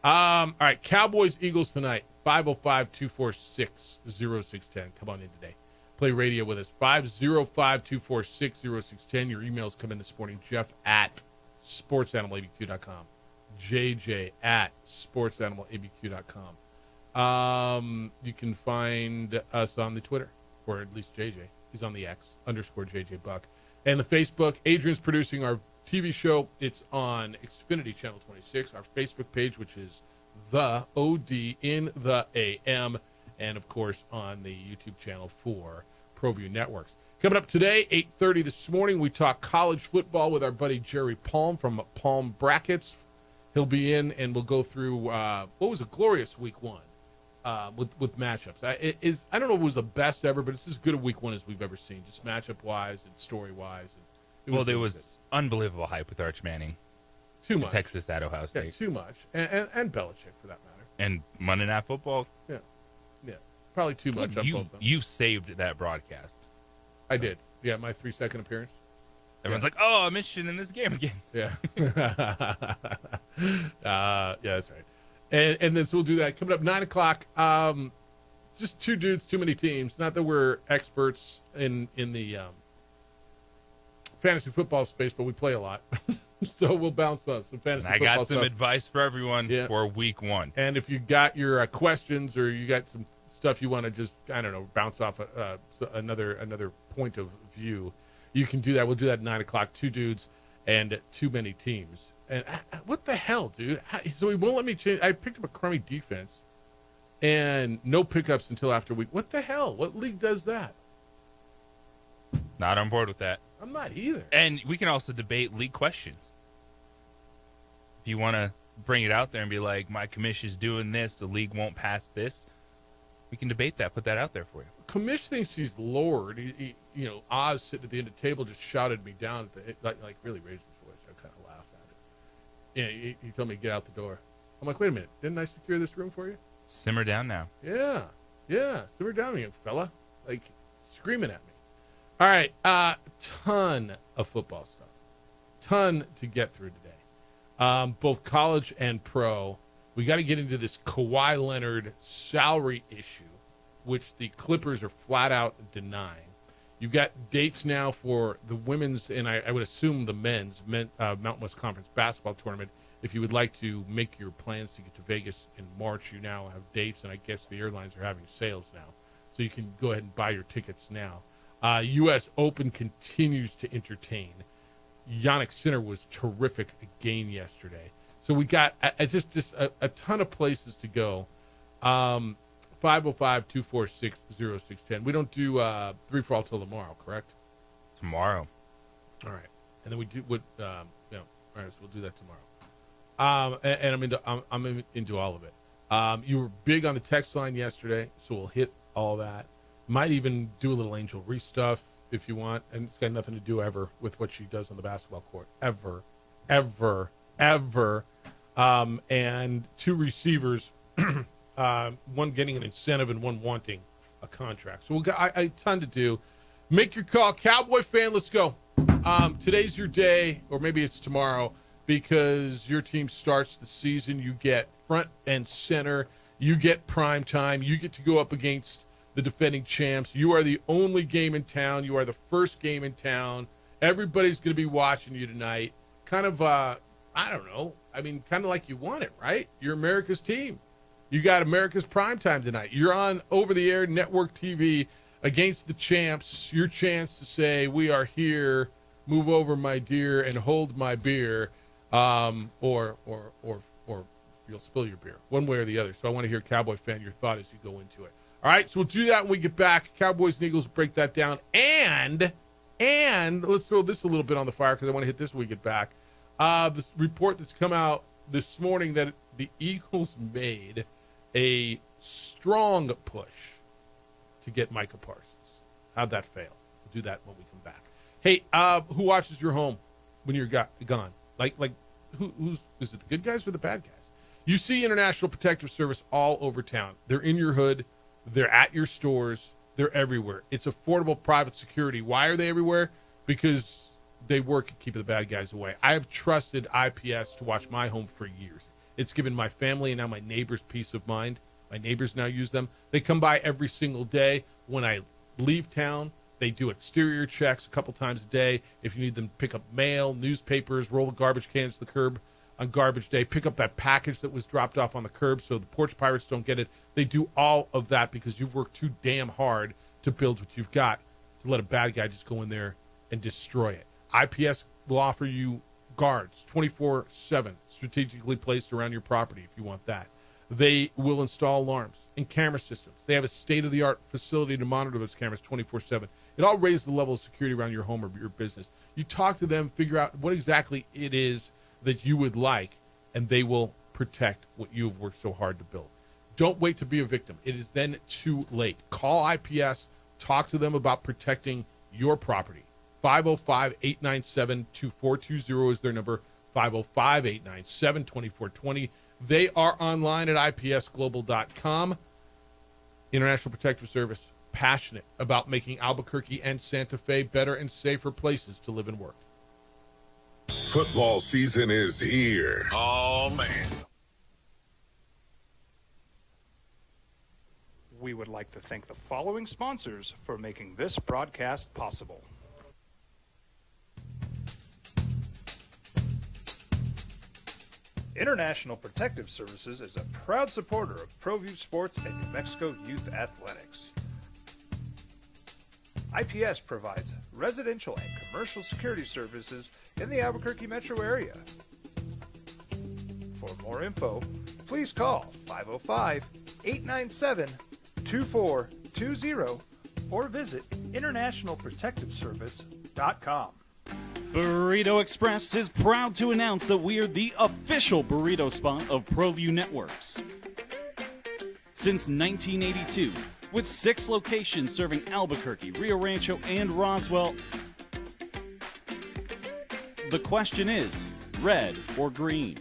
All right, Cowboys, Eagles tonight, 505-246-0610. Come on in today. Play radio with us, 505-246-0610. Your emails come in this morning, Jeff at sportsanimалabq.com, JJ at sportsanimалabq.com. You can find us on the Twitter, or at least JJ. He's on the X, _JJ Buck. And the Facebook, Adrian's producing our TV show. It's on Xfinity Channel 26, our Facebook page, which is the OD in the AM, and of course on the YouTube channel for ProView Networks. Coming up today, 8:30 this morning, we talk college football with our buddy Jerry Palm from Palm Brackets. He'll be in, and we'll go through what was a glorious week one with matchups. I don't know if it was the best ever, but it's as good a week one as we've ever seen, just matchup-wise and story-wise. There was unbelievable hype with Arch Manning. Too much. Texas at Ohio State. Yeah, too much. And Belichick, for that matter. And Monday Night Football. Yeah. Probably too much on both of them. You saved that broadcast. I did. Yeah, my 3-second appearance. Everyone's like, oh, I'm interested in this game again. Yeah. Yeah, that's right. And then so we'll do that. Coming up 9 o'clock, just two dudes, too many teams. Not that we're experts in the fantasy football space, but we play a lot. So we'll bounce up some fantasy football stuff. I got some advice for everyone for week one. And if you got your questions or you got some stuff you want to just, I don't know, bounce off another point of view, you can do that. We'll do that at 9 o'clock. Two dudes and too many teams. And what the hell, dude? So he won't let me change. I picked up a crummy defense and no pickups until after week. What the hell? What league does that? Not on board with that. I'm not either. And we can also debate league questions. If you want to bring it out there and be like, my commission's doing this, the league won't pass this, we can debate that, put that out there for you. Commish thinks he's Lord. Oz sitting at the end of the table just shouted me down, like really raised his voice. I kind of laughed at it. He told me to get out the door. I'm like, wait a minute, didn't I secure this room for you? Simmer down now. Yeah, simmer down, you fella. Like, screaming at me. All right, ton of football stuff. Ton to get through today. Both college and pro. We got to get into this Kawhi Leonard salary issue, which the Clippers are flat out denying. You've got dates now for the women's, and I would assume the men's Mountain West Conference basketball tournament. If you would like to make your plans to get to Vegas in March, you now have dates, and I guess the airlines are having sales now. So you can go ahead and buy your tickets now. U.S. Open continues to entertain. Jannik Sinner was terrific again yesterday. So we got just a ton of places to go. 505-246-0610. We don't do 3 for all till tomorrow, correct? Tomorrow. All right. And then we do what? All right. So we'll do that tomorrow. And I'm into all of it. You were big on the text line yesterday, so we'll hit all that. Might even do a little Angel Reese stuff if you want, and it's got nothing to do ever with what she does on the basketball court. Ever. And 2 receivers, one getting an incentive and one wanting a contract. So we've got a ton to do. Make your call. Cowboy fan, let's go. Today's your day, or maybe it's tomorrow, because your team starts the season. You get front and center. You get prime time. You get to go up against the defending champs. You are the only game in town. You are the first game in town. Everybody's going to be watching you tonight. Kind of, I don't know. I mean, kind of like you want it, right? You're America's team. You got America's primetime tonight. You're on over-the-air network TV against the champs. Your chance to say, we are here, move over, my dear, and hold my beer, or you'll spill your beer, one way or the other. So I want to hear, Cowboy fan, your thought as you go into it. All right, so we'll do that when we get back. Cowboys and Eagles, break that down. And let's throw this a little bit on the fire because I want to hit this when we get back. This report that's come out this morning that the Eagles made a strong push to get Micah Parsons. How'd that fail? We'll do that when we come back. Hey, who watches your home when you're gone? Like who's is it, the good guys or the bad guys? You see International Protective Service all over town. They're in your hood. They're at your stores. They're everywhere. It's affordable private security. Why are they everywhere? Because they work at keeping the bad guys away. I have trusted IPS to watch my home for years. It's given my family and now my neighbors peace of mind. My neighbors now use them. They come by every single day. When I leave town, they do exterior checks a couple times a day. If you need them to pick up mail, newspapers, roll the garbage cans to the curb on garbage day, pick up that package that was dropped off on the curb so the porch pirates don't get it. They do all of that because you've worked too damn hard to build what you've got to let a bad guy just go in there and destroy it. IPS will offer you guards 24/7, strategically placed around your property if you want that. They will install alarms and camera systems. They have a state-of-the-art facility to monitor those cameras 24/7. It all raises the level of security around your home or your business. You talk to them, figure out what exactly it is that you would like, and they will protect what you have worked so hard to build. Don't wait to be a victim. It is then too late. Call IPS. Talk to them about protecting your property. 505-897-2420 is their number. 505-897-2420. They are online at ipsglobal.com. International Protective Service, passionate about making Albuquerque and Santa Fe better and safer places to live and work. Football season is here. Oh, man. We would like to thank the following sponsors for making this broadcast possible. International Protective Services is a proud supporter of ProView Sports and New Mexico Youth Athletics. IPS provides residential and commercial security services in the Albuquerque metro area. For more info, please call 505-897-2420 or visit internationalprotectiveservice.com. Burrito Express is proud to announce that we are the official burrito spot of ProView Networks. Since 1982, with 6 locations serving Albuquerque, Rio Rancho, and Roswell, the question is, red or green?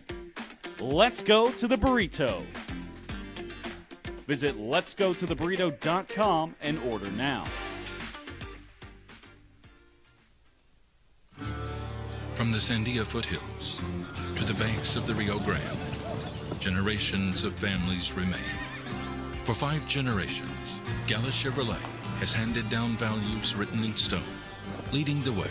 Let's go to the burrito. Visit letsgototheburrito.com and order now. From the Sandia foothills to the banks of the Rio Grande, generations of families remain. For 5 generations, Gallus Chevrolet has handed down values written in stone, leading the way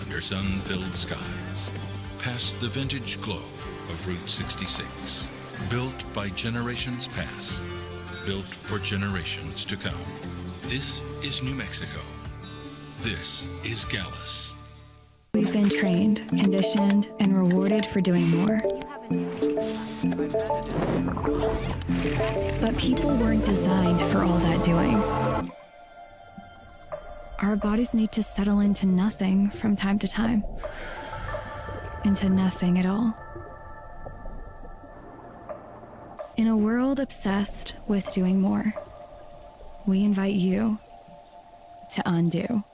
under sun-filled skies, past the vintage glow of Route 66. Built by generations past, built for generations to come. This is New Mexico. This is Gallus. We've been trained, conditioned, and rewarded for doing more. But people weren't designed for all that doing. Our bodies need to settle into nothing from time to time. Into nothing at all. In a world obsessed with doing more, we invite you to undo.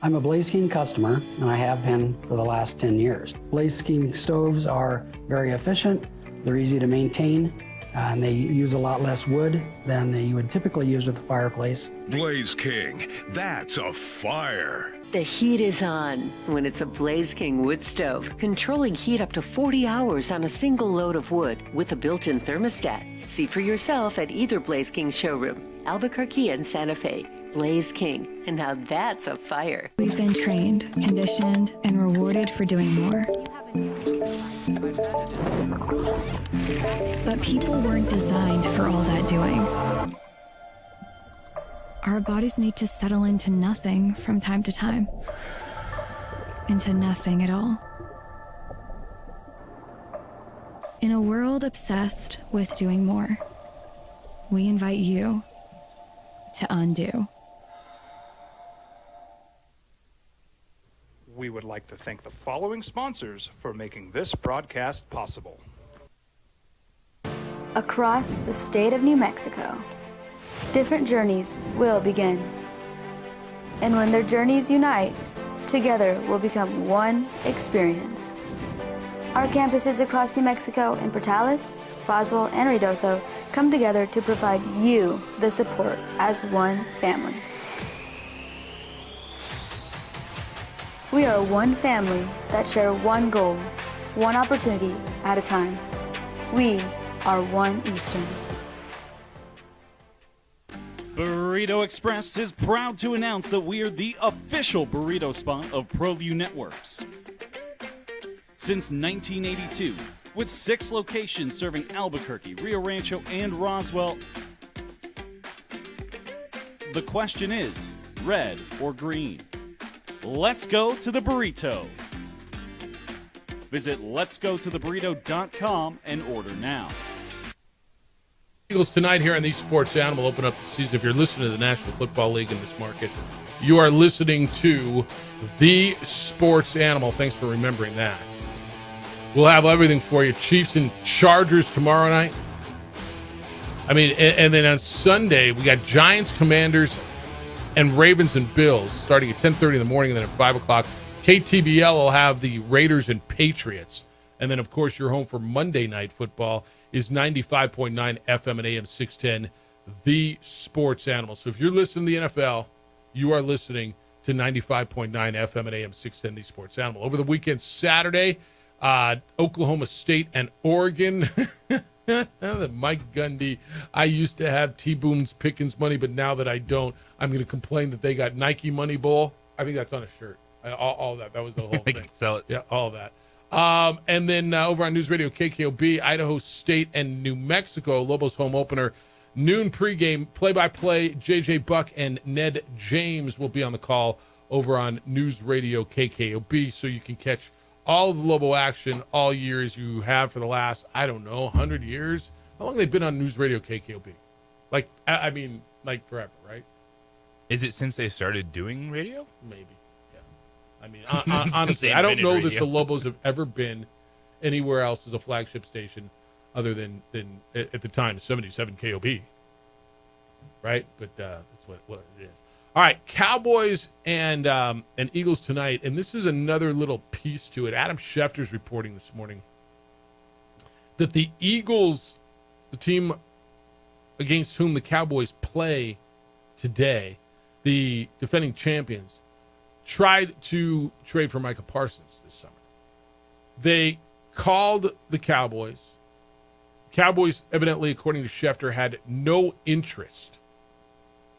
I'm a Blaze King customer, and I have been for the last 10 years. Blaze King stoves are very efficient, they're easy to maintain, and they use a lot less wood than you would typically use with a fireplace. Blaze King, that's a fire. The heat is on when it's a Blaze King wood stove, controlling heat up to 40 hours on a single load of wood with a built-in thermostat. See for yourself at either Blaze King showroom, Albuquerque and Santa Fe. Blaze King, and now that's a fire. We've been trained, conditioned, and rewarded for doing more. But people weren't designed for all that doing. Our bodies need to settle into nothing from time to time. Into nothing at all. In a world obsessed with doing more, we invite you to undo. We would like to thank the following sponsors for making this broadcast possible. Across the state of New Mexico, different journeys will begin. And when their journeys unite, together will become one experience. Our campuses across New Mexico in Portales, Roswell, and Ruidoso come together to provide you the support as one family. We are one family that share one goal, one opportunity at a time. We are One Eastern. Burrito Express is proud to announce that we're the official burrito spot of ProView Networks. Since 1982, with 6 locations serving Albuquerque, Rio Rancho, and Roswell, the question is, red or green? Let's go to the burrito. Visit letsgototheburrito.com and order now. Eagles tonight here on the Sports Animal open up the season. If you're listening to the National Football League in this market, you are listening to the Sports Animal. Thanks for remembering that. We'll have everything for you. Chiefs and Chargers tomorrow night. I mean, and then on Sunday, we got Giants, Commanders, and Ravens and Bills starting at 10:30 in the morning, and then at 5 o'clock. KTBL will have the Raiders and Patriots. And then, of course, your home for Monday Night Football is 95.9 FM and AM 610, the Sports Animal. So if you're listening to the NFL, you are listening to 95.9 FM and AM 610, the Sports Animal. Over the weekend, Saturday, Oklahoma State and Oregon. Mike Gundy. I used to have T-Boom's Pickens money, but now that I don't, I'm going to complain that they got Nike Money Bowl. I think that's on a shirt. All that. That was the whole They thing. can sell it. Yeah, all that. And then over on News Radio KKOB, Idaho State and New Mexico, Lobos home opener, noon pregame, play-by-play, JJ Buck and Ned James will be on the call over on News Radio KKOB, so you can catch all of the Lobo action all year as you have for the last, 100 years. How long have they been on News Radio KKOB? Like forever, right? Is it since they started doing radio? Maybe. Honestly, I don't know that the Lobos have ever been anywhere else as a flagship station other than at the time 77 KOB, right? But that's what it is. All right, Cowboys and Eagles tonight, and this is another little piece to it. Adam Schefter's reporting this morning that the Eagles, the team against whom the Cowboys play today, the defending champions, tried to trade for Micah Parsons this summer. They called the Cowboys. Cowboys, evidently, according to Schefter, had no interest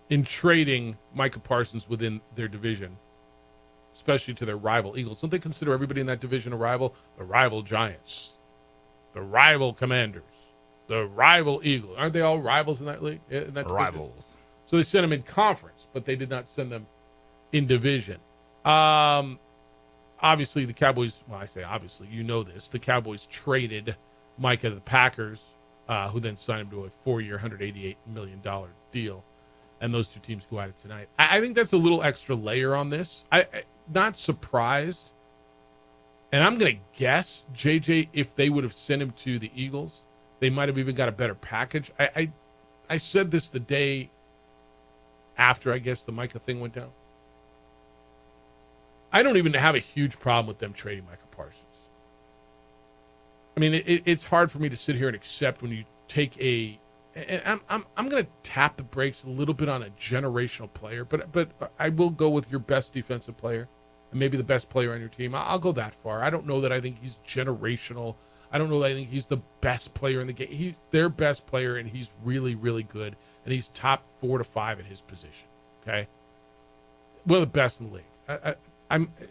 in trading Micah Parsons within their division, especially to their rival Eagles. Don't they consider everybody in that division a rival? The rival Giants, the rival Commanders, the rival Eagles. Aren't they all rivals in that league? In that Rivals. division? So they sent them in conference, but they did not send them in division. Obviously, the Cowboys, well, I say obviously, you know this, the Cowboys traded Micah to the Packers, who then signed him to a 4-year, $188 million deal. And those two teams go at it tonight. I think that's a little extra layer on this. I not surprised. And I'm going to guess, JJ, if they would have sent him to the Eagles, they might have even got a better package. I said this the day after, I guess, the Micah thing went down. I don't even have a huge problem with them trading Micah Parsons. I mean, it's hard for me to sit here and accept when you take a. And I'm going to tap the brakes a little bit on a generational player, but I will go with your best defensive player and maybe the best player on your team. I'll go that far. I don't know that I think he's generational. I don't know that I think he's the best player in the game. He's their best player, and he's really, really good, and he's top 4 to 5 in his position. Okay, one of the best in the league.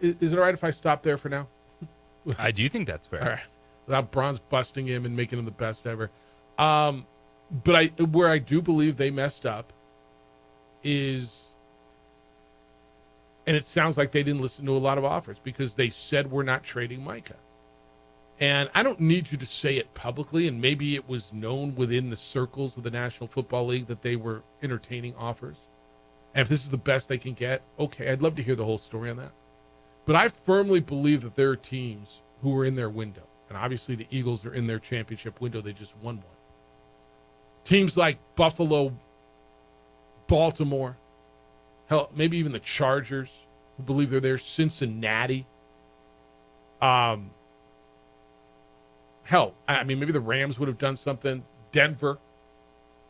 Is it all right if I stop there for now? I do think that's fair. All right, without Bronze busting him and making him the best ever. But where I do believe they messed up is, and it sounds like they didn't listen to a lot of offers because they said we're not trading Micah. And I don't need you to say it publicly, and maybe it was known within the circles of the National Football League that they were entertaining offers. And if this is the best they can get, okay, I'd love to hear the whole story on that. But I firmly believe that there are teams who are in their window. And obviously the Eagles are in their championship window. They just won one. Teams like Buffalo, Baltimore, hell, maybe even the Chargers, who believe they're there, Cincinnati. Hell, I mean, maybe the Rams would have done something. Denver,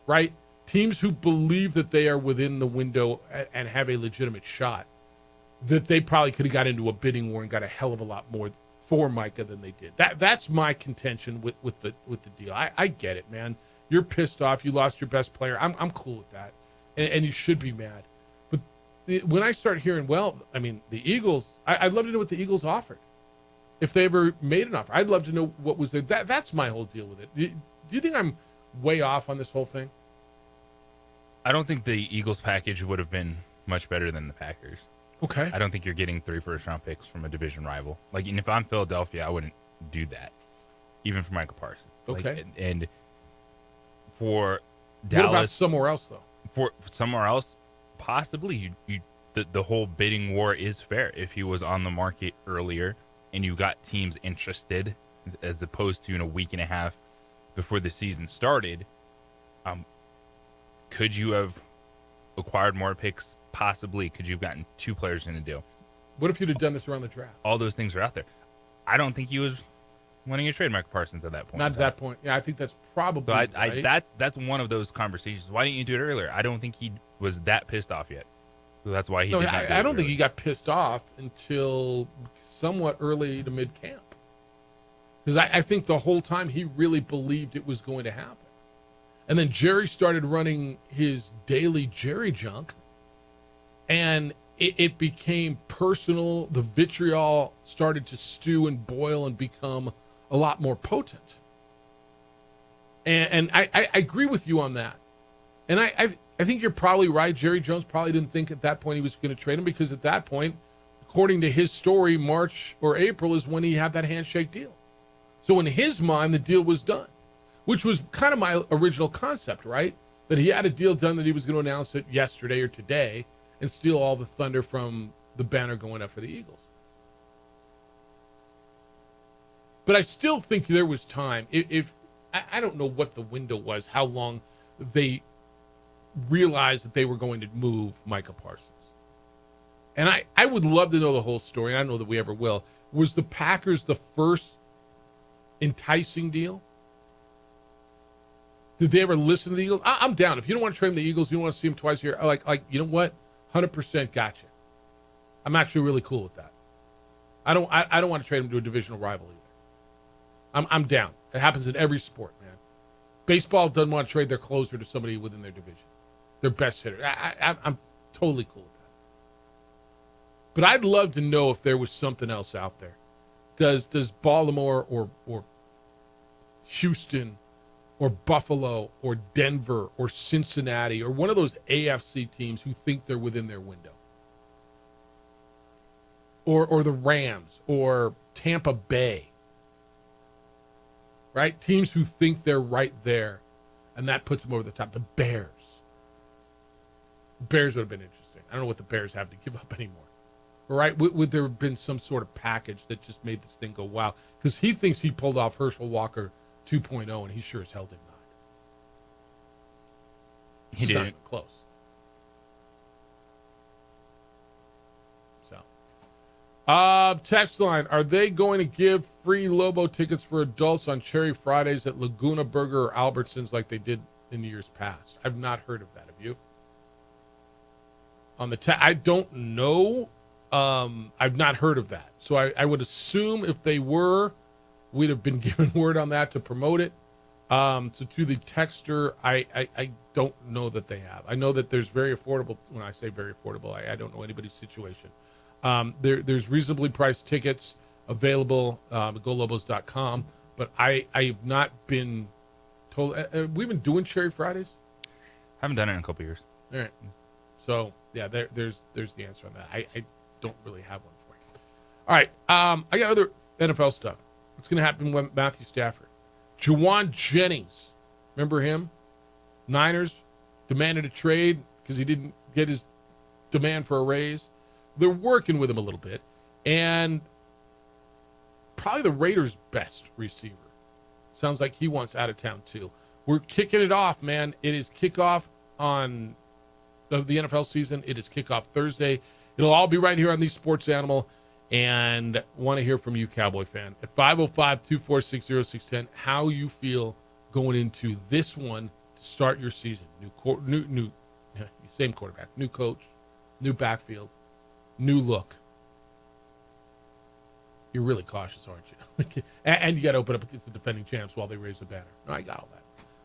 right? Teams who believe that they are within the window and have a legitimate shot. that they probably could have got into a bidding war and got a hell of a lot more for Micah than they did. That's my contention with the deal. I get it, man. You're pissed off. You lost your best player. I'm cool with that, and you should be mad. But when I start hearing, well, I mean, the Eagles, I'd love to know what the Eagles offered. If they ever made an offer, I'd love to know what was there. That's my whole deal with it. Do you think I'm way off on this whole thing? I don't think the Eagles package would have been much better than the Packers. Okay. I don't think you're getting 3 first-round picks from a division rival. Like, and if I'm Philadelphia, I wouldn't do that, even for Michael Parsons. Okay. Like, and for Dallas, What about somewhere else, though? For somewhere else, possibly the whole bidding war is fair. If he was on the market earlier and you got teams interested, as opposed to in a week and a half before the season started, could you have acquired more picks? Possibly. Could you have gotten 2 players in a deal? What if you'd have done this around the draft? All those things are out there. I don't think he was wanting to trade Michael Parsons at that point. Not at that point. Yeah, I think that's probably So right. that's one of those conversations. Why didn't you do it earlier? I don't think he was that pissed off yet. So that's why he No, did not do I it don't think early. he got pissed off until somewhat early to mid-camp. Because I think the whole time he really believed it was going to happen. And then Jerry started running his daily Jerry junk, and it became personal. The vitriol started to stew and boil and become a lot more potent. And I agree with you on that. And I think you're probably right. Jerry Jones probably didn't think at that point he was going to trade him, because at that point, according to his story, March or April is when he had that handshake deal. So in his mind, the deal was done, which was kind of my original concept, right? That he had a deal done, that he was going to announce it yesterday or today and steal all the thunder from the banner going up for the Eagles. But I still think there was time. If I don't know what the window was, how long they realized that they were going to move Micah Parsons. And I would love to know the whole story. I don't know that we ever will. Was the Packers the first enticing deal? Did they ever listen to the Eagles? I'm down. If you don't want to trade the Eagles, you don't want to see them twice a year. Like you know what? 100% gotcha. I'm actually really cool with that. I don't want to trade them to a divisional rival either. I'm down. It happens in every sport, man. Baseball doesn't want to trade their closer to somebody within their division, their best hitter. I'm totally cool with that. But I'd love to know if there was something else out there. Does Baltimore or Houston or Buffalo or Denver or Cincinnati or one of those AFC teams who think they're within their window, or the Rams or Tampa Bay, right? Teams who think they're right there, and that puts them over the top. The Bears would have been interesting. I don't know what the Bears have to give up anymore. All right, would there have been some sort of package that just made this thing go wow? Because he thinks he pulled off Herschel Walker 2.0, and he sure as hell did not. He It's not didn't. even close. So, text line: are they going to give free Lobo tickets for adults on Cherry Fridays at Laguna Burger or Albertsons like they did in years past? I've not heard of that. Have you? On the I don't know. I've not heard of that. So I would assume if they were, we'd have been given word on that to promote it. So to the texter, I don't know that they have. I know that there's very affordable. When I say very affordable, I don't know anybody's situation. There's reasonably priced tickets available at golobos.com, but I have not been told. We've been doing Cherry Fridays. Haven't done it in a couple years. All right. So yeah, there's the answer on that. I don't really have one for you. All right. I got other NFL stuff. What's going to happen with Matthew Stafford? Juwan Jennings, remember him? Niners demanded a trade because he didn't get his demand for a raise. They're working with him a little bit, and probably the Raiders' best receiver. Sounds like he wants out of town too. We're kicking it off, man. It is kickoff on the NFL season. It is kickoff Thursday. It'll all be right here on the Sports Animal, and want to hear from you, Cowboy fan, at 505-246-0610, how you feel going into this one to start your season. New same quarterback, new coach, new backfield, new look. You're really cautious, aren't you? and you got to open up against the defending champs while they raise the banner. No, I got all that.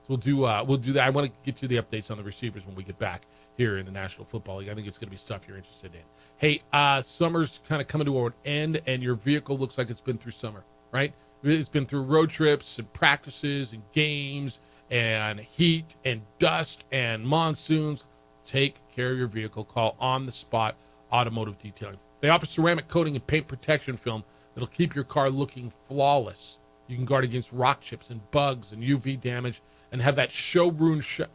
So we'll do that. I want to get you the updates on the receivers when we get back here in the National Football League. I think it's going to be stuff you're interested in. Hey, summer's kind of coming to an end, and your vehicle looks like it's been through summer, right? It's been through road trips and practices and games and heat and dust and monsoons. Take care of your vehicle. Call On the Spot Automotive Detailing. They offer ceramic coating and paint protection film that'll keep your car looking flawless. You can guard against rock chips and bugs and UV damage and have that showroom shine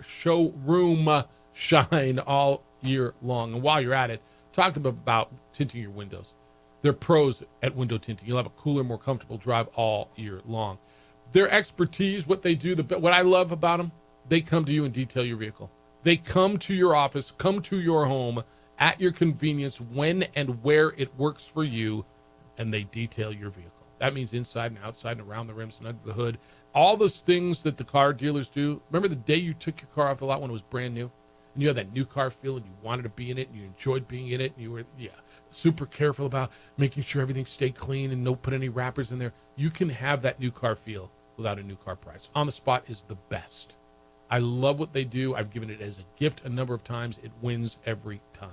all year long. And while you're at it, talk to them about tinting your windows. They're pros at window tinting. You'll have a cooler, more comfortable drive all year long. Their expertise, what they do, what I love about them, they come to you and detail your vehicle. They come to your office, come to your home at your convenience when and where it works for you, and they detail your vehicle. That means inside and outside and around the rims and under the hood. All those things that the car dealers do. Remember the day you took your car off the lot when it was brand new? And you had that new car feel and you wanted to be in it and you enjoyed being in it and you were super careful about making sure everything stayed clean and don't put any wrappers in there. You can have that new car feel without a new car price. On the Spot is the best. I love what they do. I've given it as a gift a number of times. It wins every time.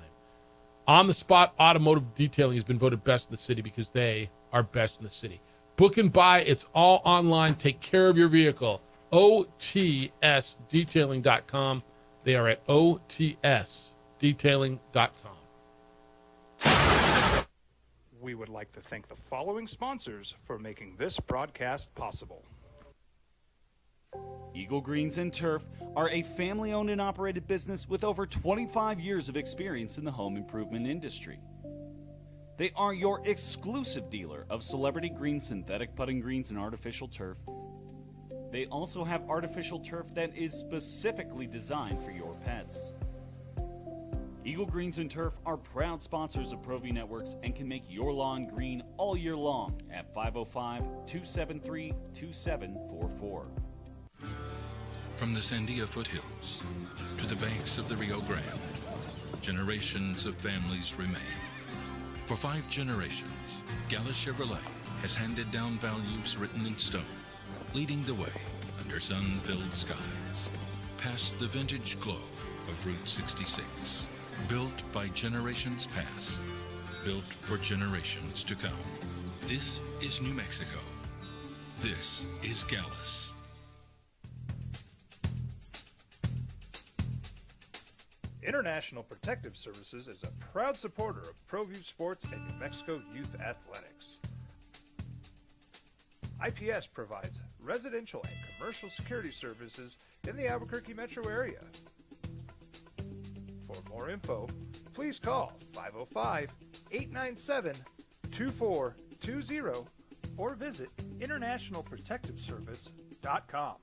On the Spot Automotive Detailing has been voted best in the city because they are best in the city. Book and buy. It's all online. Take care of your vehicle. OTSdetailing.com. They are at OTSdetailing.com. We would like to thank the following sponsors for making this broadcast possible. Eagle Greens and Turf are a family-owned and operated business with over 25 years of experience in the home improvement industry. They are your exclusive dealer of celebrity green, synthetic putting greens, and artificial turf. They also have artificial turf that is specifically designed for your pets. Eagle Greens and Turf are proud sponsors of ProView Networks and can make your lawn green all year long at 505-273-2744. From the Sandia foothills to the banks of the Rio Grande, generations of families remain. For 5 generations, Gala Chevrolet has handed down values written in stone, leading the way under sun-filled skies, past the vintage glow of Route 66. Built by generations past, built for generations to come. This is New Mexico. This is Gallus. International Protective Services is a proud supporter of ProView Sports and New Mexico Youth Athletics. IPS provides residential and commercial security services in the Albuquerque metro area. For more info, please call 505-897-2420 or visit internationalprotectiveservice.com.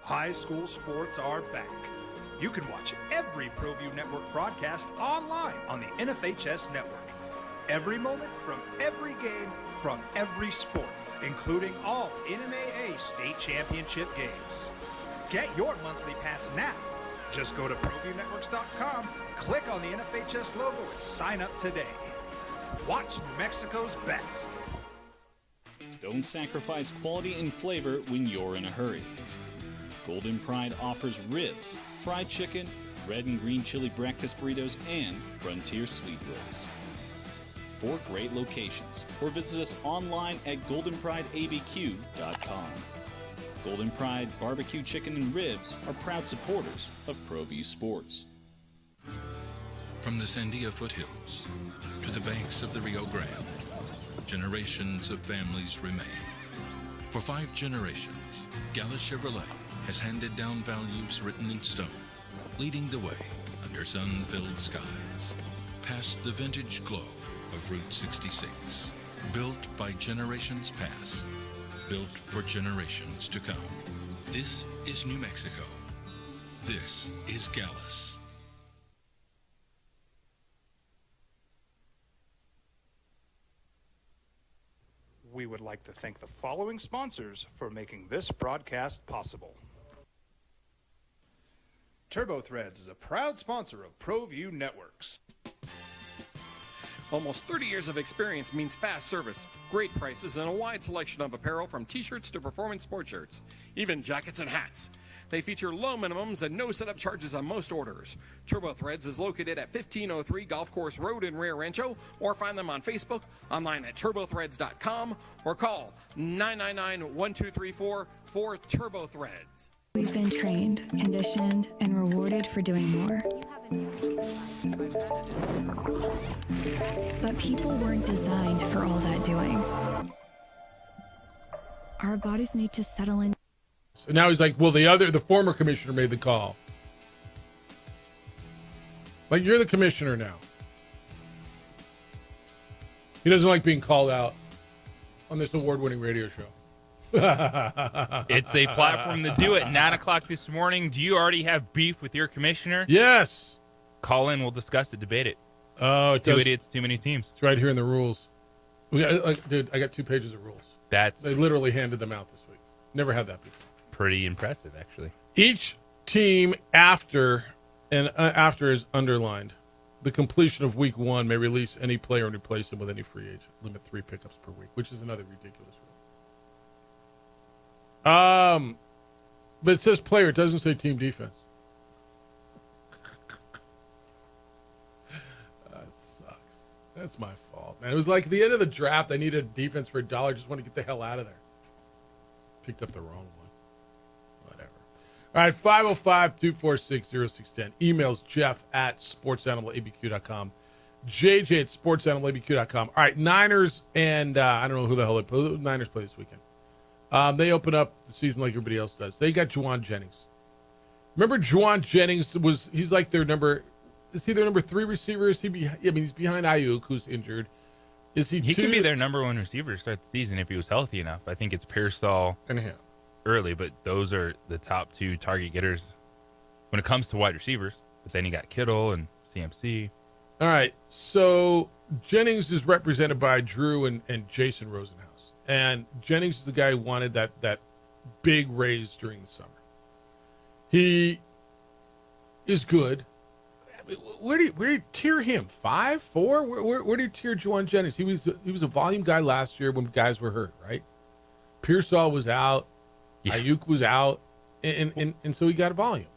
High school sports are back. You can watch every ProView Network broadcast online on the NFHS network. Every moment from every game from every sport, including all NMAA state championship games. Get your monthly pass now. Just go to ProViewNetworks.com, click on the NFHS logo, and sign up today. Watch New Mexico's best. Don't sacrifice quality and flavor when you're in a hurry. Golden Pride offers ribs, fried chicken, red and green chili breakfast burritos, and frontier sweet rolls. 4 great locations, or visit us online at goldenprideabq.com. Golden Pride Barbecue Chicken and Ribs are proud supporters of ProView Sports. From the Sandia foothills to the banks of the Rio Grande, generations of families remain. For 5 generations, Gala Chevrolet has handed down values written in stone, leading the way under sun-filled skies, past the vintage glow of Route 66. Built by generations past, built for generations to come. This is New Mexico. This is Gallus. We would like to thank the following sponsors for making this broadcast possible. TurboThreads is a proud sponsor of ProView Networks. Almost 30 years of experience means fast service, great prices, and a wide selection of apparel from t-shirts to performance sport shirts, even jackets and hats. They feature low minimums and no setup charges on most orders. Turbo Threads is located at 1503 Golf Course Road in Rio Rancho, or find them on Facebook, online at turbothreads.com, or call 999-1234 for Turbo Threads. We've been trained, conditioned, and rewarded for doing more. But people weren't designed for all that doing. Our bodies need to settle in. So now he's like, well, the former commissioner made the call. Like, you're the commissioner now. He doesn't like being called out on this award-winning radio show. It's a platform to do it. 9 o'clock this morning. Do you already have beef with your commissioner? Yes. Call in. We'll discuss it, debate it. Oh, Two idiots, too many teams. It's right here in the rules. Dude, I got 2 pages of rules. They literally handed them out this week. Never had that before. Pretty impressive, actually. Each team after is underlined. The completion of week 1 may release any player and replace him with any free agent. Limit 3 pickups per week, which is another ridiculous rule. But it says player. It doesn't say team defense. That sucks. That's my fault, man. It was like the end of the draft. I needed defense for $1. Just want to get the hell out of there. Picked up the wrong one. Whatever. All right, 505-246-0610. Emails Jeff@sportsanimalabq.com. JJ@sportsanimalabq.com. All right, Niners and I don't know who the hell they play. Niners play this weekend. They open up the season like everybody else does. They got Juwan Jennings. Remember Juwan Jennings he's like their number 3 receiver? He's behind Ayuk, who's injured. He could be their number 1 receiver to start the season if he was healthy enough. I think it's Pearsall and him early, but those are the top 2 target getters when it comes to wide receivers. But then you got Kittle and CMC. All right, so Jennings is represented by Drew and Jason Rosenhaus. And Jennings is the guy who wanted that big raise during the summer. He is good. Where do you tier him? 5, 4? Where do you tier Juwan Jennings? He was a volume guy last year when guys were hurt, right? Pearsall was out, yeah. Ayuk was out, and so he got a volume.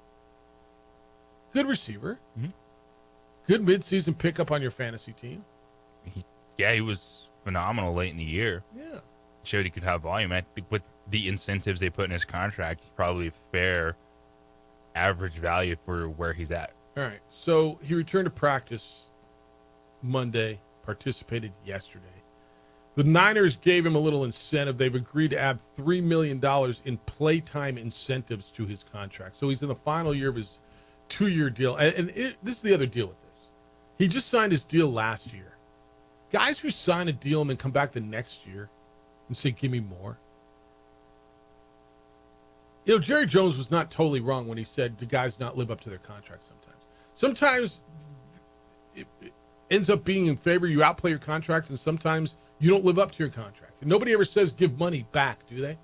Good receiver. Mm-hmm. Good midseason pickup on your fantasy team. He was phenomenal late in the year. Yeah. Showed he could have volume. I think with the incentives they put in his contract, he's probably fair average value for where he's at. All right. So he returned to practice Monday, participated yesterday. The Niners gave him a little incentive. They've agreed to add $3 million in playtime incentives to his contract. So he's in the final year of his 2-year deal. And this is the other deal with this. He just signed his deal last year. Guys who sign a deal and then come back the next year and say, give me more. Jerry Jones was not totally wrong when he said the guys not live up to their contract sometimes. Sometimes it ends up being in favor. You outplay your contract, and sometimes you don't live up to your contract. And nobody ever says give money back, do they?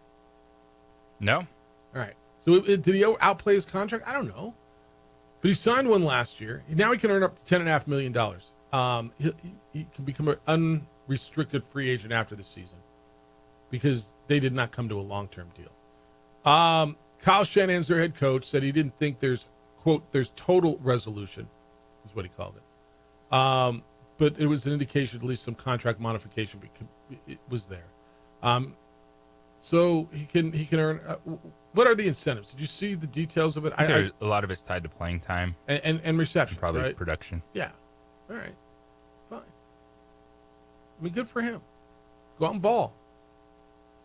No. All right. So did he outplay his contract? I don't know. But he signed one last year. Now he can earn up to $10.5 million. He can become an unrestricted free agent after the season because they did not come to a long-term deal. Kyle Shanahan's their head coach, said he didn't think there's, quote, there's total resolution, is what he called it. But it was an indication at least some contract modification it was there. So he can earn. What are the incentives? Did you see the details of it? A lot of it's tied to playing time and reception, probably right? Production. Yeah. All right. Fine. I mean, good for him. Go out and ball.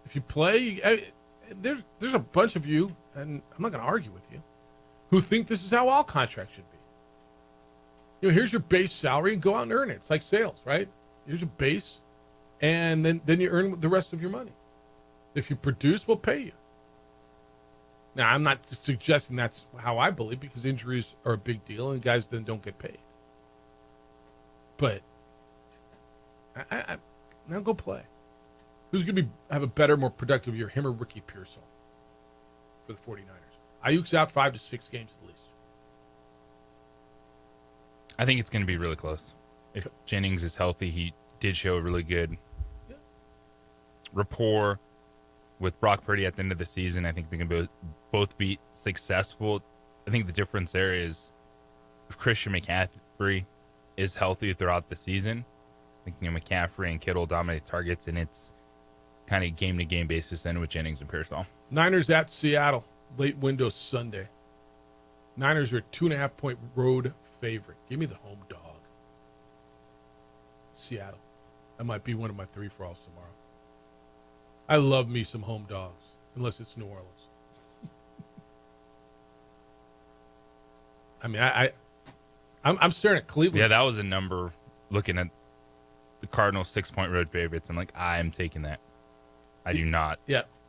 If you play, there's a bunch of you, and I'm not going to argue with you, who think this is how all contracts should be. Here's your base salary, and go out and earn it. It's like sales, right? Here's a base, and then you earn the rest of your money. If you produce, we'll pay you. Now, I'm not suggesting that's how I believe, because injuries are a big deal, and guys then don't get paid. But now go play. Who's going to have a better, more productive year, him or Ricky Pearsall for the 49ers? Ayuk's out 5 to 6 games at least. I think it's going to be really close. If Jennings is healthy, he did show a really good rapport with Brock Purdy at the end of the season. I think they can both be successful. I think the difference there is if Christian McCaffrey is healthy throughout the season, I think McCaffrey and Kittle dominate targets, and it's kind of game-to-game basis then with Jennings and Pearsall. Niners at Seattle, late window Sunday. Niners are a 2.5-point road favorite. Give me the home dog. Seattle. That might be one of my 3-for-alls tomorrow. I love me some home dogs, unless it's New Orleans. I mean, I'm staring at Cleveland. Yeah, that was a number looking at the Cardinals 6-point road favorites. I'm like, I am taking that. I do not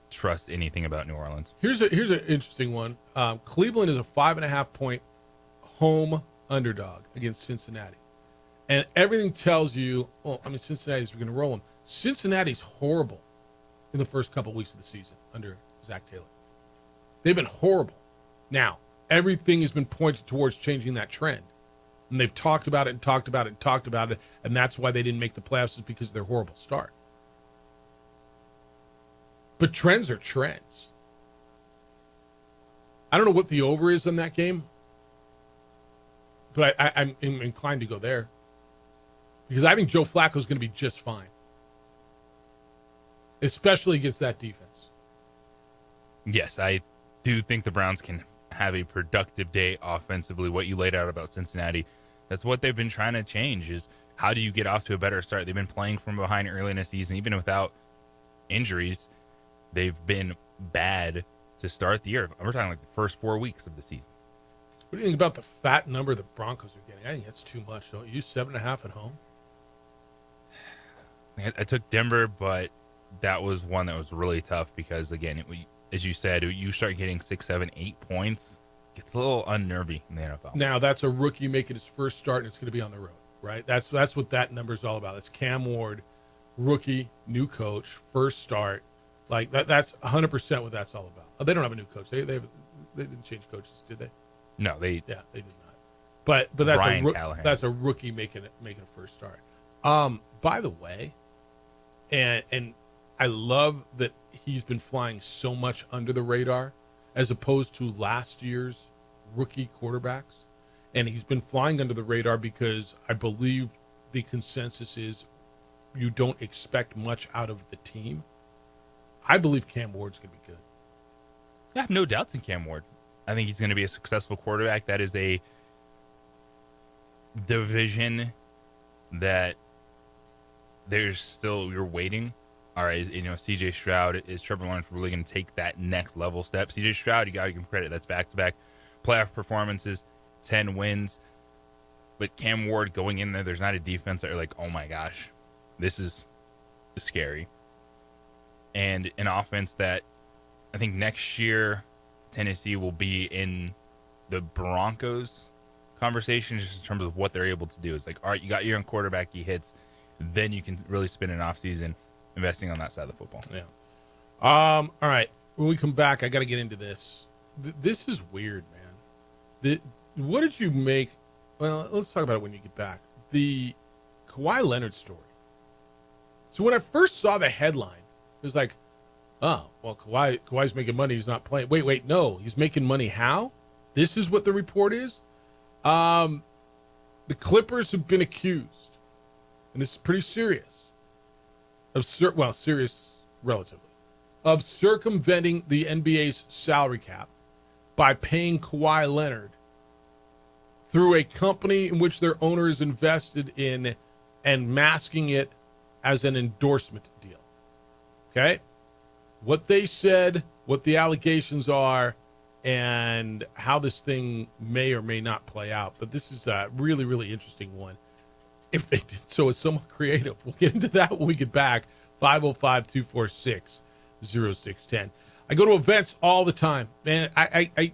trust anything about New Orleans. Here's an interesting one. Cleveland is a 5.5-point home underdog against Cincinnati. And everything tells you, Cincinnati's going to roll them. Cincinnati's horrible in the first couple weeks of the season under Zach Taylor. They've been horrible. Now, everything has been pointed towards changing that trend. And they've talked about it and talked about it and talked about it. And that's why they didn't make the playoffs, is because of their horrible start. But trends are trends. I don't know what the over is on that game, but I'm inclined to go there because I think Joe Flacco is going to be just fine, especially against that defense. Yes, I do think the Browns can have a productive day offensively. What you laid out about Cincinnati, that's what they've been trying to change, is how do you get off to a better start? They've been playing from behind early in the season, even without injuries. They've been bad to start the year. We're talking like the first 4 weeks of the season. What do you think about the fat number the Broncos are getting? I think that's too much, don't you? 7.5 at home? I took Denver, but that was one that was really tough because, again, as you said, you start getting 6, 7, 8 points, it gets a little unnervy in the NFL. Now, that's a rookie making his first start, and it's going to be on the road, right? That's what that number is all about. It's Cam Ward, rookie, new coach, first start. Like that's 100% what that's all about. Oh, they don't have a new coach. They didn't change coaches, did they? No, they did not. But that's Callahan. That's a rookie making a first start. By the way, and I love that he's been flying so much under the radar as opposed to last year's rookie quarterbacks. And he's been flying under the radar because I believe the consensus is you don't expect much out of the team. I believe Cam Ward's going to be good. I have no doubts in Cam Ward. I think he's going to be a successful quarterback. That is a division that you're waiting. All right, CJ Stroud, is Trevor Lawrence really going to take that next level step? CJ Stroud, you got to give him credit. That's back-to-back playoff performances, 10 wins. But Cam Ward going in there, there's not a defense that you're like, oh my gosh, this is scary. And an offense that I think next year Tennessee will be in the Broncos conversation just in terms of what they're able to do. It's like, all right, you got your own quarterback, he hits, then you can really spend an offseason investing on that side of the football. Yeah. All right. When we come back, I got to get into this. This is weird, man. What did you make? Well, let's talk about it when you get back. The Kawhi Leonard story. So when I first saw the headline, it was like, oh, well, Kawhi's making money. He's not playing. Wait, no. He's making money how? This is what the report is? The Clippers have been accused, and this is pretty serious, serious relatively, of circumventing the NBA's salary cap by paying Kawhi Leonard through a company in which their owner is invested in and masking it as an endorsement deal. Okay? What they said, what the allegations are, and how this thing may or may not play out. But this is a really, really interesting one. If they did so, it's somewhat creative. We'll get into that when we get back. 505-246-0610. I go to events all the time, man. I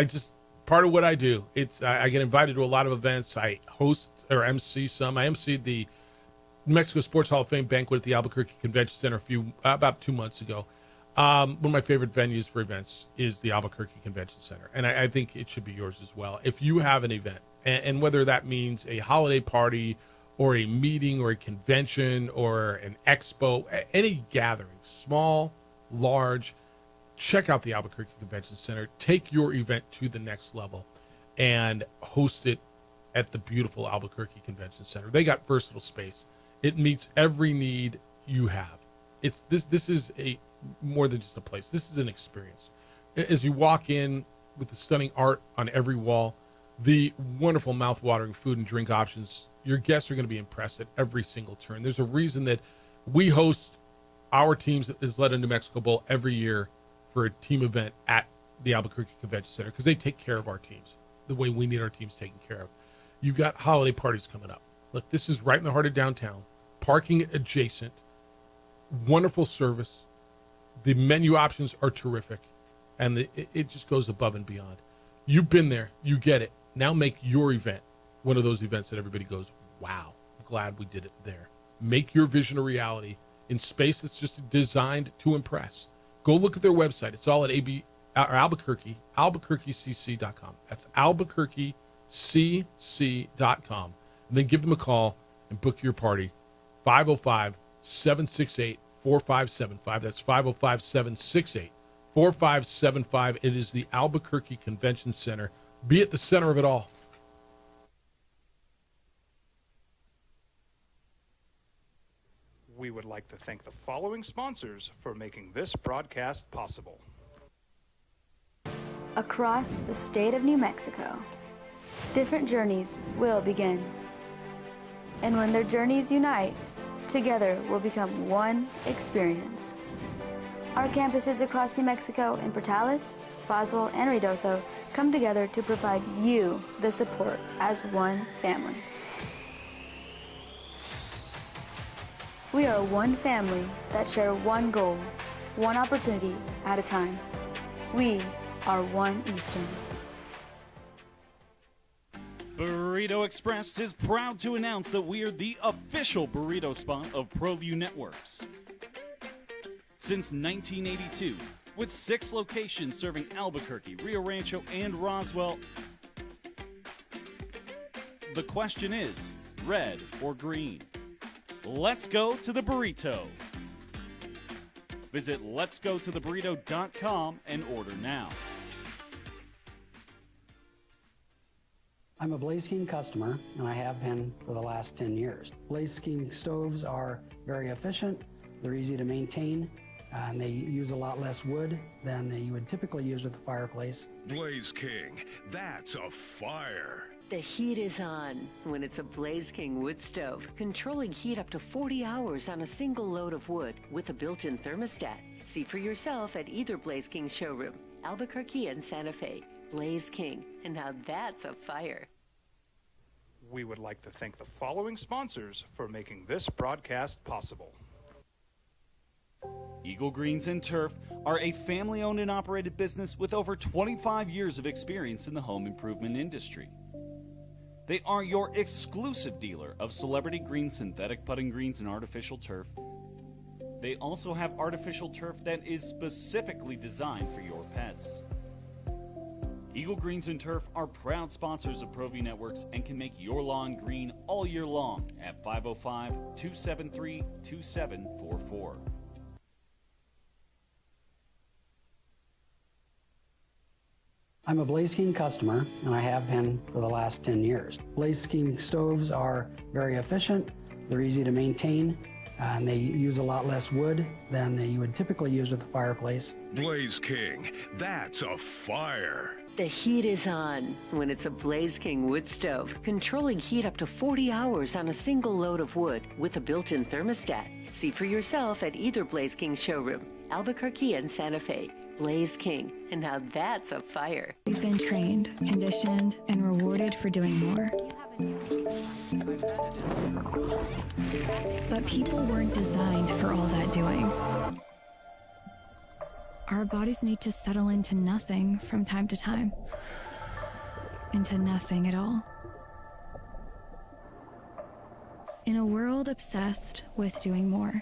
just, part of what I do, I get invited to a lot of events. I host or MC some. I emceed the New Mexico Sports Hall of Fame banquet at the Albuquerque Convention Center about 2 months ago. One of my favorite venues for events is the Albuquerque Convention Center, and I think it should be yours as well. If you have an event, and whether that means a holiday party or a meeting or a convention or an expo, any gathering, small, large, check out the Albuquerque Convention Center. Take your event to the next level and host it at the beautiful Albuquerque Convention Center. They got versatile space. It meets every need you have. This is a more than just a place. This is an experience. As you walk in with the stunning art on every wall, the wonderful mouth-watering food and drink options, your guests are going to be impressed at every single turn. There's a reason that we host our teams at Isleta New Mexico Bowl every year for a team event at the Albuquerque Convention Center, because they take care of our teams the way we need our teams taken care of. You've got holiday parties coming up. Look, this is right in the heart of downtown. Parking adjacent. Wonderful service. The menu options are terrific. And it just goes above and beyond. You've been there. You get it. Now make your event one of those events that everybody goes, wow, I'm glad we did it there. Make your vision a reality in space that's just designed to impress. Go look at their website. It's all at albuquerquecc.com. That's albuquerquecc.com. And then give them a call and book your party. 505-768-4575. That's 505-768-4575. It is the Albuquerque Convention Center. Be at the center of it all. We would like to thank the following sponsors for making this broadcast possible. Across the state of New Mexico, different journeys will begin. And when their journeys unite, together will become one experience. Our campuses across New Mexico in Portales, Boswell, and Ruidoso come together to provide you the support as one family. We are one family that share one goal, one opportunity at a time. We are One Eastern. Burrito Express is proud to announce that we are the official burrito spot of ProView Networks. Since 1982, with 6 locations serving Albuquerque, Rio Rancho, and Roswell, the question is, red or green? Let's go to the burrito. Visit letsgototheburrito.com and order now. I'm a Blaze King customer, and I have been for the last 10 years. Blaze King stoves are very efficient, they're easy to maintain, and they use a lot less wood than you would typically use with a fireplace. Blaze King, that's a fire. The heat is on when it's a Blaze King wood stove, controlling heat up to 40 hours on a single load of wood with a built-in thermostat. See for yourself at either Blaze King showroom, Albuquerque and Santa Fe. Blaze King, and now that's a fire. We would like to thank the following sponsors for making this broadcast possible. Eagle Greens and Turf are a family-owned and operated business with over 25 years of experience in the home improvement industry. They are your exclusive dealer of celebrity green, synthetic putting greens, and artificial turf. They also have artificial turf that is specifically designed for your pets. Eagle Greens and Turf are proud sponsors of ProView Networks and can make your lawn green all year long at 505-273-2744. I'm a Blaze King customer, and I have been for the last 10 years. Blaze King stoves are very efficient, they're easy to maintain, and they use a lot less wood than you would typically use with a fireplace. Blaze King, that's a fire. The heat is on when it's a Blaze King wood stove, controlling heat up to 40 hours on a single load of wood with a built-in thermostat. See for yourself at either Blaze King showroom, Albuquerque and Santa Fe. Blaze King, and now that's a fire. We've been trained, conditioned, and rewarded for doing more. But people weren't designed for all that doing. Our bodies need to settle into nothing from time to time. Into nothing at all. In a world obsessed with doing more,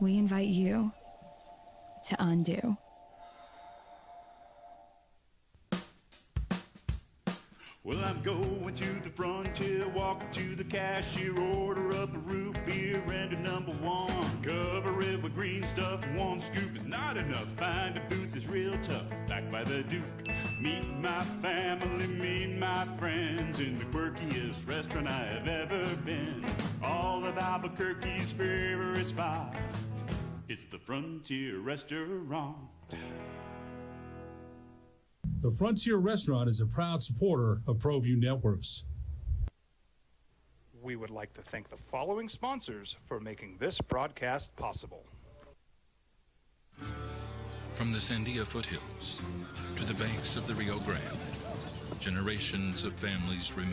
we invite you to undo. Well, I'm going to the frontier, walk up to the cashier, order up a root beer and a number one. Cover it with green stuff, one scoop is not enough. Find a booth is real tough, back by the Duke. Meet my family, meet my friends in the quirkiest restaurant I have ever been. All of Albuquerque's favorite spot, it's the Frontier Restaurant. The Frontier Restaurant is a proud supporter of ProView Networks. We would like to thank the following sponsors for making this broadcast possible. From the Sandia foothills to the banks of the Rio Grande, generations of families remain.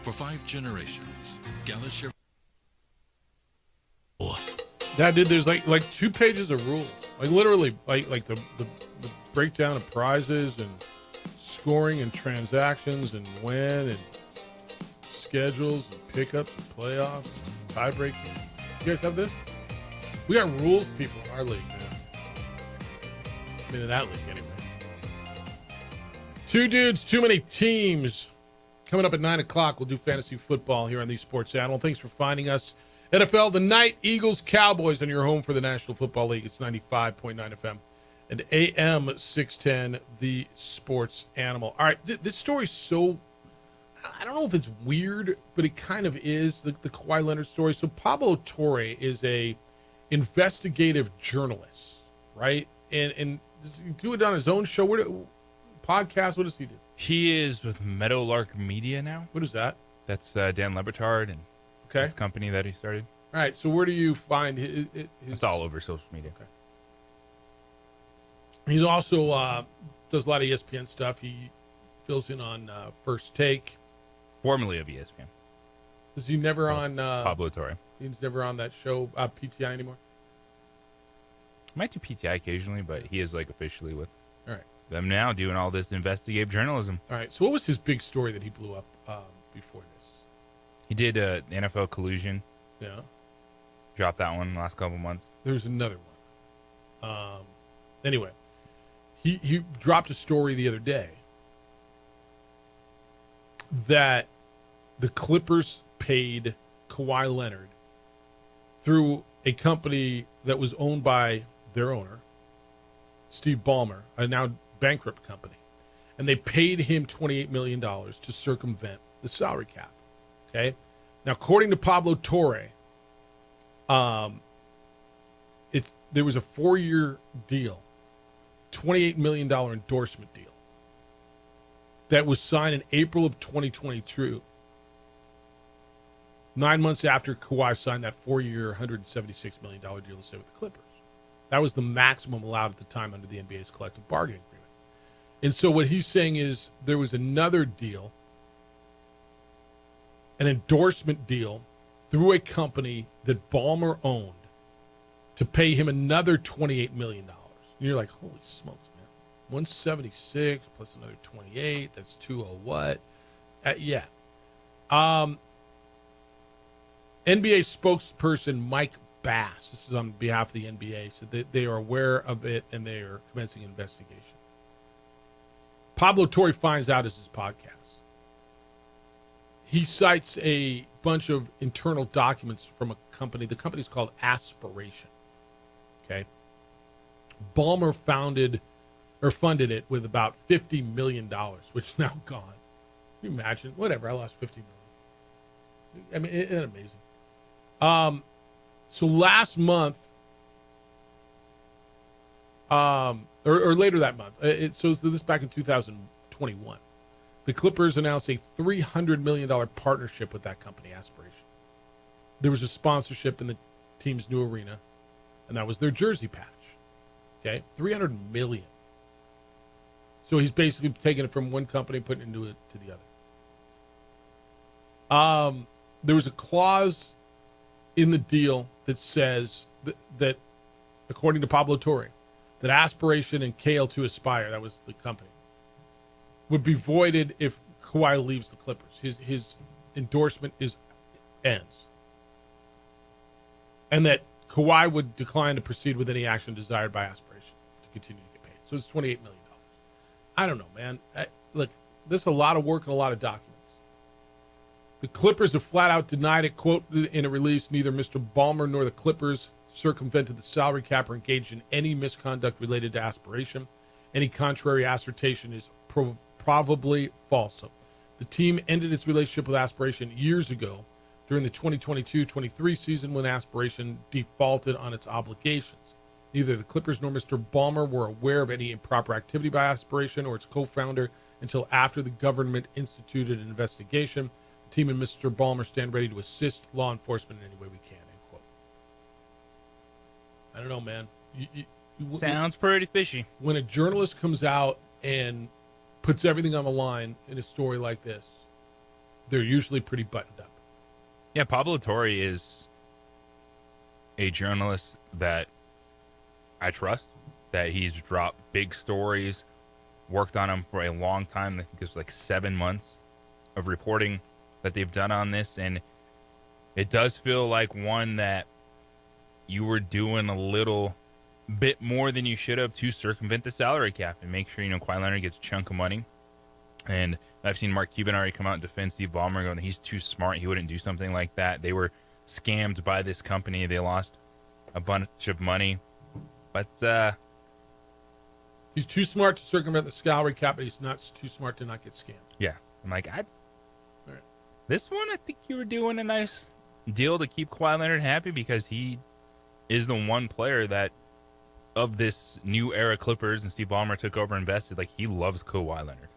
For 5 generations, Gallacher. Dad, dude, there's like 2 pages of rules. Like literally, like the breakdown of prizes and scoring and transactions and when and schedules and pickups and playoffs and tiebreakers. You guys have this? We got rules people in our league, man. I mean, in that league anyway. 2 dudes, too many teams. Coming up at 9 o'clock, we'll do fantasy football here on the Sports Channel. Thanks for finding us. NFL, the night, Eagles, Cowboys on your home for the National Football League. It's 95.9 FM. And AM 610, the Sports Animal. All right, this story's so, I don't know if it's weird, but it kind of is, the Kawhi Leonard story. So Pablo Torre is a investigative journalist, right? And does he do it on his own show? Podcast? What does he do? He is with Meadowlark Media now. What is that? That's Dan Lebertard and his company that he started. All right, so where do you find his... It's all over social media. Okay. He's also does a lot of ESPN stuff. He fills in on First Take. Formerly of ESPN. Is he never on... Pablo Torre. He's never on that show, PTI, anymore? Might do PTI occasionally, but he is like officially with them now doing all this investigative journalism. All right, so what was his big story that he blew up before this? He did NFL Collusion. Yeah. Dropped that one last couple months. There's another one. Anyway, he dropped a story the other day that the Clippers paid Kawhi Leonard through a company that was owned by their owner, Steve Ballmer, a now bankrupt company. And they paid him $28 million to circumvent the salary cap. Okay? Now, according to Pablo Torre, there was a 4-year deal, $28 million endorsement deal that was signed in April of 2022, 9 months after Kawhi signed that 4-year, $176 million deal to stay with the Clippers. That was the maximum allowed at the time under the NBA's collective bargaining agreement. And so what he's saying is there was another deal, an endorsement deal through a company that Ballmer owned to pay him another $28 million. And you're like, holy smokes, man. 176 plus another 28, that's 20 what? Yeah. NBA spokesperson Mike Bass, this is on behalf of the NBA, said that they are aware of it and they are commencing an investigation. Pablo Torre finds out as his podcast. He cites a bunch of internal documents from a company. The company's called Aspiration. Okay. Ballmer funded it with about $50 million, which is now gone. Can you imagine? Whatever, I lost $50 million. I mean, isn't it amazing? So last month, or later that month, so this back in 2021, the Clippers announced a $300 million partnership with that company, Aspiration. There was a sponsorship in the team's new arena, and that was their jersey patch. Okay, $300 million. So he's basically taking it from one company, putting it into it to the other. There was a clause in the deal that says that according to Pablo Torre, that Aspiration and KL2 Aspire, that was the company, would be voided if Kawhi leaves the Clippers. His endorsement ends. And that Kawhi would decline to proceed with any action desired by Aspiration to continue to get paid. So it's $28 million. I don't know, man. Look, this is a lot of work and a lot of documents. The Clippers have flat out denied it, quoted in a release, neither Mr. Ballmer nor the Clippers circumvented the salary cap or engaged in any misconduct related to aspiration. Any contrary assertion is probably false. The team ended its relationship with Aspiration years ago during the 2022-23 season when Aspiration defaulted on its obligations. Neither the Clippers nor Mr. Ballmer were aware of any improper activity by Aspiration or its co-founder until after the government instituted an investigation. The team and Mr. Ballmer stand ready to assist law enforcement in any way we can, end quote. I don't know, man. Sounds pretty fishy. When a journalist comes out and puts everything on the line in a story like this, they're usually pretty buttoned up. Yeah, Pablo Torre is a journalist that I trust, that he's dropped big stories, worked on them for a long time. I think it was like 7 months of reporting that they've done on this, and it does feel like one that you were doing a little bit more than you should have to circumvent the salary cap and make sure, Kawhi Leonard gets a chunk of money. And I've seen Mark Cuban already come out and defend Steve Ballmer, going, he's too smart. He wouldn't do something like that. They were scammed by this company. They lost a bunch of money. But he's too smart to circumvent the salary cap, but he's not too smart to not get scammed. Yeah. I'm like, this one, I think you were doing a nice deal to keep Kawhi Leonard happy because he is the one player that of this new era Clippers, and Steve Ballmer took over and invested. Like, he loves Kawhi Leonard.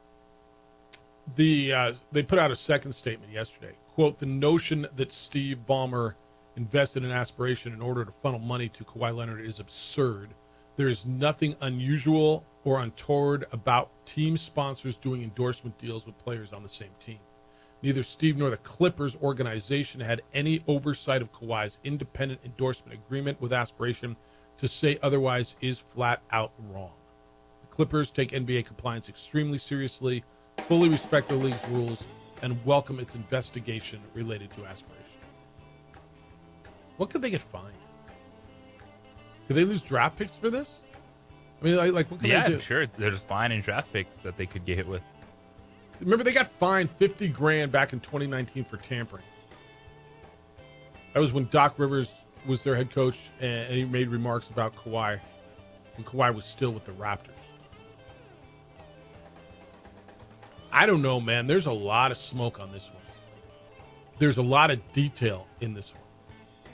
They put out a second statement yesterday. Quote, the notion that Steve Ballmer invested in Aspiration in order to funnel money to Kawhi Leonard is absurd. There is nothing unusual or untoward about team sponsors doing endorsement deals with players on the same team. Neither Steve nor the Clippers organization had any oversight of Kawhi's independent endorsement agreement with Aspiration. To say otherwise is flat out wrong. The Clippers take NBA compliance extremely seriously, fully respect the league's rules, and welcome its investigation related to Aspiration. What could they get fined? Could they lose draft picks for this? I mean, like what can they do? Yeah, sure. There's fine and draft picks that they could get hit with. Remember, they got fined $50,000 back in 2019 for tampering. That was when Doc Rivers was their head coach, and he made remarks about Kawhi when Kawhi was still with the Raptors. I don't know, man. There's a lot of smoke on this one. There's a lot of detail in this one.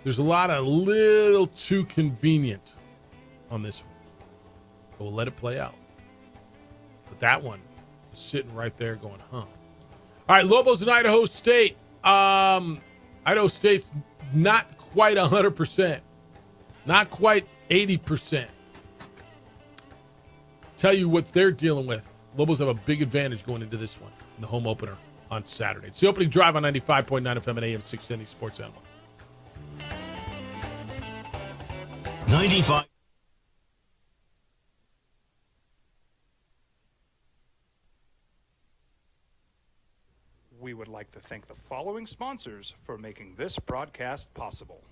There's a lot of little too convenient on this one. But we'll let it play out. But that one is sitting right there going, huh? All right, Lobos and Idaho State. Idaho State's not quite 100%. Not quite 80%. Tell you what they're dealing with. Lobos have a big advantage going into this one, in the home opener on Saturday. It's the opening drive on 95.9 FM and AM 610 Sports Animal. 95. We would like to thank the following sponsors for making this broadcast possible.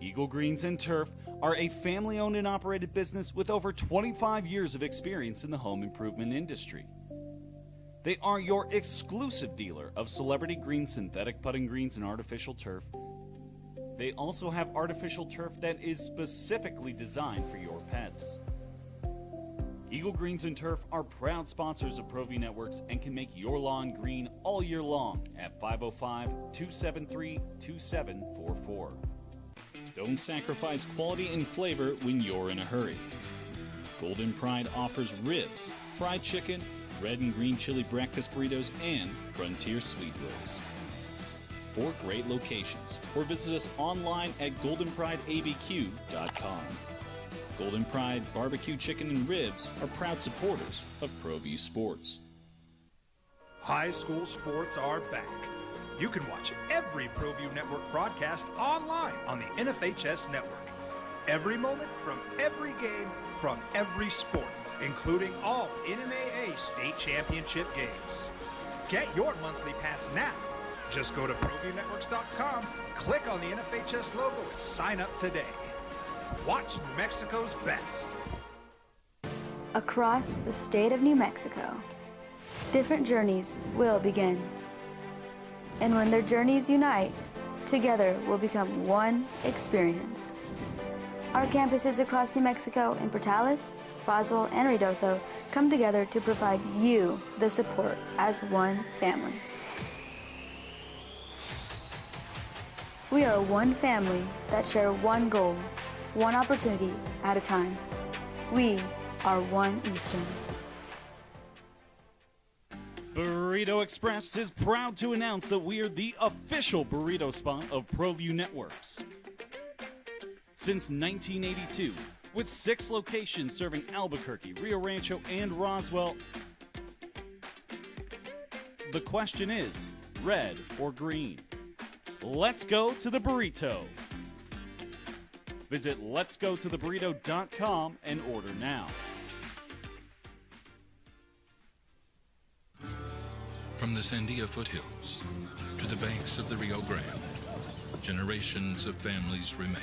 Eagle Greens and Turf are a family-owned and operated business with over 25 years of experience in the home improvement industry. They are your exclusive dealer of celebrity green, synthetic putting greens, and artificial turf. They also have artificial turf that is specifically designed for your pets. Eagle Greens and Turf are proud sponsors of ProView Networks and can make your lawn green all year long at 505-273-2744. Don't sacrifice quality and flavor when you're in a hurry. Golden Pride offers ribs, fried chicken, red and green chili breakfast burritos, and Frontier Sweet Rolls. 4 great locations, or visit us online at goldenprideabq.com. Golden Pride Barbecue Chicken and Ribs are proud supporters of ProView Sports. High school sports are back. You can watch every ProView Network broadcast online on the NFHS Network. Every moment from every game from every sport, including all NMAA state championship games. Get your monthly pass now. Just go to ProViewNetworks.com, click on the NFHS logo, and sign up today. Watch New Mexico's best. Across the state of New Mexico, different journeys will begin. And when their journeys unite, together will become one experience. Our campuses across New Mexico in Portales, Roswell, and Ruidoso come together to provide you the support as one family. We are one family that share one goal, one opportunity at a time. We are One Eastern. Burrito Express is proud to announce that we are the official burrito spot of ProView Networks. Since 1982, with 6 locations serving Albuquerque, Rio Rancho, and Roswell, the question is, red or green? Let's go to the burrito. Visit letsgototheburrito.com and order now. From the Sandia foothills to the banks of the Rio Grande, generations of families remain.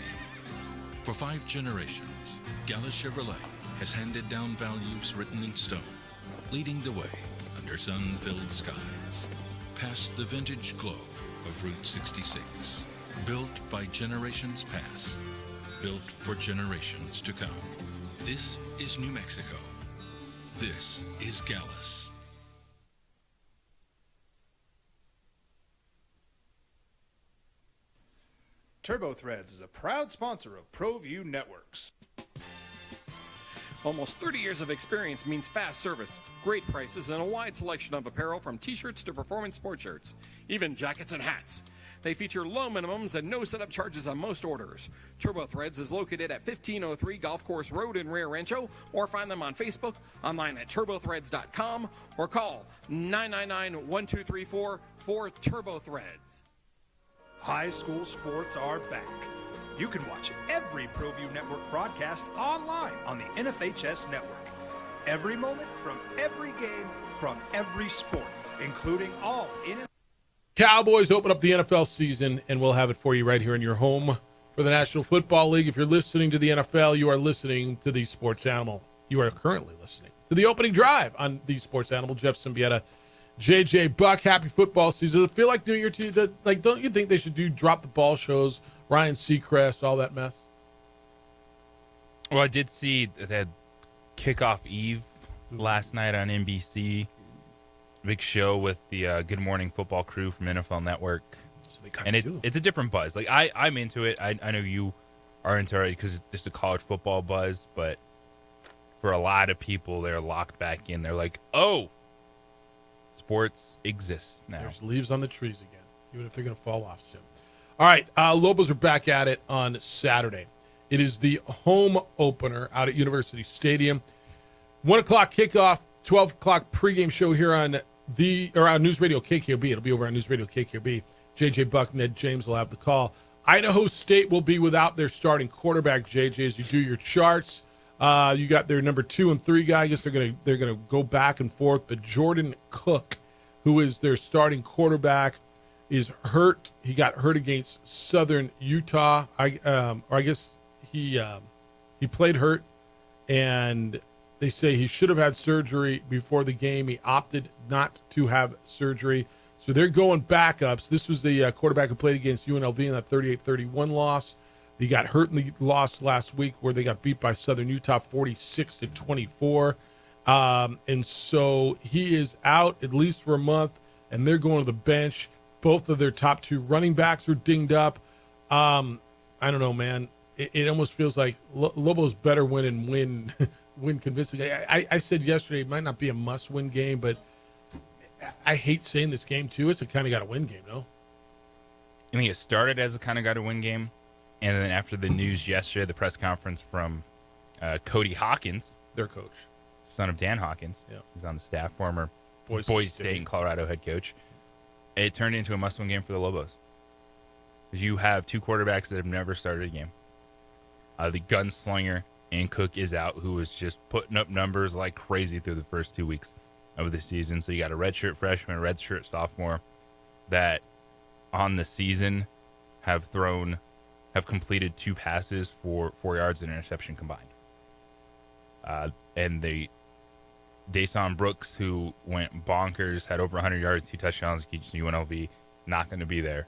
For 5 generations, Gallus Chevrolet has handed down values written in stone, leading the way under sun-filled skies, past the vintage glow of Route 66. Built by generations past, built for generations to come. This is New Mexico. This is Gallus. TurboThreads is a proud sponsor of ProView Networks. Almost 30 years of experience means fast service, great prices, and a wide selection of apparel from t-shirts to performance sport shirts, even jackets and hats. They feature low minimums and no setup charges on most orders. TurboThreads is located at 1503 Golf Course Road in Rio Rancho, or find them on Facebook, online at turbothreads.com, or call 999-1234 for TurboThreads. High school sports are back. You can watch every ProView Network broadcast online on the NFHS network. Every moment from every game from every sport, including all in. Cowboys open up the NFL season, and we'll have it for you right here in your home for the National Football League. If you're listening to the NFL, you are listening to the Sports Animal. You are currently listening to the opening drive on the Sports Animal. Jeff Symbieta, JJ Buck, happy football season. Does it feel like New Year to you? Like, don't you think they should do drop the ball shows, Ryan Seacrest, all that mess? Well, I did see that Kickoff Eve last night on NBC. Big show with the Good Morning Football crew from NFL Network. So and it's a different buzz. Like, I'm into it. I know you are into it because it's just a college football buzz. But for a lot of people, they're locked back in. They're like, oh, sports exists now. There's leaves on the trees again, even if they're going to fall off soon. All right, Lobos are back at it on Saturday. It is the home opener out at University Stadium. 1 o'clock kickoff, 12 o'clock pregame show here on News Radio KKOB. It'll be over on News Radio KKOB. JJ Buck, Ned James will have the call. Idaho State will be without their starting quarterback, JJ, as you do your charts. You got their number 2 and 3 guy. I guess they're gonna go back and forth. But Jordan Cook, who is their starting quarterback, is hurt. He got hurt against Southern Utah. I guess he played hurt, and they say he should have had surgery before the game. He opted not to have surgery. So they're going backups. This was the quarterback who played against UNLV in that 38-31 loss. He got hurt in the loss last week where they got beat by Southern Utah 46-24. And so he is out at least for a month, and they're going to the bench. Both of their top 2 running backs are dinged up. I don't know, man. It almost feels like Lobos better win and win convincingly. I said yesterday it might not be a must-win game, but I hate saying this game, too. It's a kind of got-to-win game, no? I think it started as a kind of got-to-win game. And then after the news yesterday, the press conference from Cody Hawkins, their coach, son of Dan Hawkins, who's on the staff, former Boise State and Colorado head coach, it turned into a must-win game for the Lobos. You have 2 quarterbacks that have never started a game. The gunslinger and Cook is out, who was just putting up numbers like crazy through the first 2 weeks of the season. So you got a redshirt freshman, a redshirt sophomore that on the season have completed 2 passes for 4 yards and an interception combined. And Dason Brooks, who went bonkers, had over 100 yards, 2 touchdowns against UNLV, not going to be there.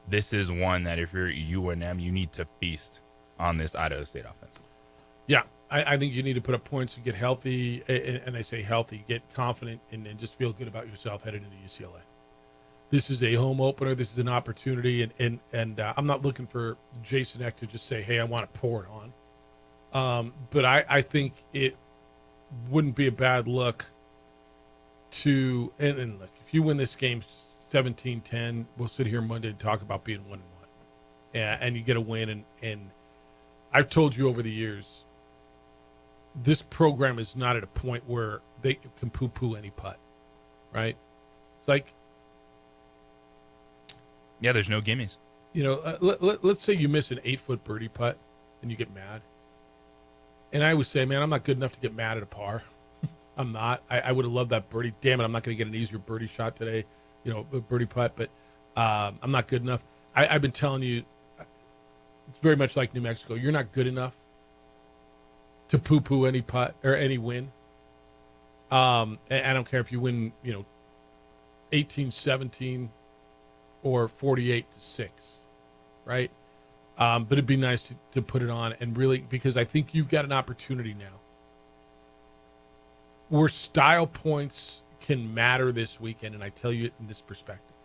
This is one that if you're UNM, you need to feast on this Idaho State offense. Yeah, I think you need to put up points and get healthy, and I say healthy, get confident, and just feel good about yourself headed into UCLA. This is a home opener. This is an opportunity, and I'm not looking for Jason Eck to just say, hey, I want to pour it on. But I think it wouldn't be a bad look to, and look, if you win this game 17-10, we'll sit here Monday and talk about being 1-1. And you get a win, and I've told you over the years, this program is not at a point where they can poo-poo any putt, right? It's like, yeah, there's no gimmies. You know, let's say you miss an 8-foot birdie putt and you get mad. And I would say, man, I'm not good enough to get mad at a par. I'm not. I would have loved that birdie. Damn it, I'm not going to get an easier birdie shot today, you know, a birdie putt, but I'm not good enough. I've been telling you, it's very much like New Mexico. You're not good enough to poo-poo any putt or any win. And I don't care if you win, you know, 18-17 or 48-6, right? But it'd be nice to put it on and really, because I think you've got an opportunity now where style points can matter this weekend, and I tell you it in this perspective.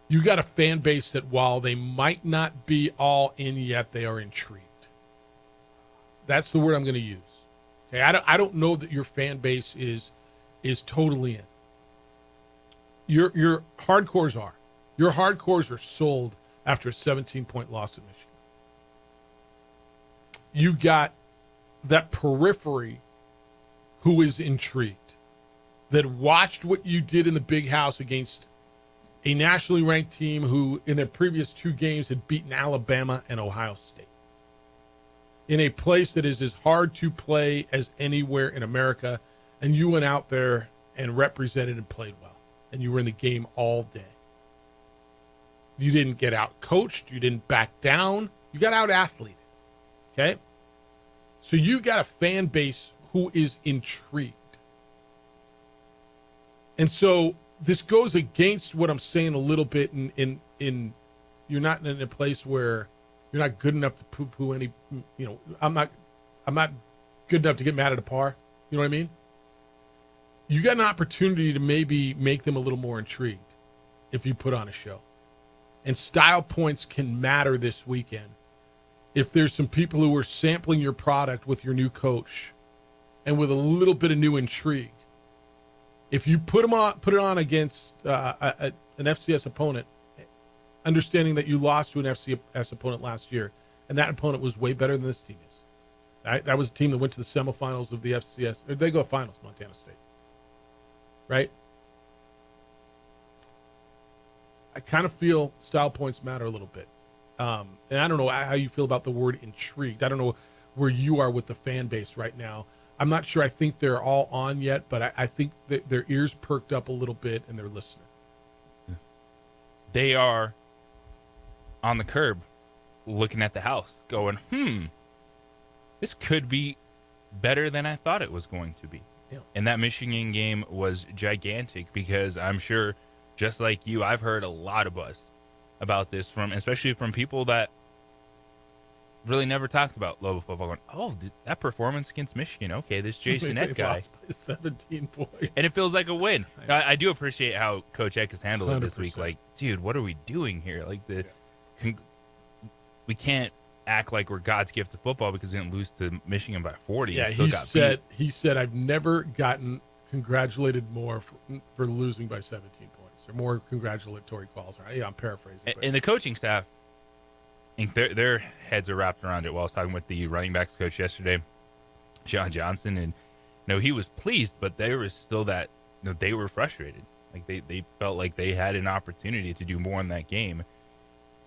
You got a fan base that while they might not be all in yet, they are intrigued. That's the word I'm going to use. Okay, I don't know that your fan base is totally in. Your hardcores are. Your hardcores are sold after a 17-point loss at Michigan. You got that periphery who is intrigued, that watched what you did in the big house against a nationally ranked team who in their previous 2 games had beaten Alabama and Ohio State. In a place that is as hard to play as anywhere in America, and you went out there and represented and played well, and you were in the game all day. You didn't get out coached. You didn't back down. You got out athleted. Okay? So you got a fan base who is intrigued. And so this goes against what I'm saying a little bit in you're not in a place where you're not good enough to poo-poo any, you know, I'm not good enough to get mad at a par. You know what I mean? You got an opportunity to maybe make them a little more intrigued if you put on a show. And style points can matter this weekend. If there's some people who are sampling your product with your new coach and with a little bit of new intrigue, if you put it on against an FCS opponent, understanding that you lost to an FCS opponent last year, and that opponent was way better than this team is. That was a team that went to the semifinals of the FCS. Or they go finals, Montana State. Right? I kind of feel style points matter a little bit. And I don't know how you feel about the word intrigued. I don't know where you are with the fan base right now. I'm not sure. I think they're all on yet, but I think that their ears perked up a little bit and they're listening. They are on the curb looking at the house going, this could be better than I thought it was going to be. Yeah. And that Michigan game was gigantic because I'm sure, just like you, I've heard a lot of buzz about this especially from people that really never talked about Lobo football. Going, oh, that performance against Michigan. Okay, this Jason Eck guy. Lost by 17 points. And it feels like a win. I do appreciate how Coach Eck has handled it this 100%. week. Like, dude, what are we doing here? Like, we can't act like we're God's gift to football because we didn't lose to Michigan by 40. Yeah, he said, I've never gotten congratulated more for losing by 17 points or more congratulatory calls. Right? Yeah, I'm paraphrasing. but- And the coaching staff, I think their heads are wrapped around it. While I was talking with the running backs coach yesterday, John Johnson, and he was pleased, but there was still that they were frustrated. Like they felt like they had an opportunity to do more in that game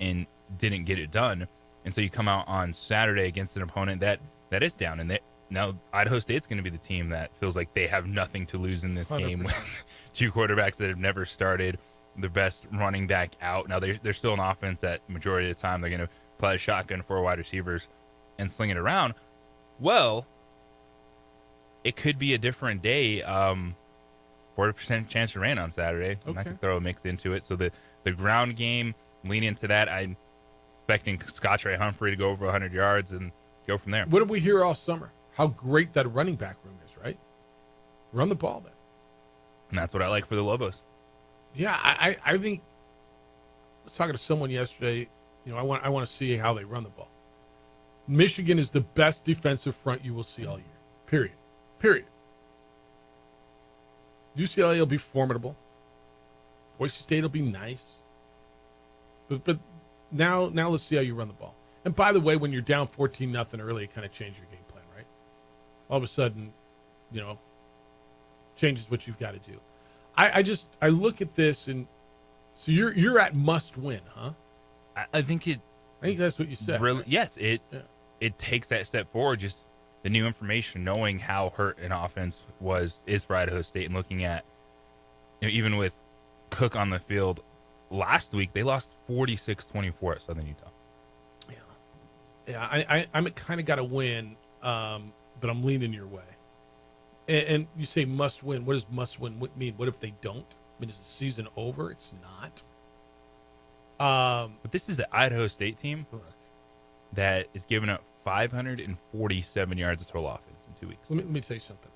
and didn't get it done. And so you come out on Saturday against an opponent that is down, and now Idaho State's going to be the team that feels like they have nothing to lose in this 100%. game. With 2 quarterbacks that have never started, the best running back out. Now they're still an offense that majority of the time they're going to play a shotgun 4 wide receivers and sling it around. Well, it could be a different day. 40% chance of rain on Saturday. And I Okay. can throw a mix into it. So the ground game, lean into that. I'm expecting Scott Ray Humphrey to go over 100 yards and go from there. What did we hear all summer? How great that running back room is, right? Run the ball then. And that's what I like for the Lobos. Yeah, I think I was talking to someone yesterday. I want to see how they run the ball. Michigan is the best defensive front you will see all year. Period. UCLA will be formidable. Boise State will be nice. But now let's see how you run the ball. And by the way, when you're down 14-0 early, it kind of changes your game plan, right? All of a sudden, changes what you've got to do. I look at this, and so you're at must win, huh? I think that's what you said. Really, right? yes, it takes that step forward. Just the new information, knowing how hurt an offense is for Idaho State, and looking at even with Cook on the field last week, they lost 46-24 at Southern Utah. Yeah, I'm kind of got to win, but I'm leaning your way. And you say must win. What does must win mean? What if they don't? I mean, is the season over? It's not. But this is an Idaho State team that is giving up 547 yards of total offense in 2 weeks. Let me tell you something.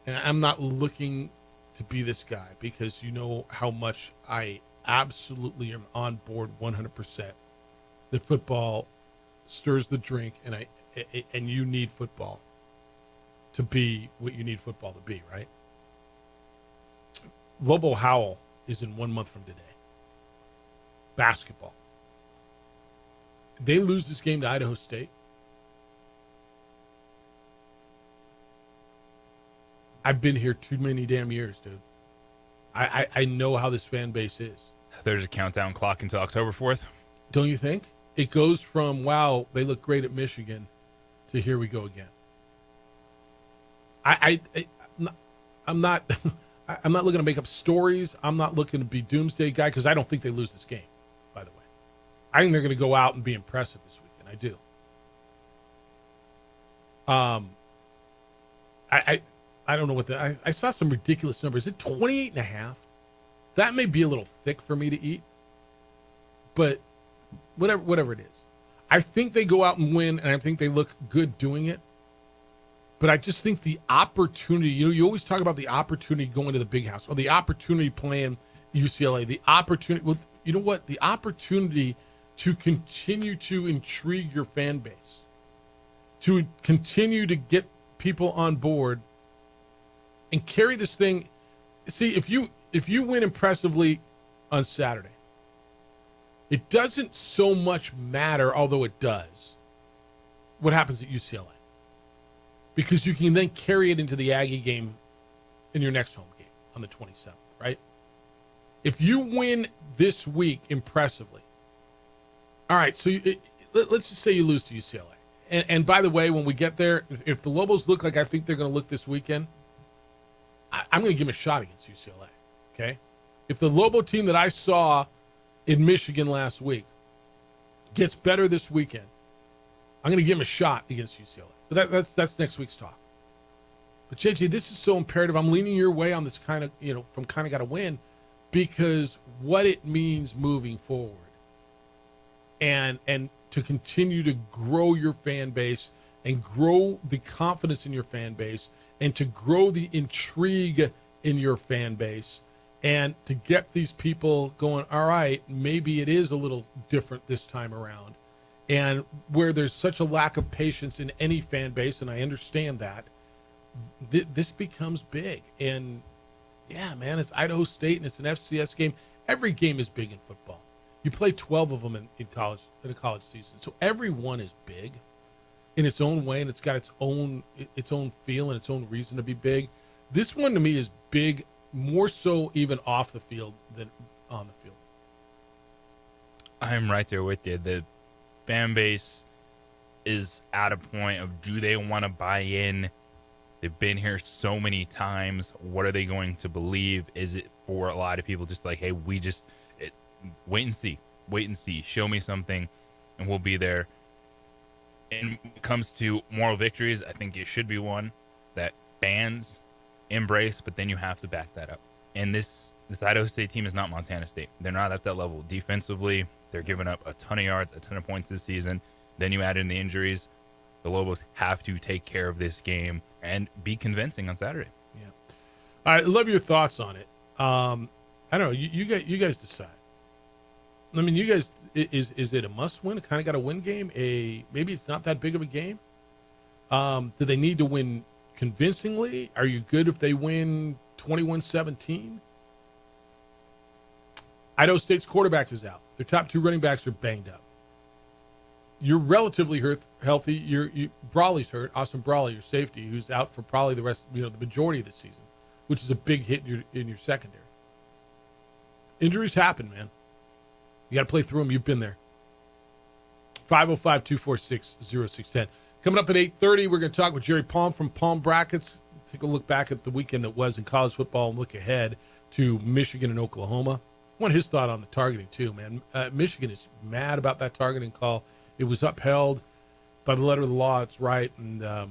And I'm not looking to be this guy, because you know how much I absolutely am on board 100% that football stirs the drink, and you need football to be what you need football to be, right? Lobo Howell is in 1 month from today. Basketball. They lose this game to Idaho State. I've been here too many damn years, dude. I know how this fan base is. There's a countdown clock until October 4th. Don't you think? It goes from, wow, they look great at Michigan, to here we go again. I'm not looking to make up stories. I'm not looking to be doomsday guy, because I don't think they lose this game, by the way. I think they're going to go out and be impressive this weekend. I do. I don't know what I saw some ridiculous numbers. Is it 28.5? That may be a little thick for me to eat, but whatever it is. I think they go out and win, and I think they look good doing it. But I just think the opportunity, you always talk about the opportunity going to the big house, or the opportunity playing UCLA, the opportunity, well, you know what? The opportunity to continue to intrigue your fan base, to continue to get people on board and carry this thing. See, if you win impressively on Saturday, it doesn't so much matter, although it does, what happens at UCLA. Because you can then carry it into the Aggie game in your next home game on the 27th, right? If you win this week impressively, all right, so let's just say you lose to UCLA. And by the way, when we get there, if the Lobos look like I think they're going to look this weekend, I'm going to give them a shot against UCLA, okay? If the Lobo team that I saw in Michigan last week gets better this weekend, I'm going to give them a shot against UCLA. But that's next week's talk. But JJ, this is so imperative. I'm leaning your way on this kind of, from kind of got to win, because what it means moving forward, and to continue to grow your fan base and grow the confidence in your fan base, and to grow the intrigue in your fan base, and to get these people going, all right, maybe it is a little different this time around. And where there's such a lack of patience in any fan base, and I understand that, this becomes big. And yeah, man, it's Idaho State and it's an FCS game. Every game is big in football. You play 12 of them in college, in a college season. So every one is big in its own way, and it's got its own feel and its own reason to be big. This one to me is big, more so even off the field than on the field. I'm right there with you. The fan base is at a point of, do they want to buy in? They've been here so many times. What are they going to believe? Is it for a lot of people just like, hey, wait and see, show me something and we'll be there. And when it comes to moral victories, I think it should be one that fans embrace, but then you have to back that up. And this Idaho State team is not Montana State. They're not at that level. Defensively, they're giving up a ton of yards, a ton of points this season. Then you add in the injuries. The Lobos have to take care of this game and be convincing on Saturday. Yeah. I love your thoughts on it. I don't know. You guys decide. I mean, you guys, is it a must-win? It kind of got a win game. Maybe it's not that big of a game. Do they need to win convincingly? Are you good if they win 21-17? Idaho State's quarterback is out. Their top 2 running backs are banged up. You're relatively healthy. Brawley's hurt. Austin Brawley, your safety, who's out for probably the majority of the season, which is a big hit in your secondary. Injuries happen, man. You got to play through them. You've been there. 505-246-0610. Coming up at 8:30, we're going to talk with Jerry Palm from Palm Brackets. Take a look back at the weekend that was in college football and look ahead to Michigan and Oklahoma. I want his thought on the targeting, too, man. Michigan is mad about that targeting call. It was upheld by the letter of the law. It's right. And so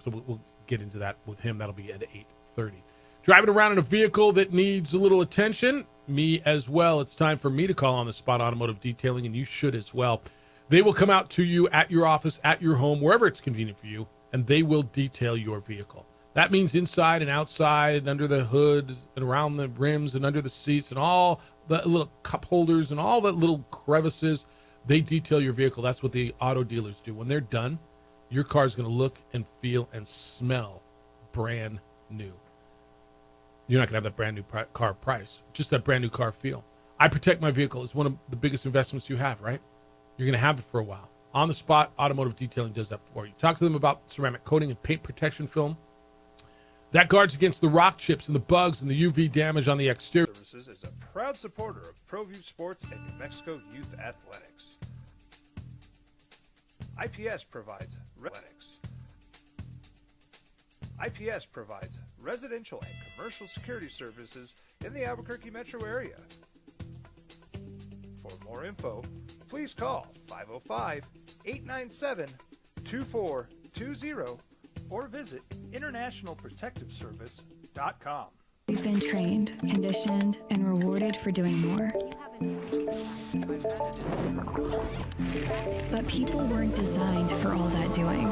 we'll get into that with him. That'll be at 8:30. Driving around in a vehicle that needs a little attention, me as well. It's time for me to call on the Spot Automotive Detailing, and you should as well. They will come out to you at your office, at your home, wherever it's convenient for you, and they will detail your vehicle. That means inside and outside and under the hood and around the rims and under the seats and all the little cup holders and all the little crevices. They detail your vehicle. That's what the auto dealers do. When they're done, your car is going to look and feel and smell brand new. You're not going to have that brand new car price, just that brand new car feel. I protect my vehicle. It's one of the biggest investments you have, right? You're going to have it for a while. On the Spot, Automotive Detailing does that for you. Talk to them about ceramic coating and paint protection film. That guards against the rock chips and the bugs and the UV damage on the exterior. Services is a proud supporter of ProView Sports and New Mexico Youth Athletics. IPS provides residential and commercial security services in the Albuquerque metro area. For more info, please call 505-897-2420 or visit internationalprotectiveservice.com. We've been trained, conditioned, and rewarded for doing more. But people weren't designed for all that doing.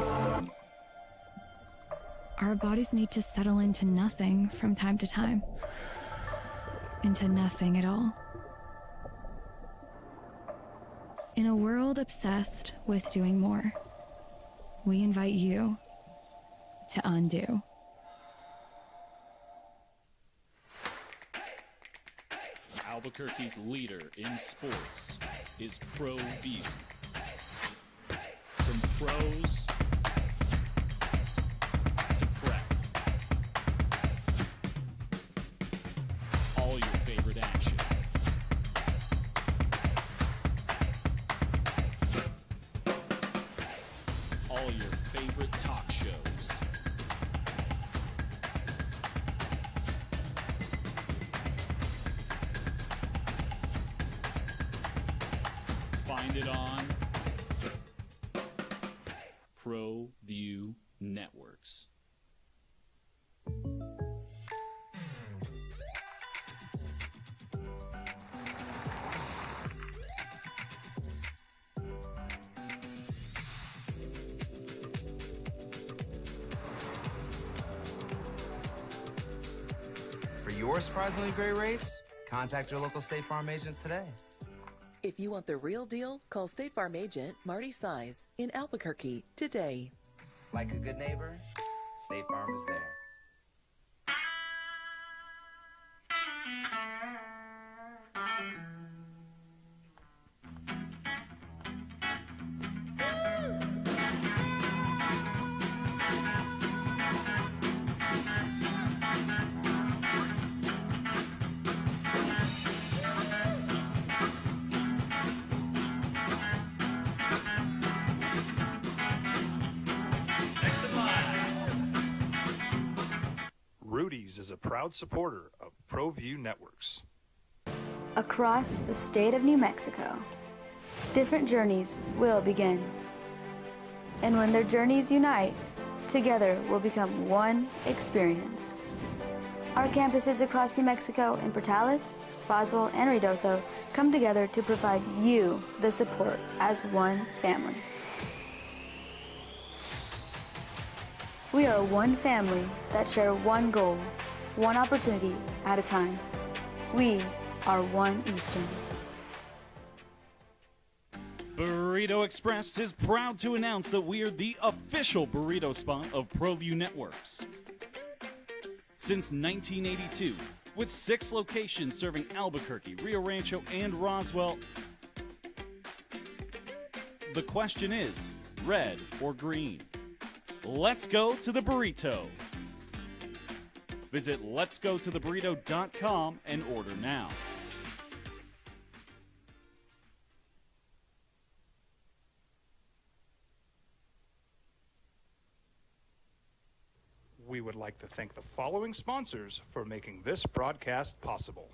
Our bodies need to settle into nothing from time to time. Into nothing at all. In a world obsessed with doing more, we invite you to undo. Albuquerque's leader in sports is ProView. From pros to prep, all your favorite action. All your favorite talk shows. Find it on ProView Networks. For your surprisingly great rates, contact your local State Farm agent today. If you want the real deal, call State Farm agent Marty Size in Albuquerque today. Like a good neighbor, State Farm is there. Rudy's is a proud supporter of ProView Networks. Across the state of New Mexico, different journeys will begin. And when their journeys unite, Together will become one experience. Our campuses across New Mexico in Portales, Roswell, and Ruidoso come together to provide you the support as one family. We are one family that share one goal, one opportunity at a time. We are One Eastern. Burrito Express is proud to announce that we're the official burrito spot of ProView Networks. Since 1982, with 6 locations serving Albuquerque, Rio Rancho, and Roswell, the question is, red or green? Let's go to the burrito. Visit letsgototheburrito.com and order now. We would like to thank the following sponsors for making this broadcast possible.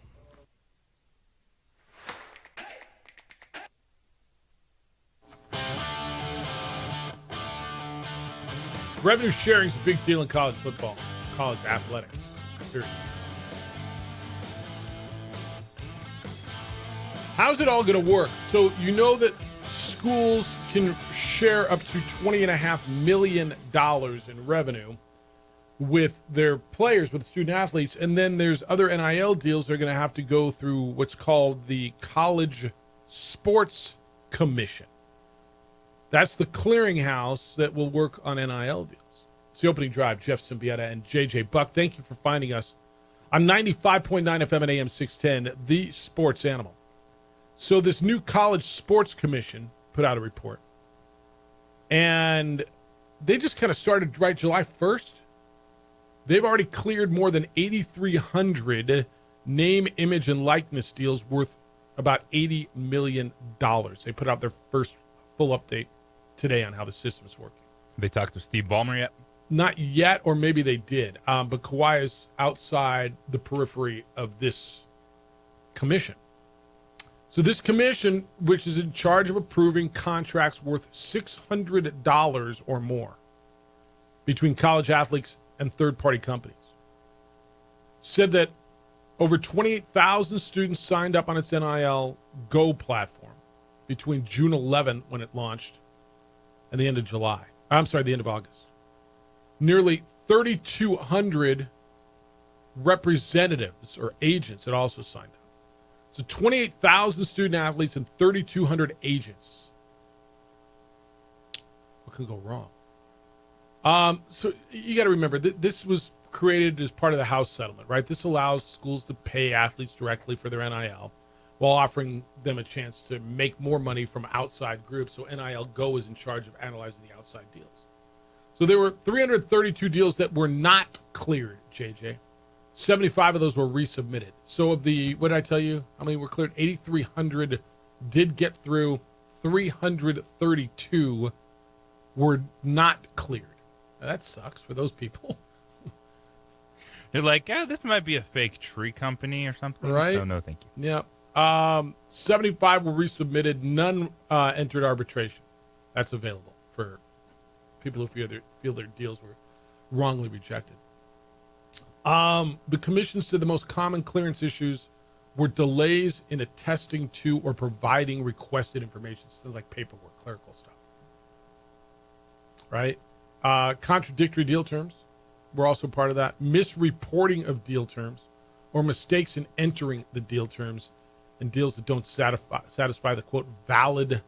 Revenue sharing is a big deal in college football, college athletics. Period. How's it all going to work? So you know that schools can share up to $20.5 million in revenue with their players, with student athletes, and then there's other NIL deals they're going to have to go through what's called the College Sports Commission. That's the clearinghouse that will work on NIL deals. It's the opening drive. Jeff Symbieta and JJ Buck. Thank you for finding us on 95.9 FM and AM 610, the sports animal. So this new College Sports Commission put out a report, and they just kind of started right July 1st. They've already cleared more than 8,300 name, image, and likeness deals worth about $80 million. They put out their first full update today on how the system is working. They talked to Steve Ballmer yet? Not yet, or maybe they did. But Kawhi is outside the periphery of this commission. So this commission, which is in charge of approving contracts worth $600 or more between college athletes and third-party companies, said that over 28,000 students signed up on its NIL Go platform between June 11, when it launched, and the end of July. I'm sorry, the end of August. Nearly 3,200 representatives or agents had also signed up. So 28,000 student athletes and 3,200 agents. What could go wrong? So you got to remember that this was created as part of the House settlement, right? This allows schools to pay athletes directly for their NIL while offering them a chance to make more money from outside groups. So NIL Go is in charge of analyzing the outside deals. So there were 332 deals that were not cleared, JJ. 75 of those were resubmitted. So of the, what did I tell you? How many were cleared? 8,300 did get through. 332 were not cleared. Now, that sucks for those people. They're like, this might be a fake tree company or something. Right? So no, thank you. Yeah. 75 were resubmitted. None entered arbitration. That's available for people who feel their deals were wrongly rejected. The commission said the most common clearance issues were delays in attesting to or providing requested information. Things like paperwork, clerical stuff. Right? Contradictory deal terms were also part of that. Misreporting of deal terms or mistakes in entering the deal terms and deals that don't satisfy the, quote, valid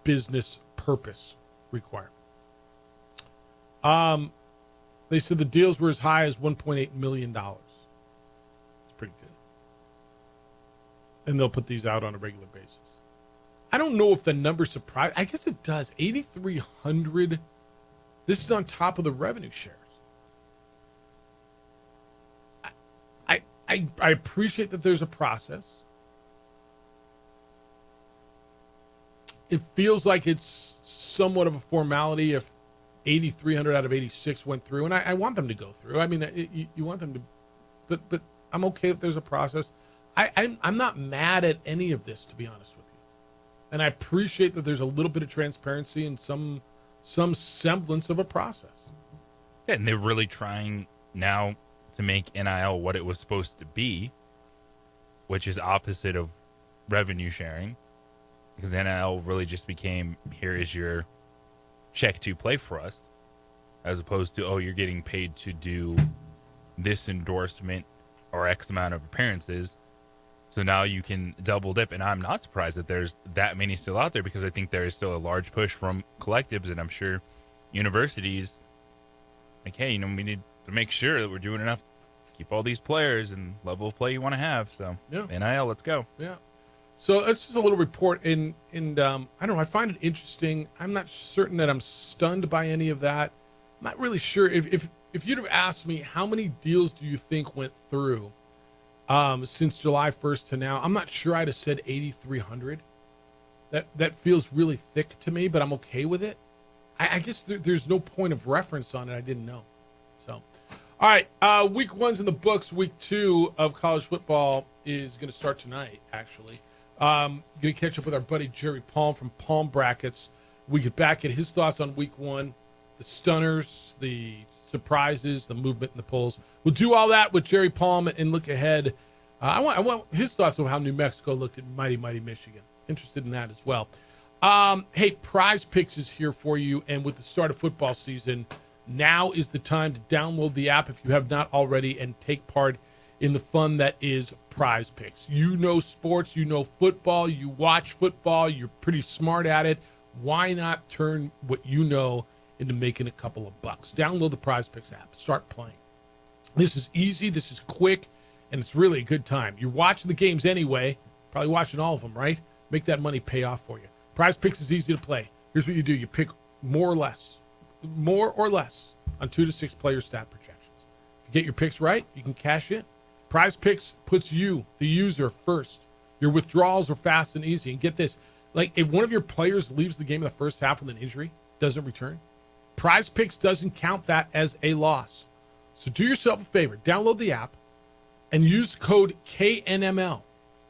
business purpose requirement. They said the deals were as high as $1.8 million. It's pretty good. And they'll put these out on a regular basis. I don't know if the number surprised. I guess it does. 8,300. This is on top of the revenue shares. I appreciate that there's a process. It feels like it's somewhat of a formality if 8,300 out of 86 went through, and I want them to go through. I mean, you want them to, but I'm okay if there's a process. I'm not mad at any of this, to be honest with you, and I appreciate that there's a little bit of transparency and some semblance of a process. Yeah, and they're really trying now to make NIL what it was supposed to be, which is opposite of revenue sharing, because NIL really just became, here is your check to play for us, as opposed to, oh, you're getting paid to do this endorsement or X amount of appearances. So now you can double dip. And I'm not surprised that there's that many still out there, because I think there is still a large push from collectives, and I'm sure universities, like, hey, we need to make sure that we're doing enough to keep all these players and level of play you want to have. So Yeah. NIL, let's go. Yeah. So that's just a little report. And I don't know. I find it interesting. I'm not certain that I'm stunned by any of that. I'm not really sure. If you'd have asked me how many deals do you think went through since July 1st to now, I'm not sure I'd have said 8,300. That feels really thick to me, but I'm okay with it. I guess there's no point of reference on it. I didn't know. So, all right. Week 1's in the books. Week 2 of college football is going to start tonight, actually. Going to catch up with our buddy Jerry Palm from Palm Brackets. We get back at his thoughts on week 1, the stunners, the surprises, the movement in the polls. We'll do all that with Jerry Palm and look ahead. I want his thoughts on how New Mexico looked at mighty Michigan. Interested in that as well. Hey, Prize Picks is here for you, and with the start of football season, now is the time to download the app if you have not already and take part in the fun that is Prize Picks. You know sports, you know football, you watch football, you're pretty smart at it. Why not turn what you know into making a couple of bucks? Download the Prize Picks app. Start playing. This is easy, this is quick, and it's really a good time. You're watching the games anyway, probably watching all of them, right? Make that money pay off for you. Prize Picks is easy to play. Here's what you do. You pick more or less on 2 to 6 player stat projections. If you get your picks right, you can cash in. Prize Picks puts you, the user, first. Your withdrawals are fast and easy. And get this, like if one of your players leaves the game in the first half with an injury, doesn't return, Prize Picks doesn't count that as a loss. So do yourself a favor. Download the app and use code KNML.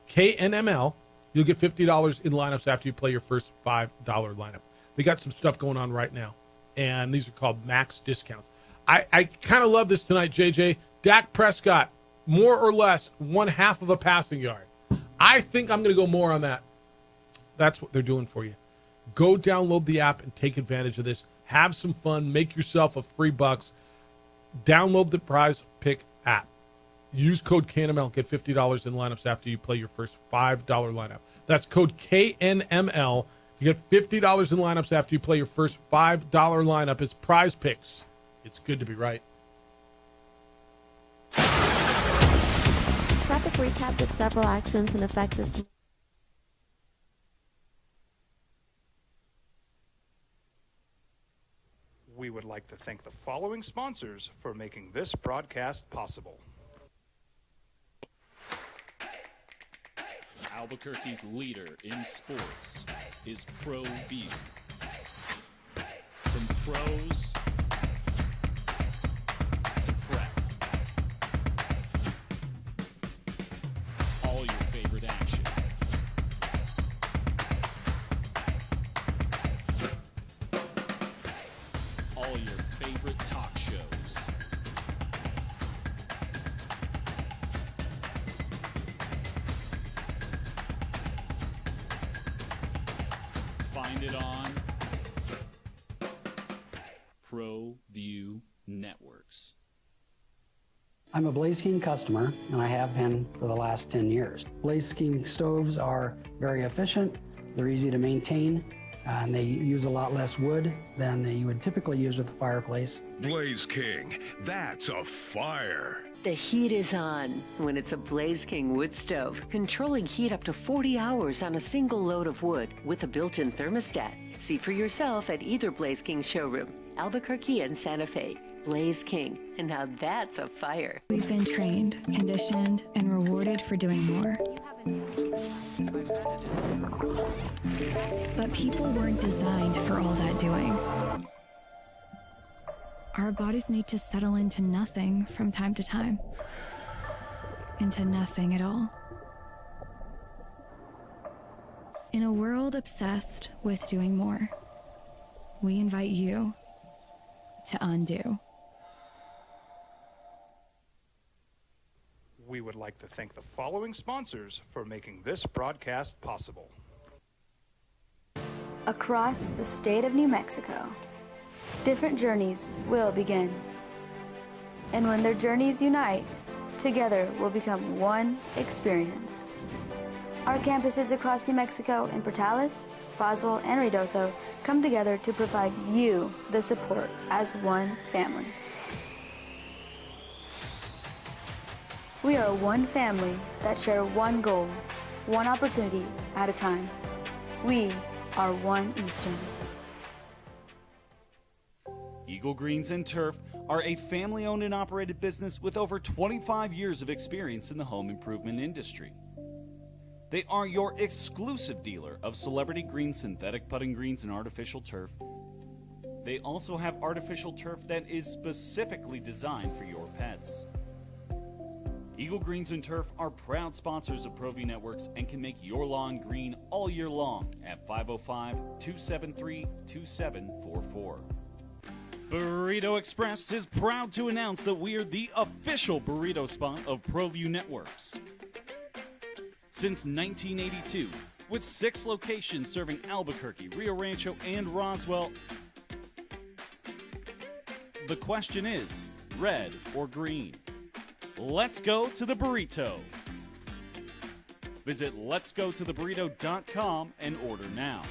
KNML. You'll get $50 in lineups after you play your first $5 lineup. They got some stuff going on right now, and these are called max discounts. I kind of love this tonight, JJ. Dak Prescott, more or less 1/2 of a passing yard. I think I'm going to go more on that. That's what they're doing for you. Go download the app and take advantage of this. Have some fun. Make yourself a free bucks. Download the Prize Pick app. Use code KNML. Get $50 in lineups after you play your first $5 lineup. That's code KNML. You get $50 in lineups after you play your first $5 lineup. It's Prize Picks. It's good to be right. Traffic recap with several accidents in effect this. We would like to thank the following sponsors for making this broadcast possible. Albuquerque's leader in sports is ProView. From pros to prep, all your favorite action. All your favorite talk shows. Find it on ProView Networks. I'm a Blaze King customer, and I have been for the last 10 years. Blaze King stoves are very efficient, they're easy to maintain, and they use a lot less wood than you would typically use with a fireplace. Blaze King, that's a fire. The heat is on when it's a Blaze King wood stove, controlling heat up to 40 hours on a single load of wood with a built-in thermostat. See for yourself at either Blaze King showroom, Albuquerque and Santa Fe. Blaze King, and now that's a fire. We've been trained, conditioned, and rewarded for doing more. But people weren't designed for all that doing. Our bodies need to settle into nothing from time to time. Into nothing at all. In a world obsessed with doing more, we invite you to undo. We would like to thank the following sponsors for making this broadcast possible. Across the state of New Mexico, different journeys will begin. And when their journeys unite, together will become one experience. Our campuses across New Mexico in Portales, Roswell, and Ruidoso come together to provide you the support as one family. We are one family that share one goal, one opportunity at a time. We are One Eastern. Eagle Greens and Turf are a family-owned and operated business with over 25 years of experience in the home improvement industry. They are your exclusive dealer of Celebrity Green synthetic putting greens and artificial turf. They also have artificial turf that is specifically designed for your pets. Eagle Greens and Turf are proud sponsors of ProView Networks and can make your lawn green all year long at 505-273-2744. Burrito Express is proud to announce that we are the official burrito spot of ProView Networks. Since 1982, with 6 locations serving Albuquerque, Rio Rancho, and Roswell, the question is, red or green? Let's go to the burrito. Visit letsgototheburrito.com and order now.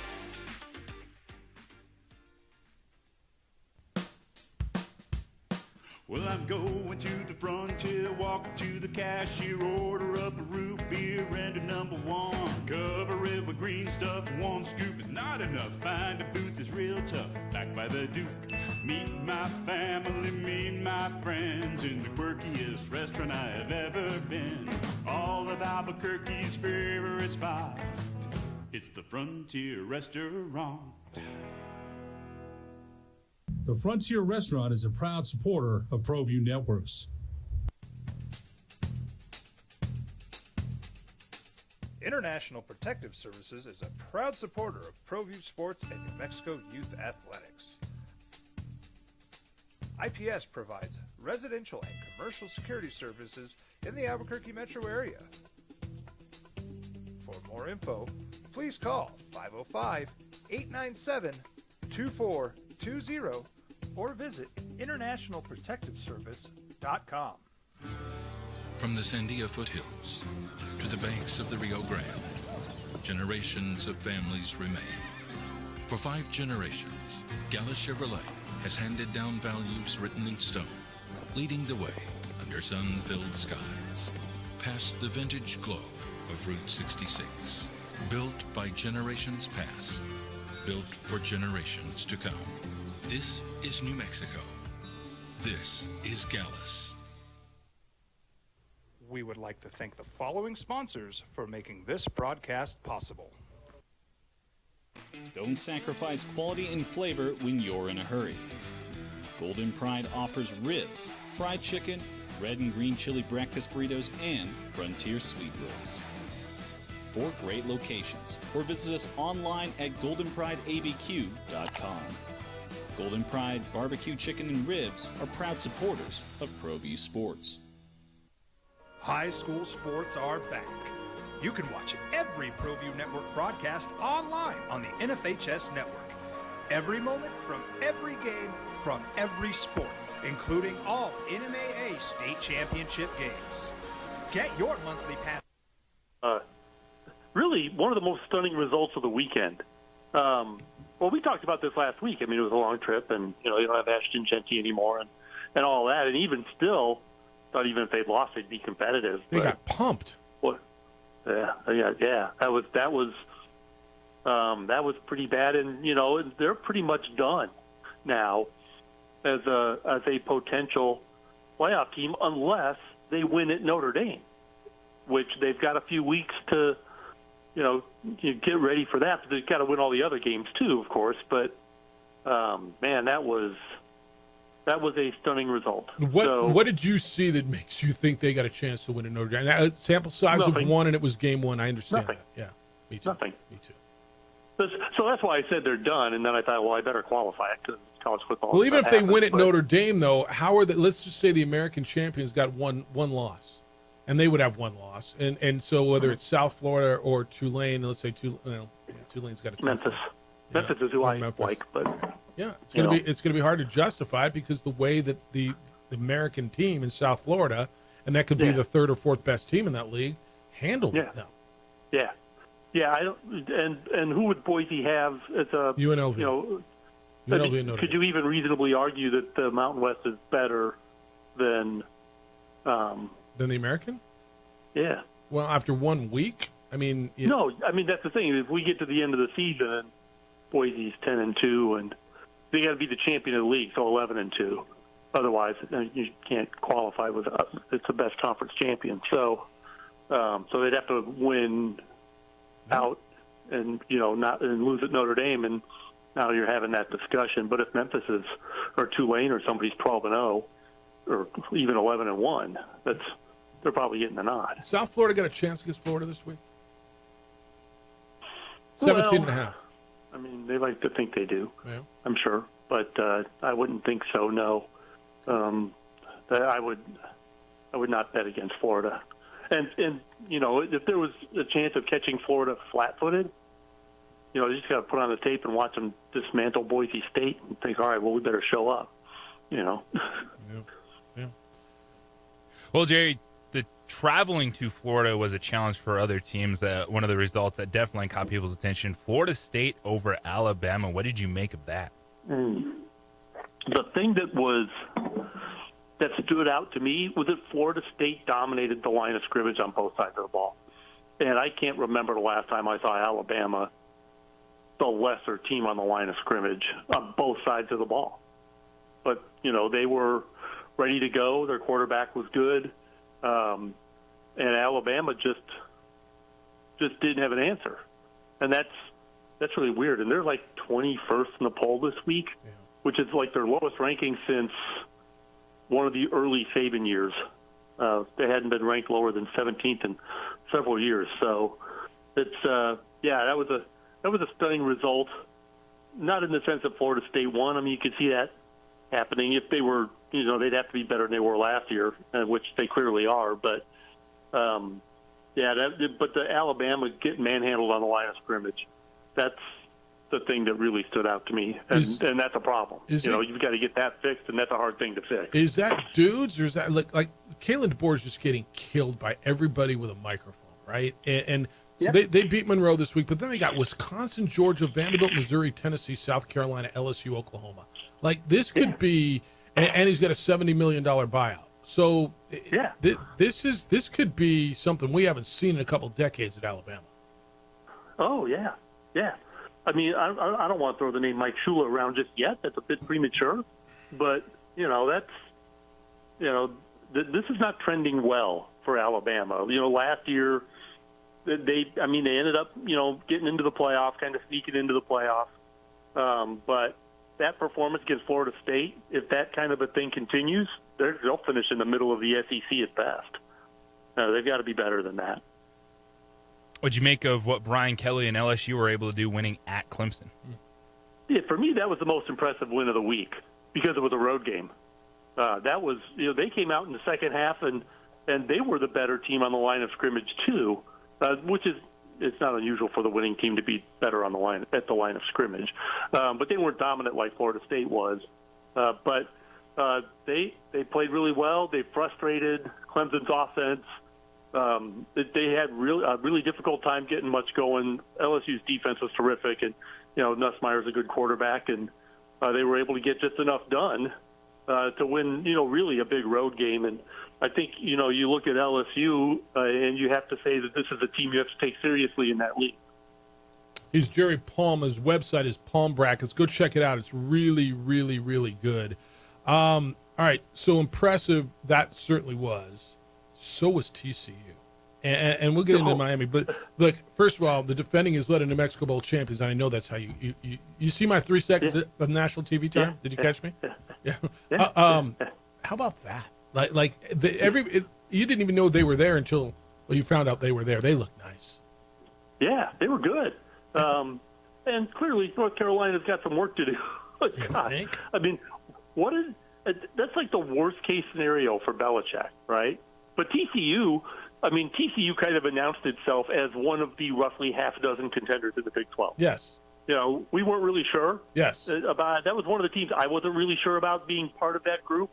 Well, I'm going to the frontier, walking to the cashier, order up a root beer and a number 1. Cover it with green stuff, 1 scoop is not enough. Find a booth that's real tough, back by the Duke. Meet my family, meet my friends in the quirkiest restaurant I have ever been. All of Albuquerque's favorite spot, it's the Frontier Restaurant. The Frontier Restaurant is a proud supporter of ProView Networks. International Protective Services is a proud supporter of ProView Sports and New Mexico Youth Athletics. IPS provides residential and commercial security services in the Albuquerque metro area. For more info, please call 505-897-2420 or visit internationalprotectiveservice.com. From the Sandia foothills to the banks of the Rio Grande, generations of families remain. For 5 generations, Gallus Chevrolet has handed down values written in stone, leading the way under sun-filled skies, past the vintage glow of Route 66. Built by generations past, built for generations to come. This is New Mexico. This is Gallus. We would like to thank the following sponsors for making this broadcast possible. Don't sacrifice quality and flavor when you're in a hurry. Golden Pride offers ribs, fried chicken, red and green chili breakfast burritos, and Frontier sweet rolls. 4 great locations, or visit us online at goldenprideabq.com. Golden Pride Barbecue Chicken and Ribs are proud supporters of ProView Sports. High school sports are back. You can watch every ProView Network broadcast online on the NFHS network. Every moment from every game from every sport, including all NMAA state championship games. Get your monthly pass. Really, one of the most stunning results of the weekend. Well, we talked about this last week. I mean, it was a long trip, and you don't have Ashton Genty anymore, and all that. And even still, thought even if they'd lost, they'd be competitive. They got pumped. What? Yeah. That was pretty bad, and they're pretty much done now as a potential playoff team, unless they win at Notre Dame, which they've got a few weeks to. Get ready for that. But they've got to win all the other games too, of course. But man, that was a stunning result. What did you see that makes you think they got a chance to win in Notre Dame? Now, sample size of 1, and it was game 1. I understand. Nothing. That. Yeah, me too. Nothing. Me too. So that's why I said they're done, and then I thought, well, I better qualify it because college football. Well, even if they win at Notre Dame, though, how are they? Let's just say the American champions got one loss. and they would have one loss. And so whether it's South Florida or Tulane, let's say Tulane's got a Memphis. Memphis is who I like, but yeah, it's gonna be hard to justify because the way that the American team in South Florida, and that could be the third or fourth best team in that league, handled them. Yeah. I don't. And who would Boise have as a UNLV? You know, UNLV and Notre could Dame. you even reasonably argue that the Mountain West is better than the American? Yeah. Well, after 1 week, I mean. No, I mean that's the thing. If we get to the end of the season and Boise's 10-2, and they got to be the champion of the league, so 11-2. Otherwise, you can't qualify with us. It's the best conference champion. So they'd have to win out and not and lose at Notre Dame, and now you're having that discussion. But if Memphis is or Tulane or somebody's 12-0 or even 11-1, they're probably getting the nod. South Florida got a chance against Florida this week. 17.5. I mean, they like to think they do. Yeah. I'm sure, but I wouldn't think so. No, I would not bet against Florida. And if there was a chance of catching Florida flat-footed, you just got to put on the tape and watch them dismantle Boise State and think, all right, well, we better show up. Yeah. Well, Jerry, the traveling to Florida was a challenge for other teams. One of the results that definitely caught people's attention: Florida State over Alabama. What did you make of that? The thing that stood out to me was that Florida State dominated the line of scrimmage on both sides of the ball. And I can't remember the last time I saw Alabama, the lesser team on the line of scrimmage, on both sides of the ball. But, they were ready to go. Their quarterback was good. And Alabama just didn't have an answer. And that's really weird. And they're like 21st in the poll this week, which is like their lowest ranking since one of the early Saban years. They hadn't been ranked lower than 17th in several years. So it's that was a stunning result. Not in the sense that Florida State won. I mean, you could see that happening if they were. They'd have to be better than they were last year, which they clearly are. But but the Alabama getting manhandled on the line of scrimmage, that's the thing that really stood out to me, and that's a problem. You've got to get that fixed, and that's a hard thing to fix. Is that dudes, or is that like Kalen DeBoer is just getting killed by everybody with a microphone, right? And so they beat Monroe this week, but then they got Wisconsin, Georgia, Vanderbilt, Missouri, Tennessee, South Carolina, LSU, Oklahoma. Like this could be, and he's got a $70 million buyout. So this could be something we haven't seen in a couple decades at Alabama. Oh yeah. I mean, I don't want to throw the name Mike Shula around just yet. That's a bit premature, but this is not trending well for Alabama. Last year they ended up getting into the playoff, kind of sneaking into the playoff, but that performance against Florida State, if that kind of a thing continues, they'll finish in the middle of the SEC at best. They've got to be better than that. What'd you make of what Brian Kelly and LSU were able to do winning at Clemson? Yeah, for me, that was the most impressive win of the week because it was a road game. That was, they came out in the second half and they were the better team on the line of scrimmage too, which is it's not unusual for the winning team to be better on the line at the line of scrimmage. But they weren't dominant like Florida State was. But they played really well. They frustrated Clemson's offense. They had a really difficult time getting much going. LSU's defense was terrific, and Nussmeier's a good quarterback, and they were able to get just enough done to win. Really a big road game. And I think you look at LSU, and you have to say that this is a team you have to take seriously in that league. He's Jerry Palm. His website is Palm Brackets. Go check it out. It's really, really, really good. All right, so impressive that certainly was. So was TCU. And we'll get into Miami. But, look, first of all, the defending is led in New Mexico Bowl champions, and I know that's how you see my 3 seconds of national TV time? Yeah. Did you catch me? Yeah. How about that? You didn't even know they were there until you found out they were there. They look nice. Yeah, they were good. And clearly North Carolina's got some work to do. God, I mean, that's like the worst case scenario for Belichick, right? But TCU kind of announced itself as one of the roughly half dozen contenders in the Big 12. Yes. We weren't really sure. Yes. About that was one of the teams I wasn't really sure about being part of that group.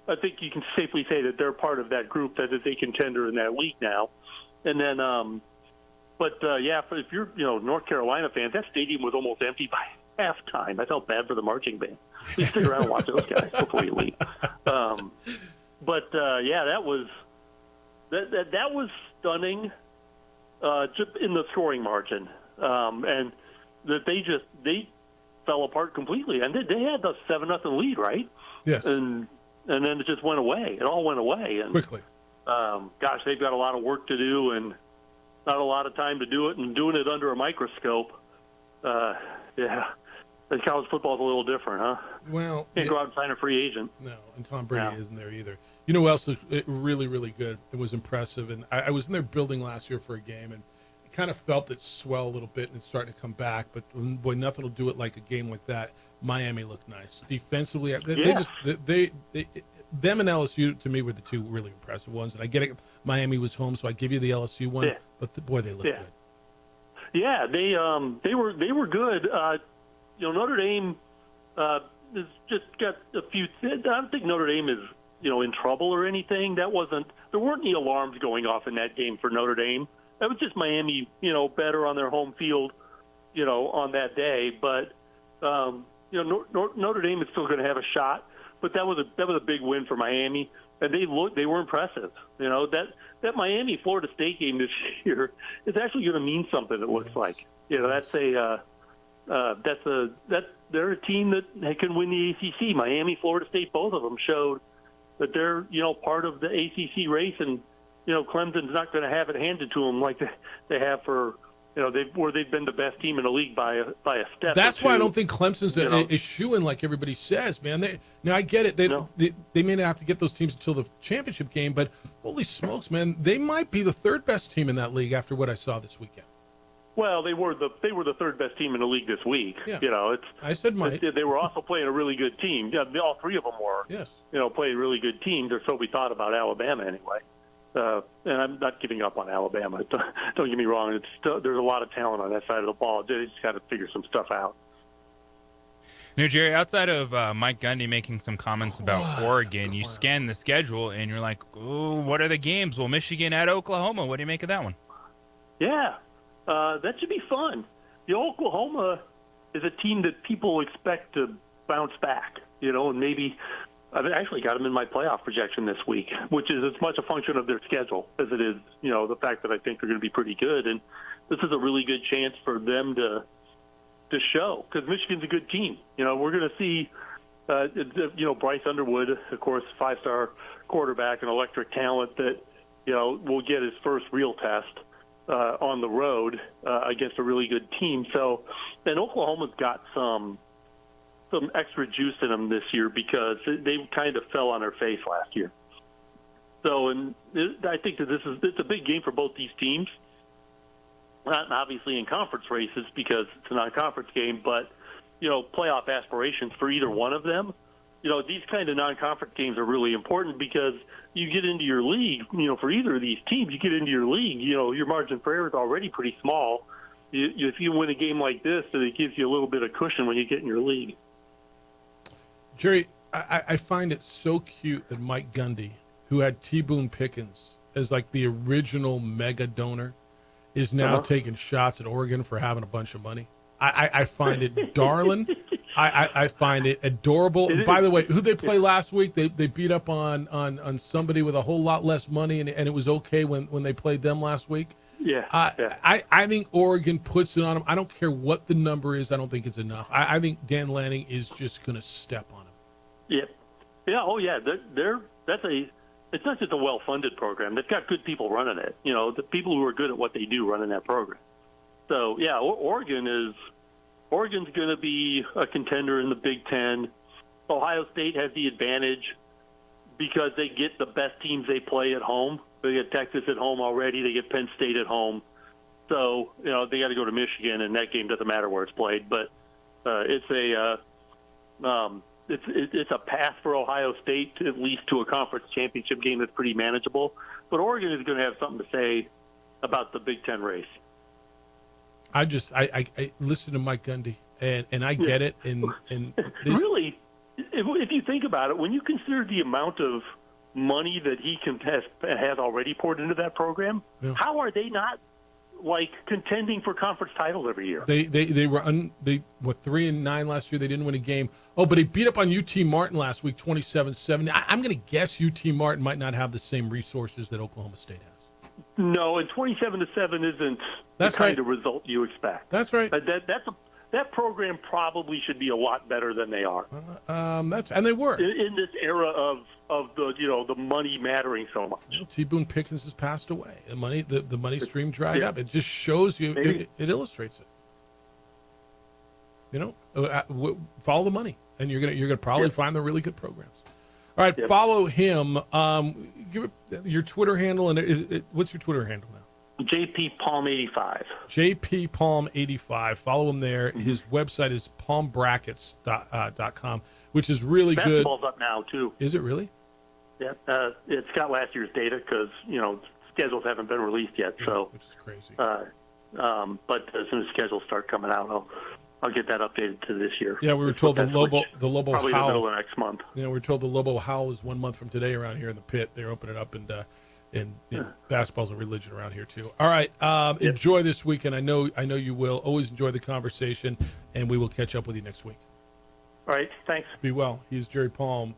I think you can safely say that they're part of that group, that is a contender in that league now. And then, if you're North Carolina fans, that stadium was almost empty by halftime. I felt bad for the marching band. Please stick around and watch those guys before you leave. That was stunning, just in the scoring margin, and that they fell apart completely. And they had the 7-0 lead, right? Yes. And then it just went away. It all went away. And, quickly. They've got a lot of work to do and not a lot of time to do it, and doing it under a microscope. And college football is a little different, huh? Well, can't go out and sign a free agent. No, and Tom Brady isn't there either. You know who else is really, really good? It was impressive, and I was in their building last year for a game, and it kind of felt it swell a little bit, and it's starting to come back. But boy, nothing will do it like a game like that. Miami looked nice defensively. Them and LSU to me were the two really impressive ones. And I get it, Miami was home, so I give you the LSU one. Yeah. But they looked good. Yeah, they were good. Notre Dame has just got a few. I don't think Notre Dame is in trouble or anything. There weren't any alarms going off in that game for Notre Dame. That was just Miami, better on their home field, on that day. But Notre Dame is still going to have a shot. But that was a big win for Miami, and they were impressive. That Miami Florida State game this year is actually going to mean something. It looks like they're a team that can win the ACC. Miami, Florida State, both of them showed that they're part of the ACC race, and Clemson's not going to have it handed to them like they have for. They've been the best team in the league by a step. That's why I don't think Clemson's a shoo-in like everybody says, man. Now I get it. They may not have to get those teams until the championship game, but holy smokes, man, they might be the third best team in that league after what I saw this weekend. Well, they were the third best team in the league this week. Yeah. I said might. They were also playing a really good team. Yeah, all three of them were. Yes. Playing really good teams, or so we thought about Alabama anyway. And I'm not giving up on Alabama. Don't get me wrong. There's a lot of talent on that side of the ball. They just got to figure some stuff out. Jerry, outside of Mike Gundy making some comments about Oregon, you scan the schedule and you're like, "Oh, what are the games?" Well, Michigan at Oklahoma. What do you make of that one? Yeah, that should be fun. Oklahoma is a team that people expect to bounce back, and maybe I've actually got them in my playoff projection this week, which is as much a function of their schedule as it is, the fact that I think they're going to be pretty good. And this is a really good chance for them to show, because Michigan's a good team. We're going to see, Bryce Underwood, of course, 5-star quarterback and electric talent that, will get his first real test on the road against a really good team. So, and Oklahoma's got some extra juice in them this year because they kind of fell on their face last year. So, and I think that it's a big game for both these teams. Not obviously in conference races because it's a non-conference game, but playoff aspirations for either one of them. These kind of non-conference games are really important because you get into your league. For either of these teams, you get into your league. Your margin for error is already pretty small. If you win a game like this, then it gives you a little bit of cushion when you get in your league. Jerry, I find it so cute that Mike Gundy, who had T. Boone Pickens as like the original mega donor, is now taking shots at Oregon for having a bunch of money. I find it darling. I find it adorable. And by the way, who they play last week? They beat up on somebody with a whole lot less money, and it was okay when they played them last week. Yeah. I think Oregon puts it on them. I don't care what the number is. I don't think it's enough. I think Dan Lanning is just going to step on them. Yeah. Oh yeah. It's not just a well-funded program. They've got good people running it. The people who are good at what they do running that program. So yeah, Oregon's going to be a contender in the Big Ten. Ohio State has the advantage because they get the best teams they play at home. They get Texas at home already. They get Penn State at home. So, they got to go to Michigan, and that game doesn't matter where it's played. But it's it's a path for Ohio State to at least to a conference championship game that's pretty manageable. But Oregon is going to have something to say about the Big Ten race. I listen to Mike Gundy, and I get it. And really, if you think about it, when you consider the amount of money that he has already poured into that program, how are they not contending for conference titles every year? They were 3-9 last year. They didn't win a game. Oh, but they beat up on UT Martin last week, 27-7. I'm going to guess UT Martin might not have the same resources that Oklahoma State has. No, and 27-7 isn't the kind of result you expect. That's right. That program probably should be a lot better than they are. And they were in this era of the money mattering so much. T. Boone Pickens has passed away. The money stream dried up. It just shows you. It illustrates it. Follow the money, and you're gonna probably find the really good programs. All right, follow him. Give it your Twitter handle, and what's your Twitter handle now? JP Palm 85. JP Palm 85. Follow him there. His website is palmbrackets.com, which is really good. Basketball's up now too. Is it really? Yeah, it's got last year's data because schedules haven't been released yet. So, which is crazy. But as soon as schedules start coming out, I'll get that updated to this year. Yeah, we were told the Lobo probably Howl, the middle of next month. Yeah, we were told the Lobo Howl is 1 month from today around here in the pit. They're opening up, and basketball's a religion around here too. All right, enjoy this weekend. I know you will. Always enjoy the conversation, and we will catch up with you next week. All right, thanks. Be well. He's Jerry Palm,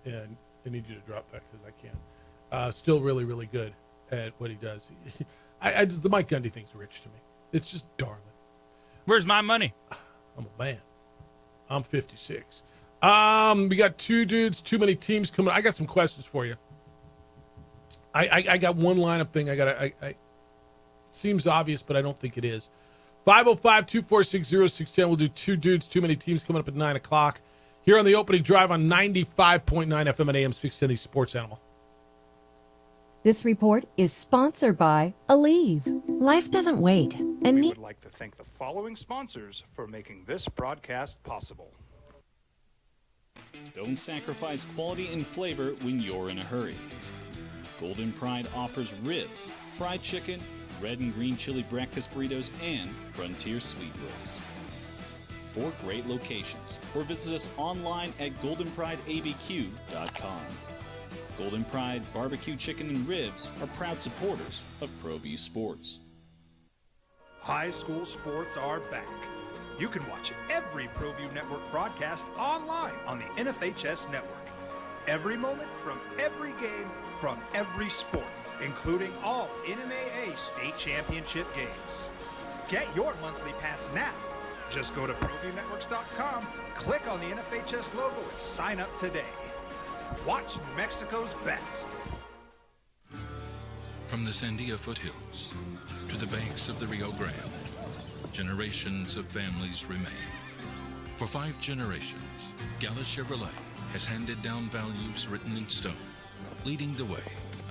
and I need you to drop back because I can't. Still really, really good at what he does. The Mike Gundy thing's rich to me. It's just darling. Where's my money? I'm a man. I'm 56. We got two dudes, too many teams coming. I got some questions for you. I got one lineup thing. Seems obvious, but I don't think it is. 505-246-0610. We'll do two dudes, too many teams coming up at 9 o'clock. Here on the opening drive on 95.9 FM and AM 610, the Sports Animal. This report is sponsored by Aleve. Life doesn't wait. We would like to thank the following sponsors for making this broadcast possible. Don't sacrifice quality and flavor when you're in a hurry. Golden Pride offers ribs, fried chicken, red and green chili breakfast burritos, and Frontier sweet rolls. 4 great locations, or visit us online at goldenprideabq.com. Golden Pride Barbecue Chicken and Ribs are proud supporters of ProView Sports. High school sports are back. You can watch every ProView Network broadcast online on the NFHS Network. Every moment from every game from every sport, including all NMAA state championship games. Get your monthly pass now. Just go to ProViewNetworks.com, click on the NFHS logo, and sign up today. Watch New Mexico's best. From the Sandia foothills to the banks of the Rio Grande, generations of families remain. For 5 generations, Gallus Chevrolet has handed down values written in stone, leading the way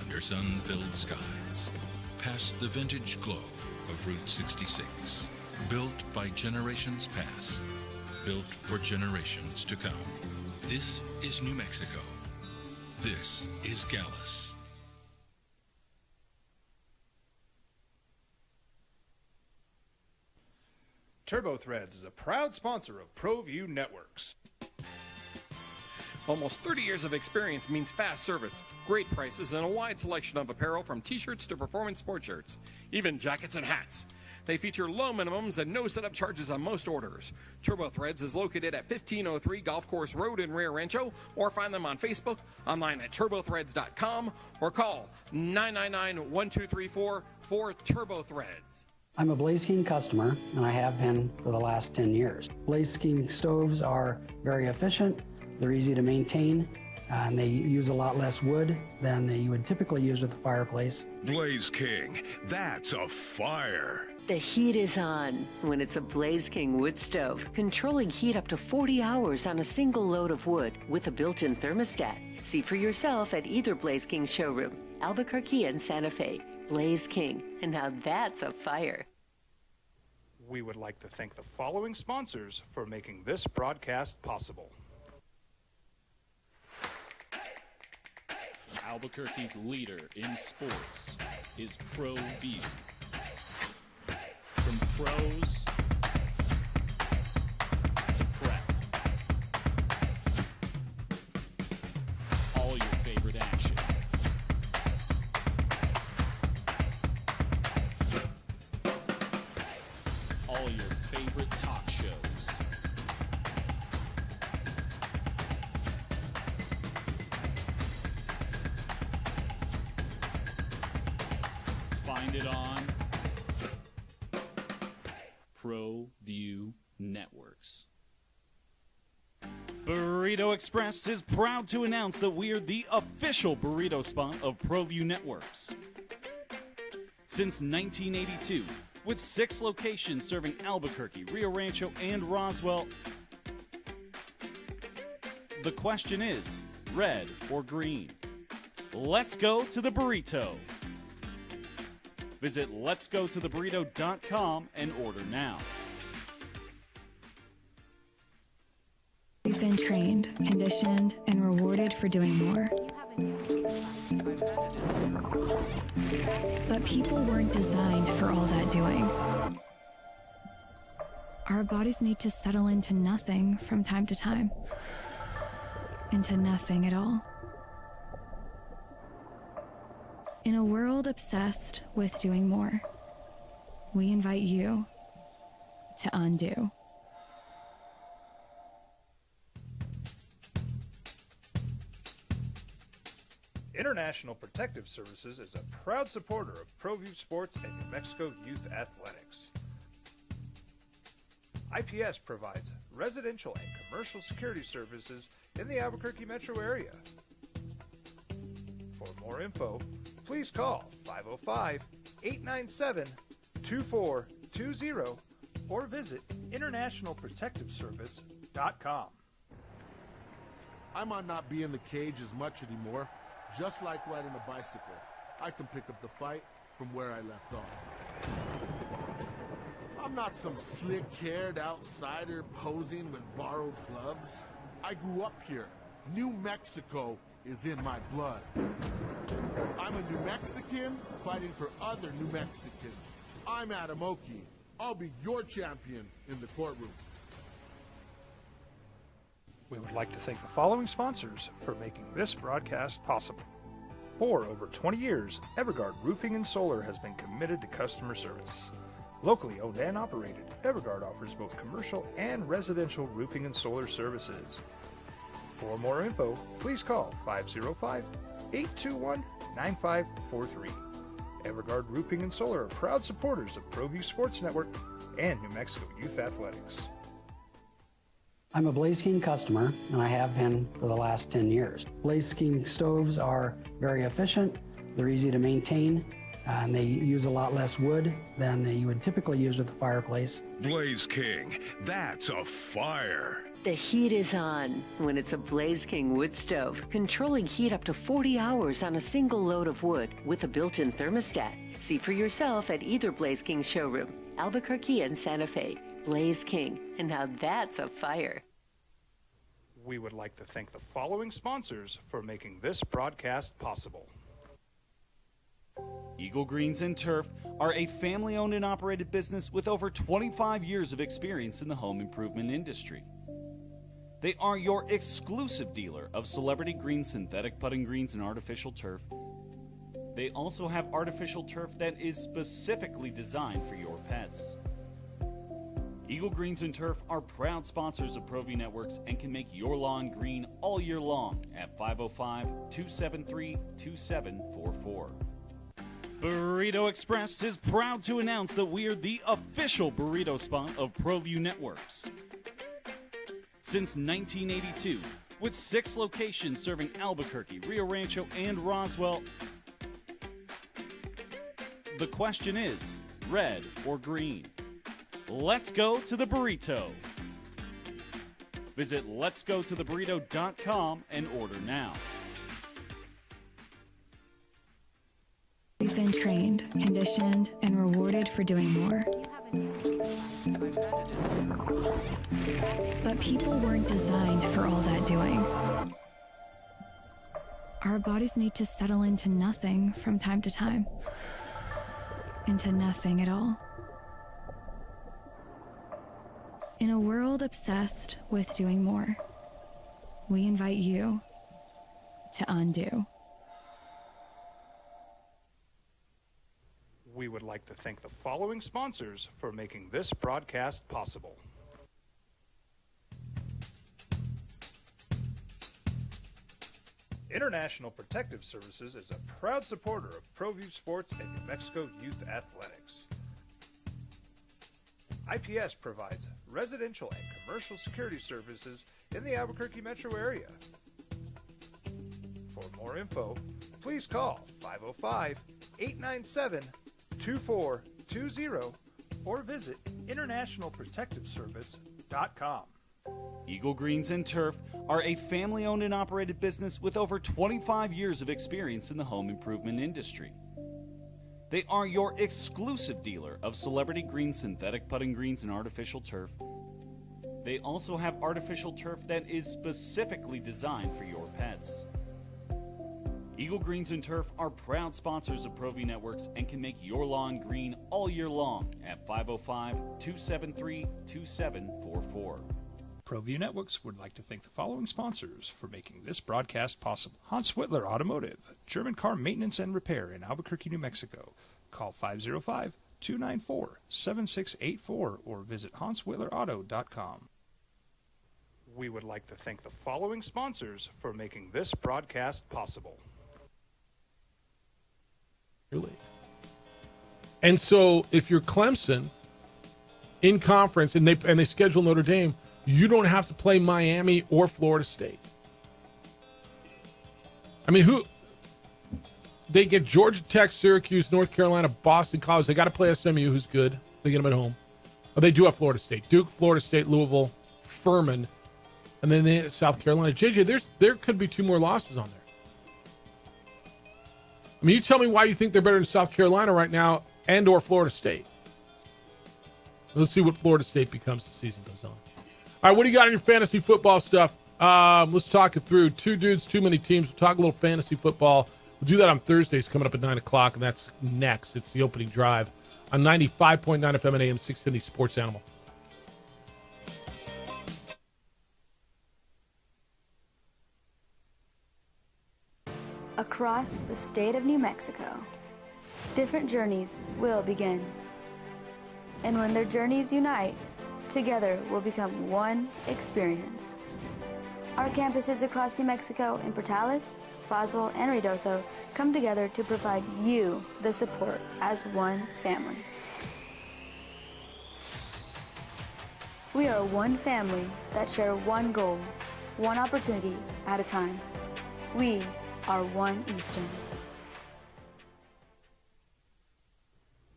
under sun-filled skies, past the vintage glow of Route 66. Built by generations past, built for generations to come. This is New Mexico. This is Gallus. TurboThreads is a proud sponsor of ProView Networks. Almost 30 years of experience means fast service, great prices, and a wide selection of apparel from t-shirts to performance sport shirts, even jackets and hats. They feature low minimums and no setup charges on most orders. TurboThreads is located at 1503 Golf Course Road in Rio Rancho, or find them on Facebook, online at turbothreads.com, or call 999-1234 for TurboThreads. I'm a Blaze King customer, and I have been for the last 10 years. Blaze King stoves are very efficient, they're easy to maintain, and they use a lot less wood than you would typically use with a fireplace. Blaze King, that's a fire. The heat is on when it's a Blaze King wood stove, controlling heat up to 40 hours on a single load of wood with a built-in thermostat. See for yourself at either Blaze King showroom, Albuquerque and Santa Fe. Blaze King, and now that's a fire. We would like to thank the following sponsors for making this broadcast possible. Albuquerque's leader in sports is ProView. From pros to prep, all your favorite action. All your favorite talk shows. Find it on ProView Networks. Burrito Express is proud to announce that we are the official burrito spot of ProView Networks. Since 1982, with 6 locations serving Albuquerque, Rio Rancho, and Roswell, the question is, red or green? Let's go to the burrito. Visit letsgototheburrito.com and order now. We've been trained, conditioned, and rewarded for doing more. But people weren't designed for all that doing. Our bodies need to settle into nothing from time to time. Into nothing at all. In a world obsessed with doing more, we invite you to undo. International Protective Services is a proud supporter of ProView Sports and New Mexico Youth Athletics. IPS provides residential and commercial security services in the Albuquerque metro area. For more info, please call 505-897-2420 or visit internationalprotectiveservice.com. I might not be in the cage as much anymore. Just like riding a bicycle, I can pick up the fight from where I left off. I'm not some slick-haired outsider posing with borrowed gloves. I grew up here. New Mexico is in my blood. I'm a New Mexican fighting for other New Mexicans. I'm Adam Oki. I'll be your champion in the courtroom. We would like to thank the following sponsors for making this broadcast possible. For over 20 years, Evergard Roofing and Solar has been committed to customer service. Locally owned and operated, Evergard offers both commercial and residential roofing and solar services. For more info, please call 505-821-9543. Evergard Roofing and Solar are proud supporters of ProView Sports Network and New Mexico Youth Athletics. I'm a Blaze King customer, and I have been for the last 10 years. Blaze King stoves are very efficient, they're easy to maintain, and they use a lot less wood than you would typically use with a fireplace. Blaze King, that's a fire. The heat is on when it's a Blaze King wood stove, controlling heat up to 40 hours on a single load of wood with a built-in thermostat. See for yourself at either Blaze King showroom, Albuquerque and Santa Fe. Blaze King, and now that's a fire. We would like to thank the following sponsors for making this broadcast possible. Eagle Greens and Turf are a family-owned and operated business with over 25 years of experience in the home improvement industry. They are your exclusive dealer of celebrity green, synthetic putting greens, and artificial turf. They also have artificial turf that is specifically designed for your pets. Eagle Greens and Turf are proud sponsors of ProView Networks and can make your lawn green all year long at 505-273-2744. Burrito Express is proud to announce that we are the official burrito spot of ProView Networks. Since 1982, with 6 locations serving Albuquerque, Rio Rancho, and Roswell, the question is, red or green? Let's go to the burrito. Visit letsgototheburrito.com and order now. We've been trained, conditioned, and rewarded for doing more. But people weren't designed for all that doing. Our bodies need to settle into nothing from time to time. Into nothing at all. In a world obsessed with doing more, we invite you to undo. We would like to thank the following sponsors for making this broadcast possible. International Protective Services is a proud supporter of ProView Sports and New Mexico Youth Athletics. IPS provides residential and commercial security services in the Albuquerque metro area. For more info, please call 505-897-2420 or visit internationalprotectiveservice.com. Eagle Greens and Turf are a family-owned and operated business with over 25 years of experience in the home improvement industry. They are your exclusive dealer of celebrity green, synthetic putting greens, and artificial turf. They also have artificial turf that is specifically designed for your pets. Eagle Greens and Turf are proud sponsors of ProView Networks and can make your lawn green all year long at 505-273-2744. ProView Networks would like to thank the following sponsors for making this broadcast possible. Hans Whitler Automotive, German car maintenance and repair in Albuquerque, New Mexico. Call 505-294-7684 or visit HansWhitlerAuto.com. We would like to thank the following sponsors for making this broadcast possible. Really? And so if you're Clemson in conference and they schedule Notre Dame, you don't have to play Miami or Florida State. I mean, they get Georgia Tech, Syracuse, North Carolina, Boston College. They got to play SMU, who's good. They get them at home. But they do have Florida State, Duke, Florida State, Louisville, Furman, and then they hit South Carolina. JJ, there could be 2 more losses on there. I mean, you tell me why you think they're better than South Carolina right now and or Florida State. Let's see what Florida State becomes as the season goes on. All right, what do you got on your fantasy football stuff? Let's talk it through. 2 dudes, too many teams. We'll talk a little fantasy football. We'll do that on Thursdays coming up at 9 o'clock, and that's next. It's the opening drive on 95.9 FM and AM 670 Sports Animal. Across the state of New Mexico, different journeys will begin. And when their journeys unite, together will become one experience. Our campuses across New Mexico in Portales, Roswell, and Ruidoso come together to provide you the support as one family. We are one family that share one goal, one opportunity at a time. We are One Eastern.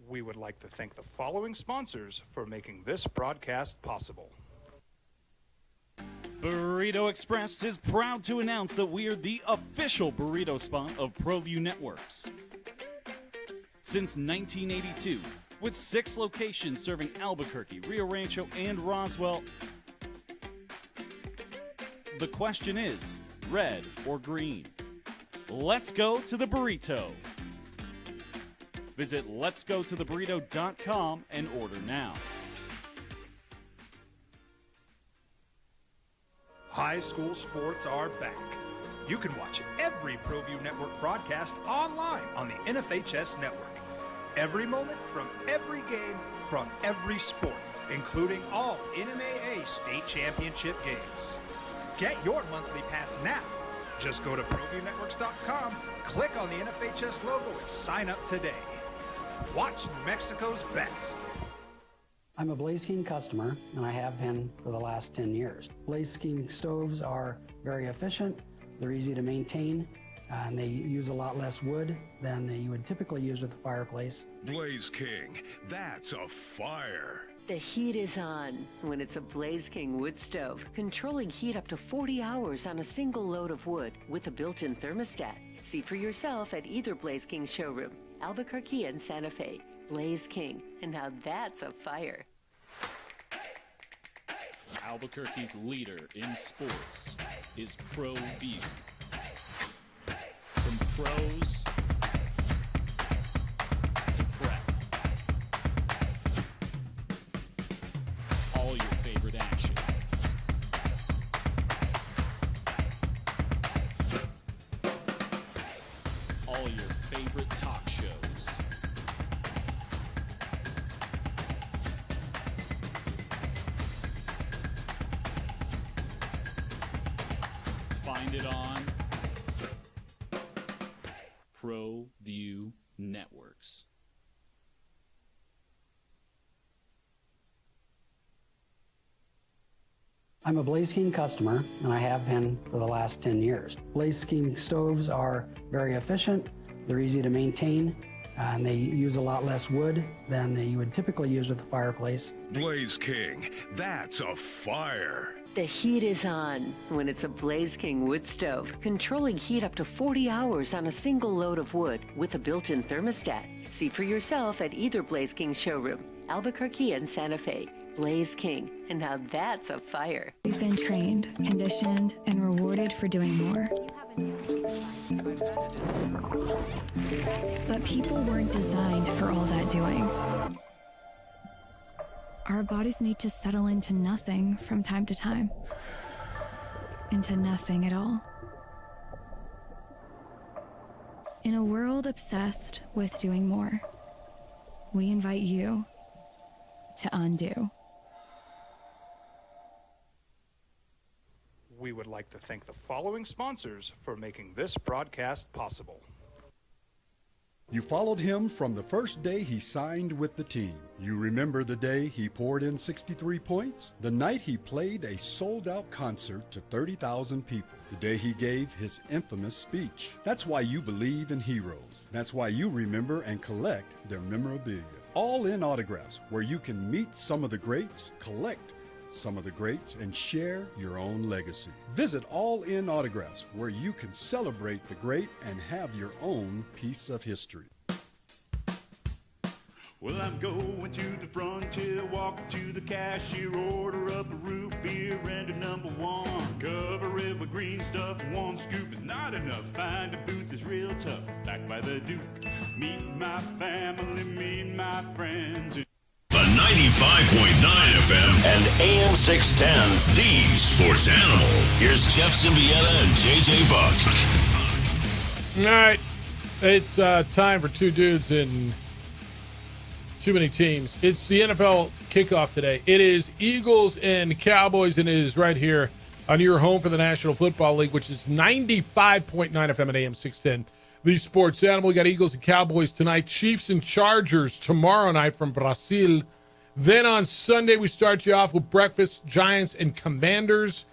We would like to thank the following sponsors for making this broadcast possible. Burrito Express is proud to announce that we are the official burrito spot of ProView Networks. Since 1982, with 6 locations serving Albuquerque, Rio Rancho, and Roswell, the question is, red or green? Let's go to the burrito. Visit letsgototheburrito.com and order now. High school sports are back. You can watch every ProView Network broadcast online on the NFHS network. Every moment from every game from every sport, including all NMAA state championship games. Get your monthly pass now. Just go to ProViewNetworks.com, click on the NFHS logo, and sign up today. Watch New Mexico's best. I'm a Blaze King customer, and I have been for the last 10 years. Blaze King stoves are very efficient, they're easy to maintain, and they use a lot less wood than you would typically use with a fireplace. Blaze King, that's a fire. The heat is on when it's a Blaze King wood stove, controlling heat up to 40 hours on a single load of wood with a built-in thermostat. See for yourself at either Blaze King showroom, Albuquerque and Santa Fe. Blaze King, and now that's a fire. Albuquerque's leader in sports is ProView. pros to prep. All your favorite action. All your favorite talk shows. Find it on ProView Networks. I'm a Blaze King customer, and I have been for the last 10 years. Blaze King stoves are very efficient, they're easy to maintain, and they use a lot less wood than you would typically use with a fireplace. Blaze King, that's a fire. The heat is on when it's a Blaze King wood stove, controlling heat up to 40 hours on a single load of wood with a built-in thermostat. See for yourself at either Blaze King showroom, Albuquerque and Santa Fe. Blaze King, and now that's a fire. We've been trained, conditioned, and rewarded for doing more. But people weren't designed for all that doing. Our bodies need to settle into nothing from time to time. Into nothing at all. In a world obsessed with doing more, we invite you to undo. We would like to thank the following sponsors for making this broadcast possible. You followed him from the first day he signed with the team. You remember the day he poured in 63 points? The night he played a sold-out concert to 30,000 people. The day he gave his infamous speech. That's why you believe in heroes. That's why you remember and collect their memorabilia. All in Autographs, where you can meet some of the greats, collect some of the greats, and share your own legacy. Visit All In Autographs, where you can celebrate the great and have your own piece of history. Well, I'm going to the frontier, walking to the cashier, order up a root beer and a number one. Cover it with green stuff, one scoop is not enough. Find a booth is real tough, back by the Duke. Meet my family, meet my friends. The 95.9 FM and AM 610, the sports animal. Here's Jeff Symbieta and JJ Buck. All right. It's time for two dudes in too many teams. It's the NFL kickoff today. It is Eagles and Cowboys, and it is right here on your home for the National Football League, which is 95.9 FM and AM 610. The sports animal. We got Eagles and Cowboys tonight. Chiefs and Chargers tomorrow night from Brazil. Then on Sunday, we start you off with breakfast, Giants and Commanders.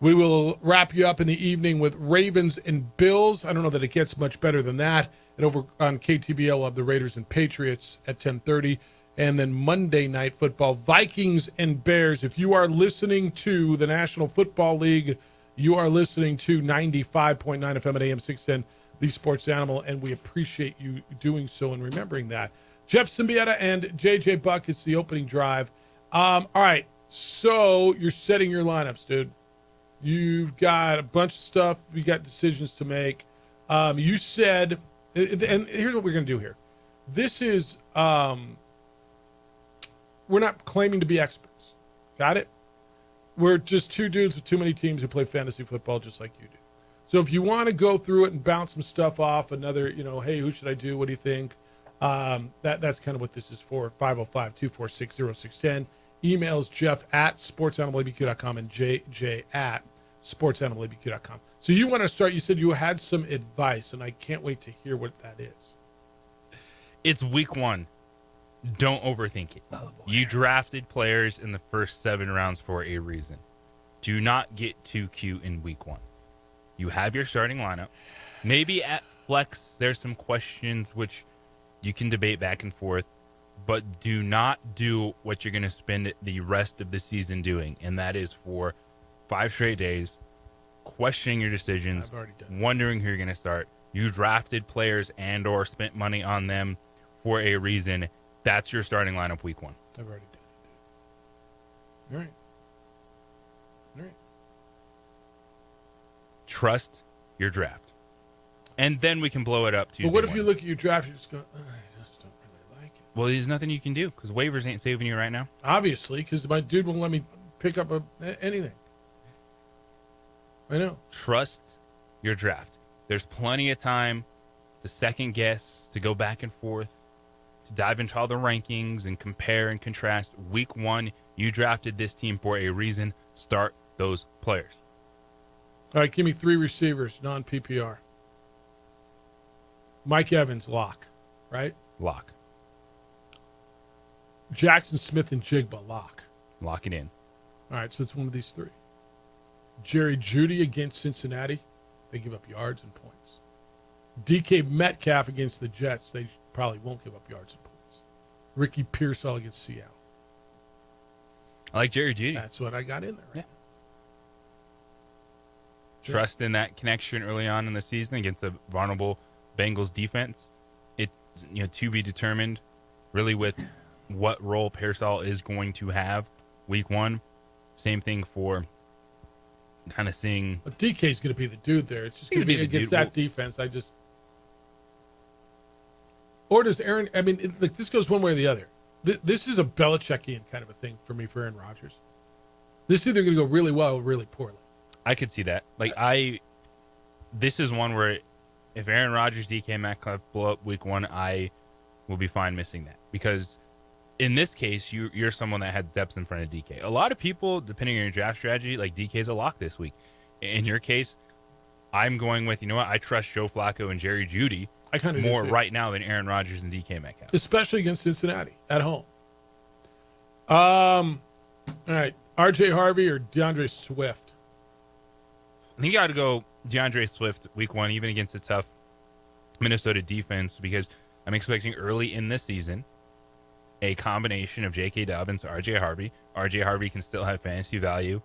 We will wrap you up in the evening with Ravens and Bills. I don't know that it gets much better than that. And over on KTBL, we'll have the Raiders and Patriots at 10:30. And then Monday Night Football, Vikings and Bears. If you are listening to the National Football League, you are listening to 95.9 FM at AM 610. The sports animal, and we appreciate you doing so and remembering that. Jeff Symbieta and JJ Buck, it's the opening drive. All right, so you're setting your lineups, dude. You've got a bunch of stuff. You got decisions to make. You said, and here's what we're going to do here. This is, we're not claiming to be experts. Got it? We're just two dudes with too many teams who play fantasy football just like you do. So if you want to go through it and bounce some stuff off, another, hey, who should I do? What do you think? That's kind of what this is for. 505-246-0610. Emails Jeff at sportsanimalabq.com and JJ at sportsanimalabq.com. So you want to start, you said you had some advice, and I can't wait to hear what that is. It's week one. Don't overthink it. You drafted players in the first 7 rounds for a reason. Do not get too cute in week one. You have your starting lineup. Maybe at flex, there's some questions which you can debate back and forth, but do not do what you're going to spend the rest of the season doing, and that is for 5 straight days, questioning your decisions, wondering who you're going to start. You drafted players and or spent money on them for a reason. That's your starting lineup week one. I've already done it. All right. Trust your draft. And then we can blow it up Tuesday But what if morning. you look at your draft and you just go, I just don't really like it? Well, there's nothing you can do because waivers ain't saving you right now. Obviously, because my dude won't let me pick up anything. I know. Trust your draft. There's plenty of time to second guess, to go back and forth, to dive into all the rankings and compare and contrast. Week 1, you drafted this team for a reason. Start those players. All right, give me 3 receivers, non-PPR. Mike Evans, lock, right? Lock. Jackson Smith and Jigba, lock. Lock it in. All right, so it's one of these 3. Jerry Jeudy against Cincinnati. They give up yards and points. DK Metcalf against the Jets. They probably won't give up yards and points. Ricky Pearsall against Seattle. I like Jerry Jeudy. That's what I got in there. Right? Trust in that connection early on in the season against a vulnerable Bengals defense. It's to be determined really with what role Pearsall is going to have week 1. Same thing for kind of seeing. But DK's going to be the dude there. It's just going to be against that defense. Or does Aaron? I mean, this goes one way or the other. This is a Belichickian kind of a thing for me for Aaron Rodgers. This is either going to go really well or really poorly. I could see that. This is one where if Aaron Rodgers, DK Metcalf blow up week 1, I will be fine missing that because in this case, you're someone that has depth in front of DK. A lot of people, depending on your draft strategy, like DK's a lock this week. In your case, I'm going with, I trust Joe Flacco and Jerry Jeudy more right now than Aaron Rodgers and DK Metcalf. Especially against Cincinnati at home. All right. RJ Harvey or DeAndre Swift? I think you got to go DeAndre Swift week 1, even against a tough Minnesota defense, because I'm expecting early in this season a combination of J.K. Dobbins, R.J. Harvey. R.J. Harvey can still have fantasy value.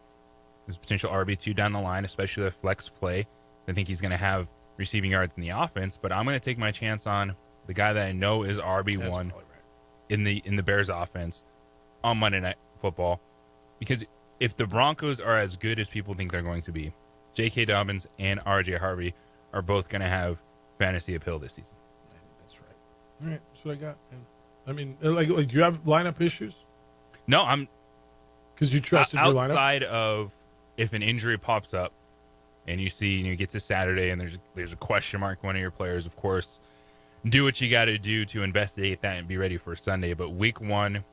There's potential RB2 down the line, especially the flex play. I think he's going to have receiving yards in the offense, but I'm going to take my chance on the guy that I know is RB1 in the Bears offense on Monday Night Football. Because if the Broncos are as good as people think they're going to be, J.K. Dobbins and R.J. Harvey are both going to have fantasy appeal this season. I think that's right. All right, that's what I got, man. I mean, like, do you have lineup issues? No, I'm because you trusted your lineup. Outside of if an injury pops up, and you get to Saturday and there's a question mark on one of your players, of course, do what you got to do to investigate that and be ready for Sunday. But week 1,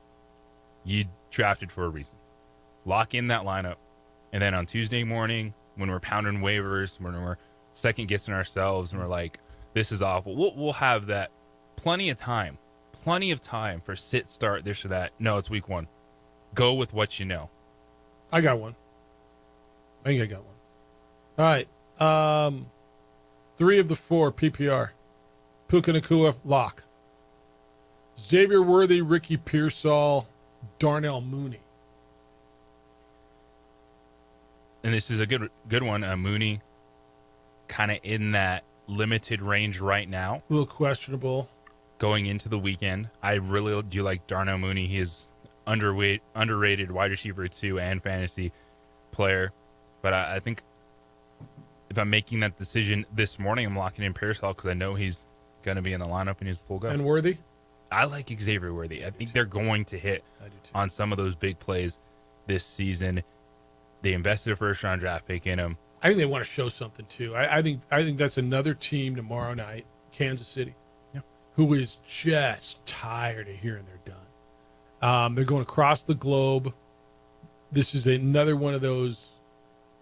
you drafted for a reason. Lock in that lineup, and then on Tuesday morning when we're pounding waivers, when we're second guessing ourselves, and we're like, this is awful. We'll have that plenty of time for sit, start, this or that. No, it's week 1. Go with what you know. I got one. I think I got one. All right. 3 of the 4 PPR. Puka Nacua, lock. Xavier Worthy, Ricky Pearsall, Darnell Mooney. And this is a good one. Mooney kind of in that limited range right now. A little questionable. Going into the weekend, I really do like Darnell Mooney. He is underrated wide receiver 2 and fantasy player. But I think if I'm making that decision this morning, I'm locking in Pearsall because I know he's going to be in the lineup and he's full go. And Worthy? I like Xavier Worthy. I think they're going to hit on some of those big plays this season. They invested a first-round draft pick in him. I think they want to show something, too. I think that's another team tomorrow night, Kansas City, who is just tired of hearing they're done. They're going across the globe. This is another one of those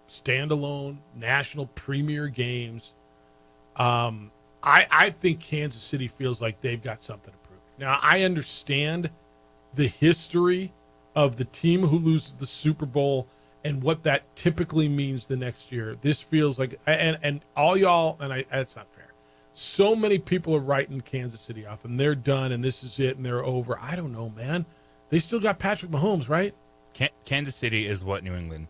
standalone national premier games. I think Kansas City feels like they've got something to prove. Now, I understand the history of the team who loses the Super Bowl and what that typically means the next year. This feels like, and all y'all, that's not fair. So many people are writing Kansas City off, and they're done, and this is it, and they're over. I don't know, man. They still got Patrick Mahomes, right? Kansas City is what New England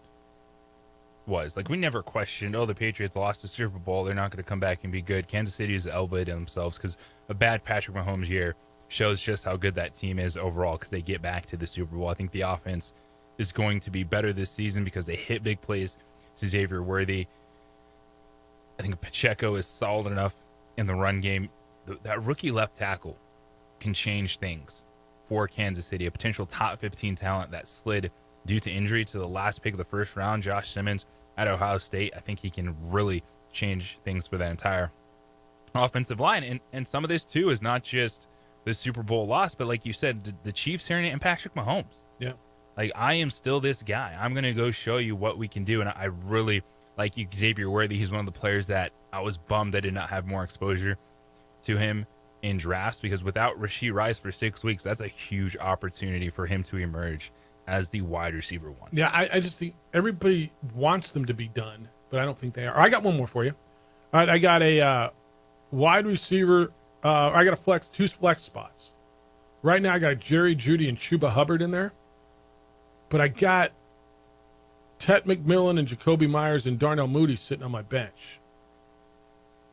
was. Like, we never questioned, the Patriots lost the Super Bowl. They're not going to come back and be good. Kansas City is elbowed themselves because a bad Patrick Mahomes year shows just how good that team is overall because they get back to the Super Bowl. I think the offense is going to be better this season because they hit big plays to Xavier Worthy. I think Pacheco is solid enough in the run game. That rookie left tackle can change things for Kansas City. A potential top 15 talent that slid due to injury to the last pick of the first round, Josh Simmons at Ohio State. I think he can really change things for that entire offensive line. And some of this, too, is not just the Super Bowl loss, but like you said, the Chiefs hearing it and Patrick Mahomes. Yeah. Like, I am still this guy. I'm going to go show you what we can do. And I really like Xavier Worthy. He's one of the players that I was bummed I did not have more exposure to him in drafts, because without Rashee Rice for 6 weeks, that's a huge opportunity for him to emerge as the wide receiver one. Yeah, I just think everybody wants them to be done, but I don't think they are. I got one more for you. All right, I got a wide receiver. I got two flex spots. Right now, I got Jerry Jeudy and Chuba Hubbard in there, but I got Tet McMillan and Jacoby Myers and Darnell Mooney sitting on my bench.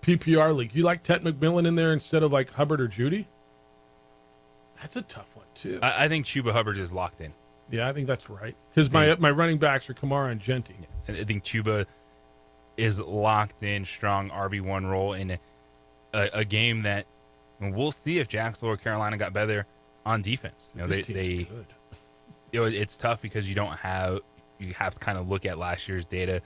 PPR league. You like Tet McMillan in there instead of like Hubbard or Jeudy? That's a tough one too. I think Chuba Hubbard is locked in. Yeah, I think that's right. Because my running backs are Kamara and Genty. Yeah. I think Chuba is locked in, strong RB1 role in a game that we'll see if Jacksonville or Carolina got better on defense. This team's good. It's tough because you have to kind of look at last year's data,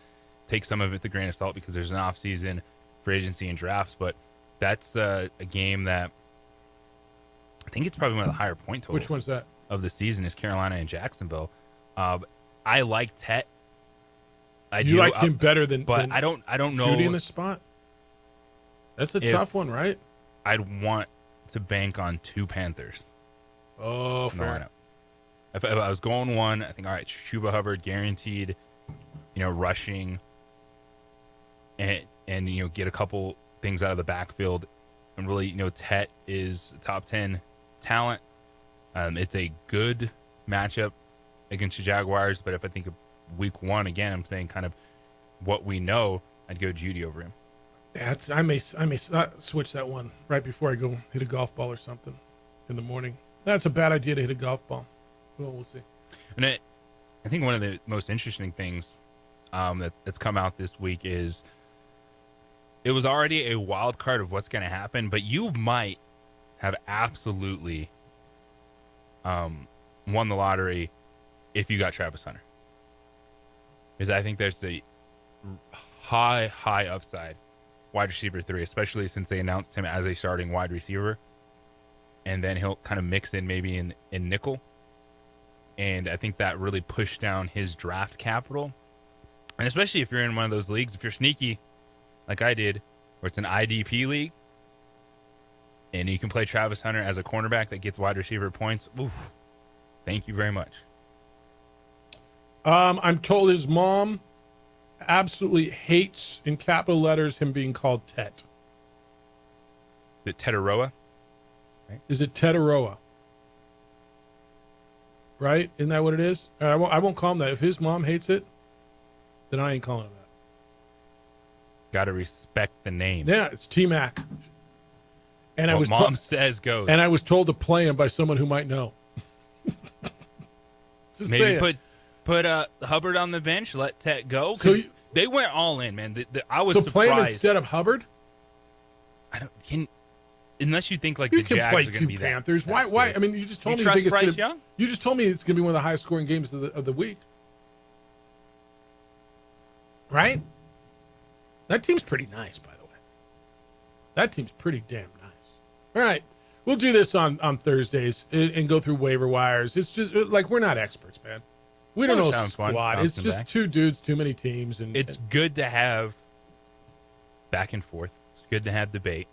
take some of it with a grain of salt because there's an offseason, free agency, and drafts. But that's a game that I think it's probably one of the higher point totals. Which one's that? Of the season is Carolina and Jacksonville. I like Tet. You like him better than I don't know. Jeudy in this spot? That's a tough one, right? I'd want to bank on 2 Panthers. Oh, fair. If I was going one, I think, all right, Chuba Hubbard guaranteed, rushing and get a couple things out of the backfield. And really, Tet is a top 10 talent. It's a good matchup against the Jaguars, but if I think of week 1, again, I'm saying kind of what we know, I'd go Jeudy over him. Yeah, I may switch that one right before I go hit a golf ball or something in the morning. That's a bad idea to hit a golf ball. Well, we'll see. And I think one of the most interesting things that's come out this week is it was already a wild card of what's going to happen, but you might have absolutely won the lottery if you got Travis Hunter. Because I think there's a high upside wide receiver 3, especially since they announced him as a starting wide receiver. And then he'll kind of mix in maybe in nickel. And I think that really pushed down his draft capital. And especially if you're in one of those leagues, if you're sneaky, like I did, where it's an IDP league, and you can play Travis Hunter as a cornerback that gets wide receiver points, oof, thank you very much. I'm told his mom absolutely hates, in capital letters, him being called Tet. The Tetaroa? Right? Is it Tetaroa? Right? Isn't that what it is? I won't call him that. If his mom hates it, then I ain't calling him that. Got to respect the name. Yeah, it's T-Mac. And what mom says goes. And I was told to play him by someone who might know. Just maybe put Hubbard on the bench, let Tet go. So they went all in, man. I was surprised. Play him instead of Hubbard? Unless you think like you the Jags play are going to be Panthers. That, why? I mean, you just told me trust it's Bryce going to. Young? You just told me it's going to be one of the highest scoring games of the week, right? That team's pretty nice, by the way. That team's pretty damn nice. All right, we'll do this on Thursdays and go through waiver wires. It's just like we're not experts, man. We don't know squad. It's just 2 dudes, too many teams, and it's good to have back and forth. It's good to have debate.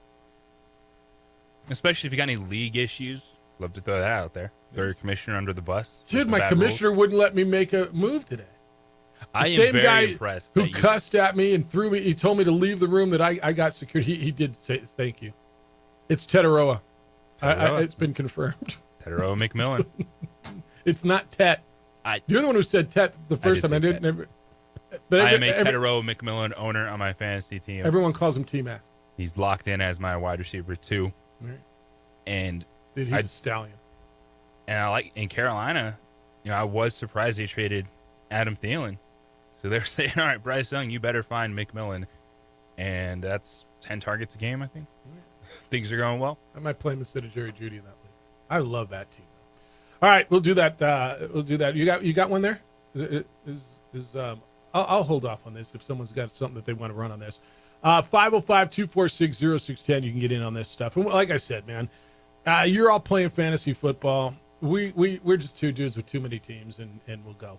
Especially if you got any league issues, love to throw that out there. Throw your commissioner under the bus. Dude, my commissioner wouldn't let me make a move today. I am very impressed. Who cussed at me and threw me. He told me to leave the room that I got secured. He did say thank you. It's Tetaroa. It's been confirmed. Tetaroa McMillan. It's not Tet. You're the one who said Tet the first time. I didn't. Never, but I am a Tetaroa McMillan owner on my fantasy team. Everyone calls him T-Mac. He's locked in as my wide receiver 2. Right. And dude, he's a stallion. And I like in Carolina, I was surprised they traded Adam Thielen. So they're saying, all right, Bryce Young, you better find McMillan. And that's 10 targets a game, I think. things are going well. I might play him instead of Jerry Jeudy in that league. I love that team. All right, we'll do that. We'll do that. You got one there? I'll hold off on this if someone's got something that they want to run on this. 505-246-0610. You can get in on this stuff. And like I said, man, you're all playing fantasy football. We're just two dudes with too many teams, and we'll go.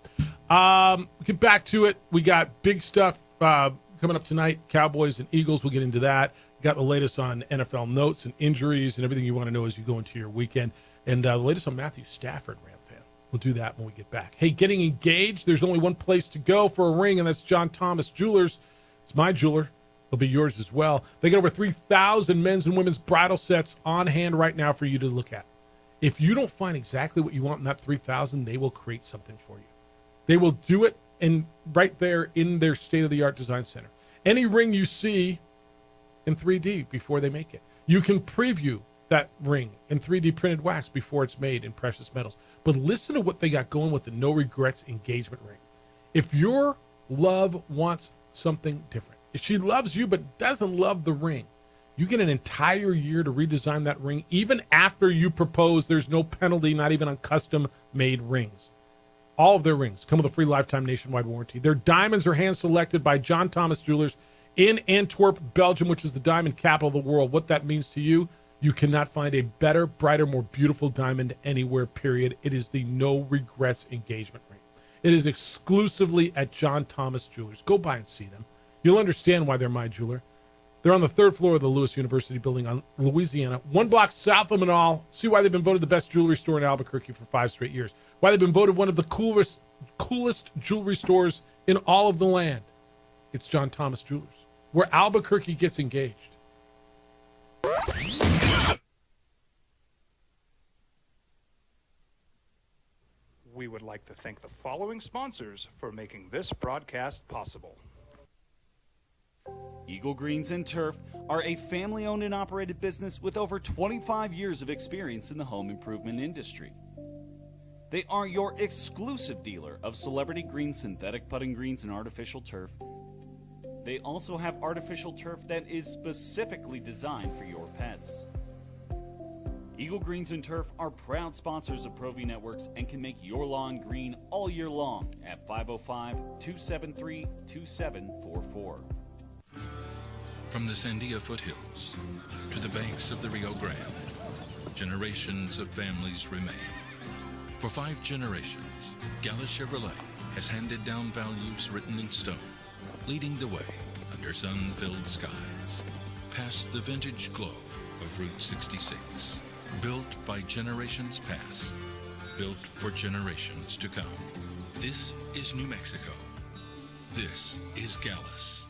Get back to it. We got big stuff coming up tonight. Cowboys and Eagles. We'll get into that. Got the latest on NFL notes and injuries and everything you want to know as you go into your weekend. And the latest on Matthew Stafford, Ram fan. We'll do that when we get back. Hey, getting engaged. There's only one place to go for a ring, and that's John Thomas Jewelers. It's my jeweler. It'll be yours as well. They got over 3,000 men's and women's bridal sets on hand right now for you to look at. If you don't find exactly what you want in that 3,000, they will create something for you. They will do it right there in their state-of-the-art design center. Any ring you see in 3D before they make it. You can preview that ring in 3D printed wax before it's made in precious metals. But listen to what they got going with the No Regrets engagement ring. If your love wants something different, if she loves you but doesn't love the ring, you get an entire year to redesign that ring. Even after you propose, there's no penalty, not even on custom-made rings. All of their rings come with a free lifetime nationwide warranty. Their diamonds are hand-selected by John Thomas Jewelers in Antwerp, Belgium, which is the diamond capital of the world. What that means to you, you cannot find a better, brighter, more beautiful diamond anywhere, period. It is the No Regrets engagement ring. It is exclusively at John Thomas Jewelers. Go by and see them. You'll understand why they're my jeweler. They're on the third floor of the Lewis University building on Louisiana, 1 block south of Manal. See why they've been voted the best jewelry store in Albuquerque for 5 straight years. Why they've been voted one of the coolest jewelry stores in all of the land. It's John Thomas Jewelers, where Albuquerque gets engaged. We would like to thank the following sponsors for making this broadcast possible. Eagle Greens and Turf are a family-owned and operated business with over 25 years of experience in the home improvement industry. They are your exclusive dealer of celebrity green synthetic putting greens and artificial turf. They also have artificial turf that is specifically designed for your pets. Eagle Greens and Turf are proud sponsors of ProView Networks and can make your lawn green all year long at 505-273-2744. From the Sandia foothills to the banks of the Rio Grande, generations of families remain. For 5 generations, Gallus Chevrolet has handed down values written in stone, leading the way under sun-filled skies, past the vintage glow of Route 66. Built by generations past, built for generations to come. This is New Mexico. This is Gallus.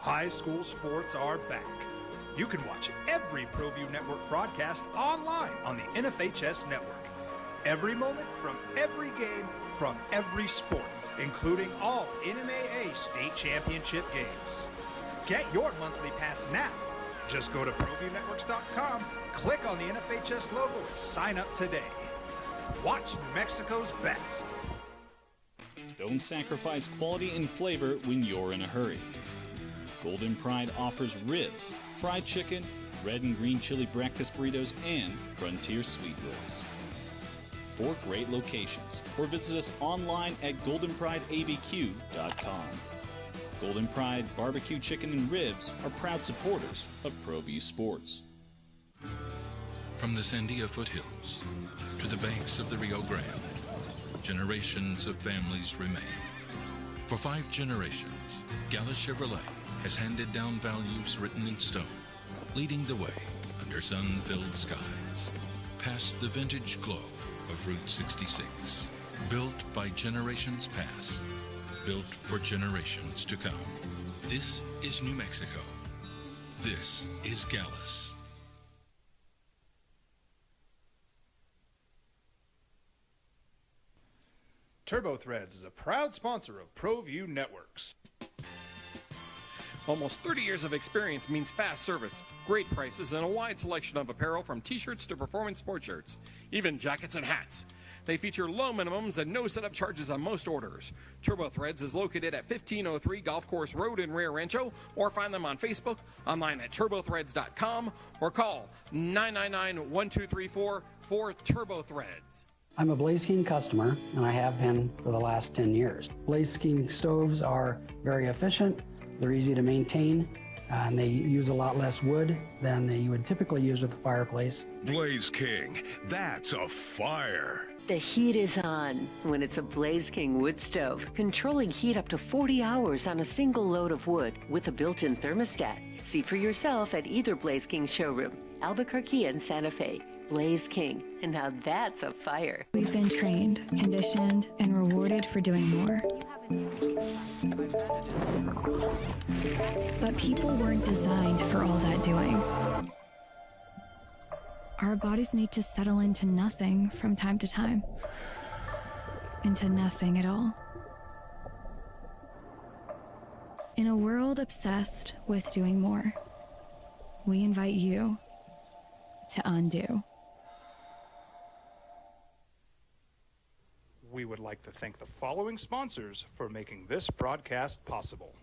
High school sports are back. You can watch every ProView Network broadcast online on the NFHS network. Every moment from every game from every sport, including all NMAA state championship games. Get your monthly pass now. Just go to ProViewNetworks.com, click on the NFHS logo, and sign up today. Watch New Mexico's best. Don't sacrifice quality and flavor when you're in a hurry. Golden Pride offers ribs, fried chicken, red and green chili breakfast burritos, and Frontier sweet rolls. 4 great locations, or visit us online at goldenprideabq.com. Golden Pride Barbecue Chicken and Ribs are proud supporters of ProView Sports. From the Sandia foothills to the banks of the Rio Grande, generations of families remain. For 5 generations, Gallus Chevrolet has handed down values written in stone, leading the way under sun-filled skies, past the vintage glow of Route 66. Built by generations past, built for generations to come. This is New Mexico. This is Gallus. TurboThreads is a proud sponsor of ProView Networks. Almost 30 years of experience means fast service, great prices, and a wide selection of apparel from t-shirts to performance sport shirts, even jackets and hats. They feature low minimums and no setup charges on most orders. Turbo Threads is located at 1503 Golf Course Road in Rio Rancho, or find them on Facebook, online at turbothreads.com, or call 999-1234 for Turbo Threads. I'm a Blaze King customer, and I have been for the last 10 years. Blaze King stoves are very efficient, they're easy to maintain, and they use a lot less wood than you would typically use with a fireplace. Blaze King, that's a fire. The heat is on when it's a Blaze King wood stove, controlling heat up to 40 hours on a single load of wood with a built-in thermostat. See for yourself at either Blaze King showroom, Albuquerque and Santa Fe. Blaze King, and now that's a fire. We've been trained, conditioned, and rewarded for doing more. But people weren't designed for all that doing. Our bodies need to settle into nothing from time to time. Into nothing at all. In a world obsessed with doing more, we invite you to undo. We would like to thank the following sponsors for making this broadcast possible.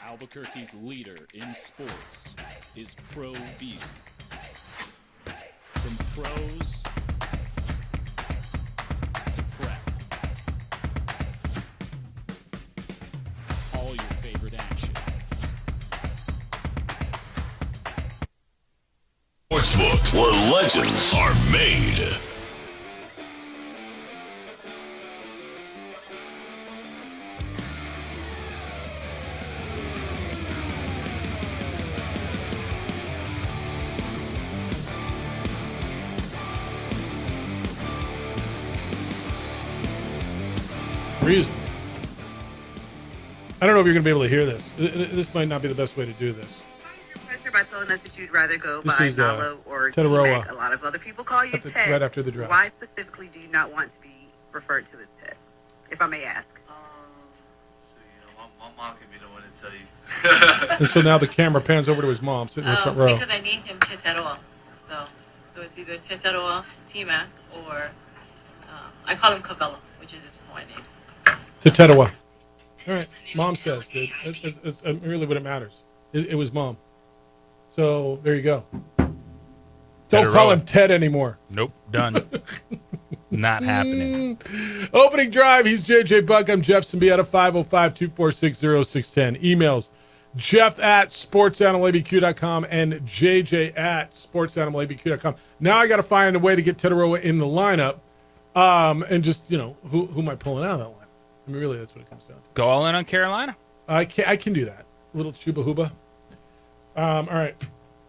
Albuquerque's leader in sports is ProView. From pros to prep, all your favorite action. Sportsbook, where legends are made. Reason. I don't know if you're going to be able to hear this. This might not be the best way to do this. By telling us that you'd rather go This by is, Nalo or Tetaroa. T-Mac. A lot of other people call you That's Ted. right after the draft. Why specifically do you not want to be referred to as Ted, if I may ask? My mom can be the one to tell you. And so now the camera pans over to his mom sitting in the front row. Because I named him Tetaroa. So it's either Tetaroa, T-Mac, or I call him Cabela, which is his Hawaiian name. Tetaroa. All right. Mom says, dude. It's really what it matters. It was mom. So there you go. Don't call him Ted anymore. Nope, done. Not happening. Opening drive. He's JJ Buck. I'm Jeff Symbieta, 505-246-0610. Emails, Jeff@sportsanimалabq.com and JJ@sportsanimалabq.com. Now I got to find a way to get Tetaroa in the lineup, and just who am I pulling out of that line? I mean, really, that's what it comes down to. Go all in on Carolina. I can do that. Little chuba huba. All right.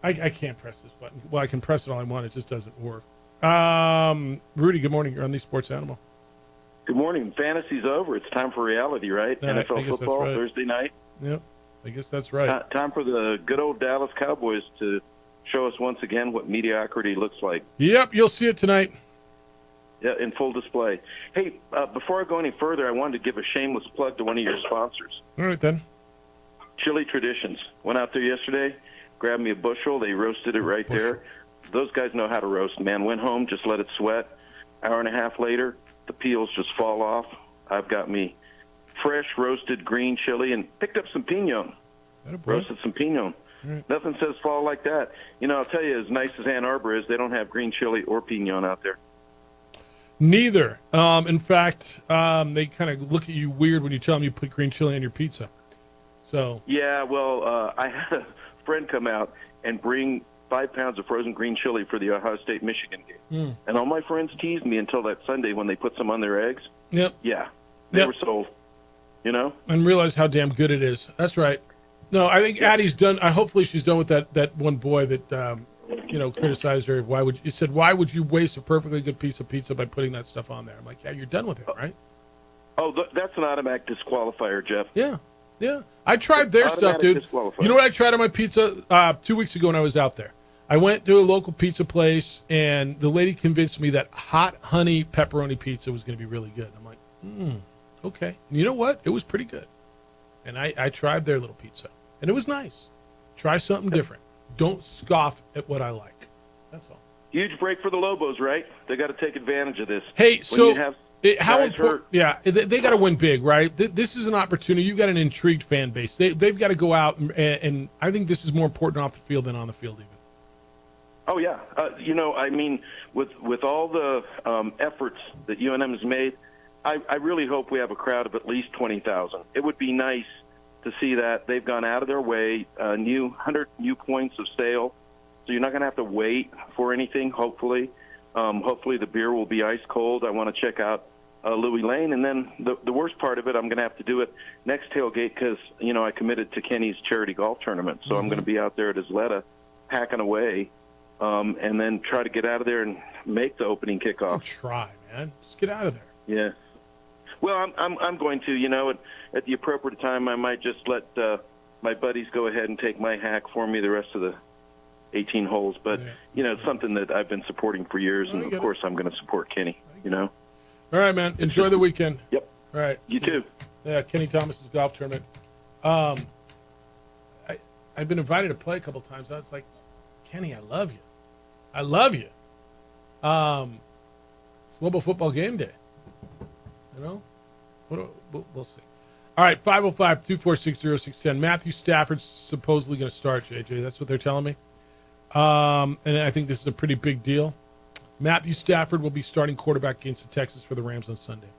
I can't press this button. Well, I can press it all I want. It just doesn't work. Rudy, good morning. You're on the Sports Animal. Good morning. Fantasy's over. It's time for reality, right? I guess NFL that's football right. Thursday night. Yep. I guess that's right. Time for the good old Dallas Cowboys to show us once again what mediocrity looks like. Yep. You'll see it tonight. Yeah, in full display. Hey, before I go any further, I wanted to give a shameless plug to one of your sponsors. All right, then. Chili Traditions. Went out there yesterday, grabbed me a bushel. They roasted it right there. Those guys know how to roast, man. Went home, just let it sweat. Hour and a half later, the peels just fall off. I've got me fresh roasted green chili and picked up some pinon. Roasted some pinon. Right. Nothing says fall like that. I'll tell you, as nice as Ann Arbor is, they don't have green chili or pinon out there. Neither. In fact, they kind of look at you weird when you tell them you put green chili on your pizza. So. Yeah, well, I had a friend come out and bring 5 pounds of frozen green chili for the Ohio State-Michigan game. And all my friends teased me until that Sunday when they put some on their eggs. Yep. Yeah, they were sold, And realize how damn good it is. That's right. No, I think Addie's done. Hopefully she's done with that one boy that, criticized her. He said, why would you waste a perfectly good piece of pizza by putting that stuff on there? I'm like, yeah, you're done with it, right? Oh, that's an automatic disqualifier, Jeff. Yeah. I tried their stuff, dude. You know what I tried on my pizza 2 weeks ago when I was out there? I went to a local pizza place, and the lady convinced me that hot honey pepperoni pizza was going to be really good. I'm like, okay. And you know what? It was pretty good. And I tried their little pizza, and it was nice. Try something different. Don't scoff at what I like. That's all. huge break for the Lobos, right? They got to take advantage of this. Hey, When so you have how guys important? hurt- Yeah, they got to win big, right? This is an opportunity. You've got an intrigued fan base. They've got to go out, and I think this is more important off the field than on the field, even. Oh yeah, I mean, with all the efforts that UNM has made, I really hope we have a crowd of at least 20,000. It would be nice to see that. They've gone out of their way, 100 new points of sale, so you're not going to have to wait for anything. Hopefully, the beer will be ice cold. I want to check out Louis Lane, and then the worst part of it, I'm going to have to do it next tailgate because I committed to Kenny's charity golf tournament, so I'm going to be out there at Isleta hacking away. And then try to get out of there and make the opening kickoff. Try, man. Just get out of there. Yeah. Well, I'm going to. At the appropriate time, I might just let my buddies go ahead and take my hack for me the rest of the 18 holes. But it's something that I've been supporting for years, and of course, I'm going to support Kenny. All right, man. Enjoy the weekend. Yep. All right. You too. Yeah, Kenny Thomas's golf tournament. I've been invited to play a couple times. I was like, Kenny, I love you. I love you. It's Lobo football game day. We'll see. All right, 505-246-0610. Matthew Stafford's supposedly going to start, JJ. That's what they're telling me. And I think this is a pretty big deal. Matthew Stafford will be starting quarterback against the Texans for the Rams on Sunday.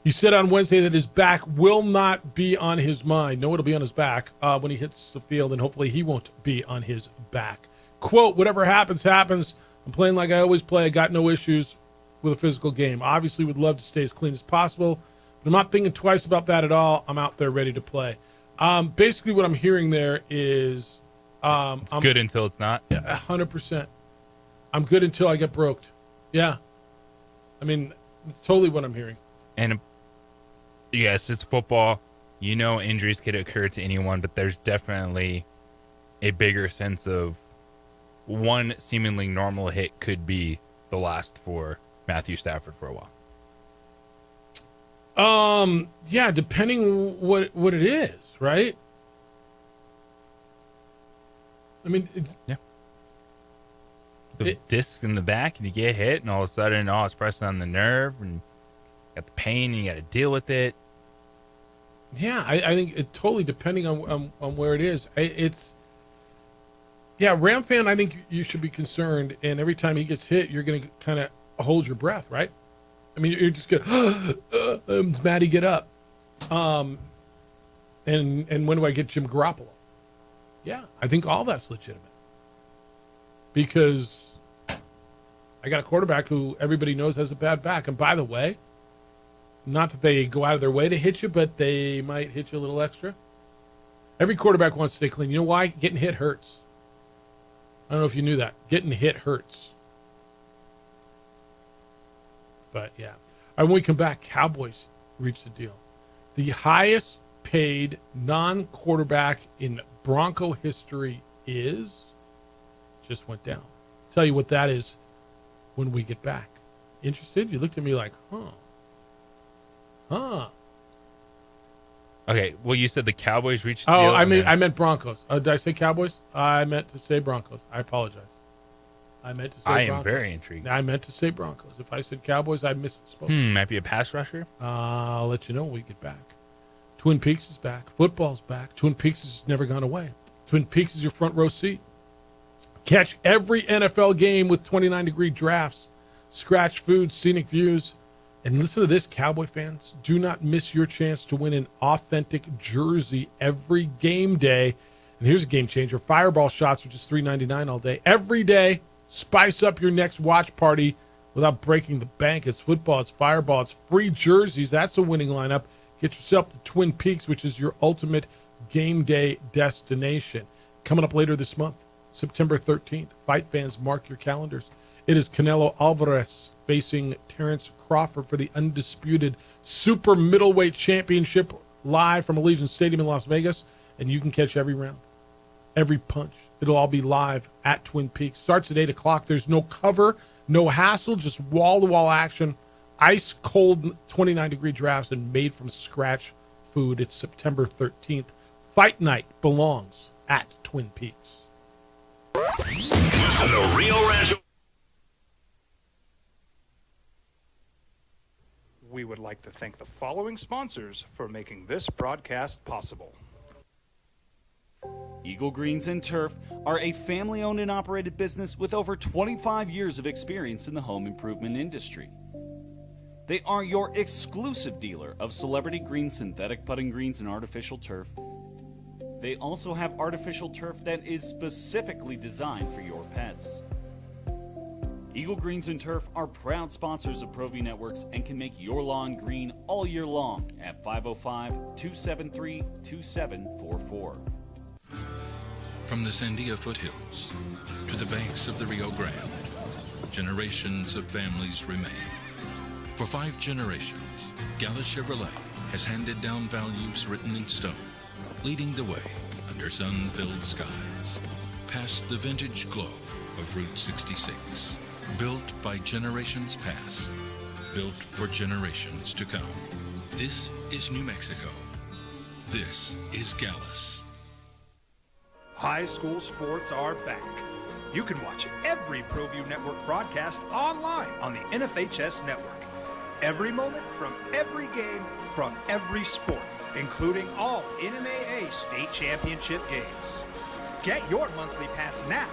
He said on Wednesday that his back will not be on his mind. No, it'll be on his back when he hits the field, and hopefully he won't be on his back. Quote, whatever happens, happens. I'm playing like I always play. I got no issues with a physical game. Obviously, would love to stay as clean as possible, but I'm not thinking twice about that at all. I'm out there ready to play. Basically, what I'm hearing there is I'm good until it's not. Yeah, 100%. I'm good until I get broked. Yeah. I mean, that's totally what I'm hearing. And yes, it's football. Injuries could occur to anyone, but there's definitely a bigger sense of one seemingly normal hit could be the last for Matthew Stafford for a while. Yeah, depending what it is, right? I mean, the disc in the back, and you get hit, and all of a sudden, it's pressing on the nerve, and you got the pain, and you got to deal with it. Yeah, I think it totally depending on where it is. Yeah, Ram fan, I think you should be concerned, and every time he gets hit, you're going to kind of hold your breath, right? I mean, you're just going to, Matty, get up. And when do I get Jim Garoppolo? Yeah, I think all that's legitimate. Because I got a quarterback who everybody knows has a bad back. And by the way, not that they go out of their way to hit you, but they might hit you a little extra. Every quarterback wants to stay clean. You know why? Getting hit hurts. I don't know if you knew that. Getting hit hurts. But, yeah. All right, when we come back, Cowboys reached the deal. The highest paid non-quarterback in Bronco history just went down. Tell you what that is when we get back. Interested? You looked at me like, huh. Okay, well, you said the Cowboys reached the Oh, deal. I meant Broncos. Did I say Cowboys? I meant to say Broncos. I apologize. I meant to say I Broncos. am very intrigued. I meant to say Broncos. If I said Cowboys, I misspoke. Might be a pass rusher? I'll let you know when we get back. Twin Peaks is back. Football's back. Twin Peaks has never gone away. Twin Peaks is your front row seat. Catch every NFL game with 29-degree drafts, scratch food, scenic views. And listen to this, Cowboy fans. Do not miss your chance to win an authentic jersey every game day. And here's a game changer. Fireball shots are just $3.99 all day. Every day, spice up your next watch party without breaking the bank. It's football, it's Fireball, it's free jerseys. That's a winning lineup. Get yourself to Twin Peaks, which is your ultimate game day destination. Coming up later this month, September 13th. Fight fans, mark your calendars. It is Canelo Alvarez facing Terrence Crawford for the undisputed super middleweight championship live from Allegiant Stadium in Las Vegas. And you can catch every round, every punch. It'll all be live at Twin Peaks. Starts at 8 o'clock. There's no cover, no hassle, just wall-to-wall action. Ice cold 29-degree drafts and made from scratch food. It's September 13th. Fight night belongs at Twin Peaks. The Rio Rancho. we would like to thank the following sponsors for making this broadcast possible. Eagle Greens and Turf are a family-owned and operated business with over 25 years of experience in the home improvement industry. They are your exclusive dealer of Celebrity Green synthetic putting greens and artificial turf. They also have artificial turf that is specifically designed for your pets. Eagle Greens and Turf are proud sponsors of ProView Networks and can make your lawn green all year long at 505-273-2744. From the Sandia foothills to the banks of the Rio Grande, generations of families remain. For 5 generations, Gallus Chevrolet has handed down values written in stone, leading the way under sun-filled skies, past the vintage glow of Route 66. Built by generations past, built for generations to come. This is New Mexico. This is Gallus. High school sports are back. You can watch every ProView Network broadcast online on the NFHS network. Every moment from every game from every sport, including all NMAA state championship games. Get your monthly pass now.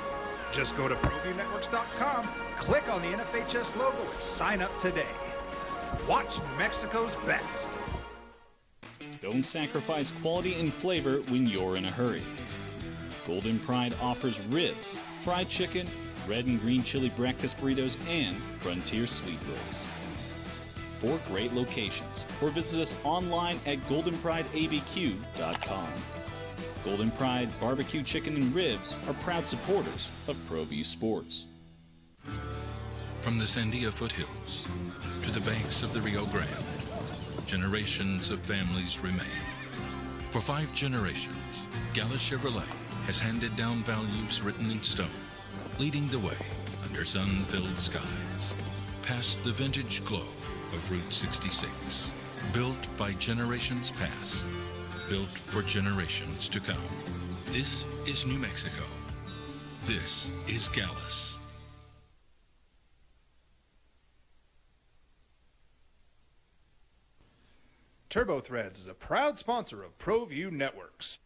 Just go to ProViewNetworks.com, click on the NFHS logo, and sign up today. Watch New Mexico's best. Don't sacrifice quality and flavor when you're in a hurry. Golden Pride offers ribs, fried chicken, red and green chili breakfast burritos, and Frontier sweet rolls. 4 great locations, or visit us online at goldenprideabq.com. Golden Pride Barbecue Chicken and Ribs are proud supporters of ProView Sports. From the Sandia foothills to the banks of the Rio Grande, generations of families remain. For 5 generations, Gallus Chevrolet has handed down values written in stone, leading the way under sun-filled skies, past the vintage glow of Route 66. Built by generations past, built for generations to come. This is New Mexico. This is Gallus. TurboThreads is a proud sponsor of ProView Networks.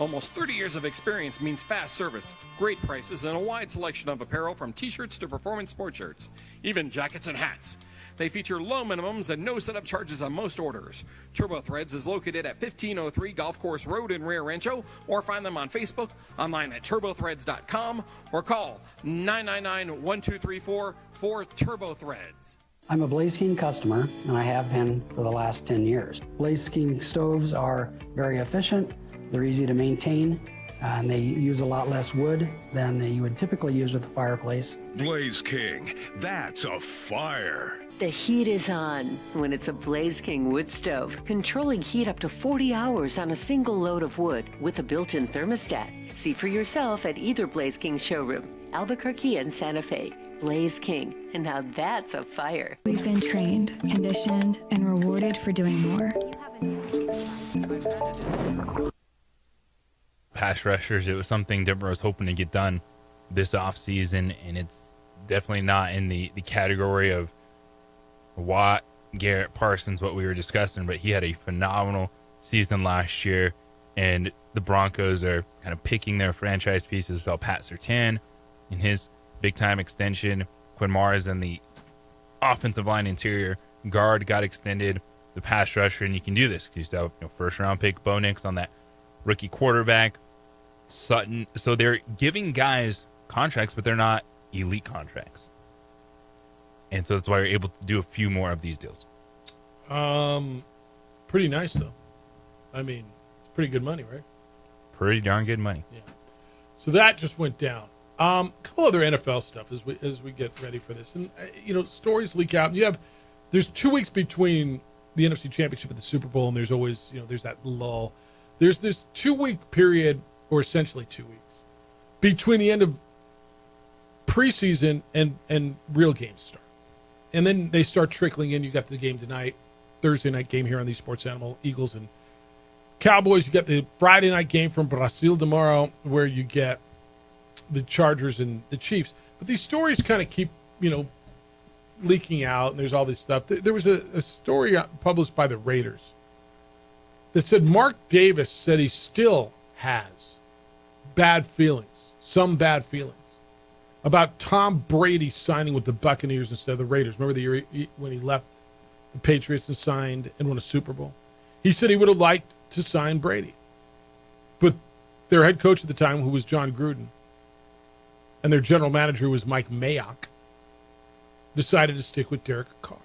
Almost 30 years of experience means fast service, great prices, and a wide selection of apparel from t-shirts to performance sport shirts, even jackets and hats. They feature low minimums and no setup charges on most orders. TurboThreads is located at 1503 Golf Course Road in Rio Rancho, or find them on Facebook, online at turbothreads.com, or call 999-1234 for TurboThreads. I'm a Blaze King customer, and I have been for the last 10 years. Blaze King stoves are very efficient, they're easy to maintain, and they use a lot less wood than you would typically use with a fireplace. Blaze King, that's a fire. The heat is on when it's a Blaze King wood stove, controlling heat up to 40 hours on a single load of wood with a built-in thermostat. See for yourself at either Blaze King showroom, Albuquerque and Santa Fe. Blaze King, and now that's a fire. We've been trained, conditioned, and rewarded for doing more. Pass rushers, it was something Denver was hoping to get done this offseason, and it's definitely not in the category of Watt, Garrett, Parsons, what we were discussing, but he had a phenomenal season last year, and the Broncos are kind of picking their franchise pieces. So Pat Surtain in his big-time extension, Quinn Mars and the offensive line interior guard got extended, the pass rusher, and you can do this because you still have first-round pick Bo Nix on that rookie quarterback, Sutton. So they're giving guys contracts, but they're not elite contracts. And so that's why you're able to do a few more of these deals. Pretty nice, though. I mean, it's pretty good money, right? Pretty darn good money. Yeah. So that just went down. A couple other NFL stuff as we get ready for this, and stories leak out. And there's 2 weeks between the NFC Championship and the Super Bowl, and there's always there's that lull. There's this 2-week period, or essentially 2 weeks, between the end of preseason and real games start, and then they start trickling in. You got the game tonight, Thursday night game here on the Sports Animal, Eagles and Cowboys. You got the Friday night game from Brazil tomorrow, where you get the Chargers and the Chiefs. But these stories kind of keep, leaking out, and there's all this stuff. There was a story published by the Raiders that said Mark Davis said he still has some bad feelings about Tom Brady signing with the Buccaneers instead of the Raiders. Remember the year when he left the Patriots and signed and won a Super Bowl? He said he would have liked to sign Brady. But their head coach at the time, who was John Gruden, and their general manager, who was Mike Mayock, decided to stick with Derek Carr.